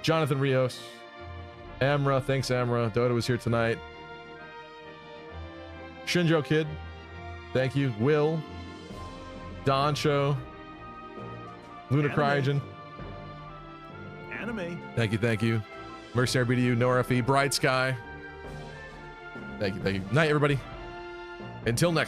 Jonathan Rios, Amra. Thanks, Amra. Dota was here tonight. Shinjo Kid. Thank you. Will. Don Show. Luna Cryogen. Anime. Thank you, thank you. Mercenary BDU, Nora Fee, Bright Sky. Thank you, thank you. Night, everybody. Until next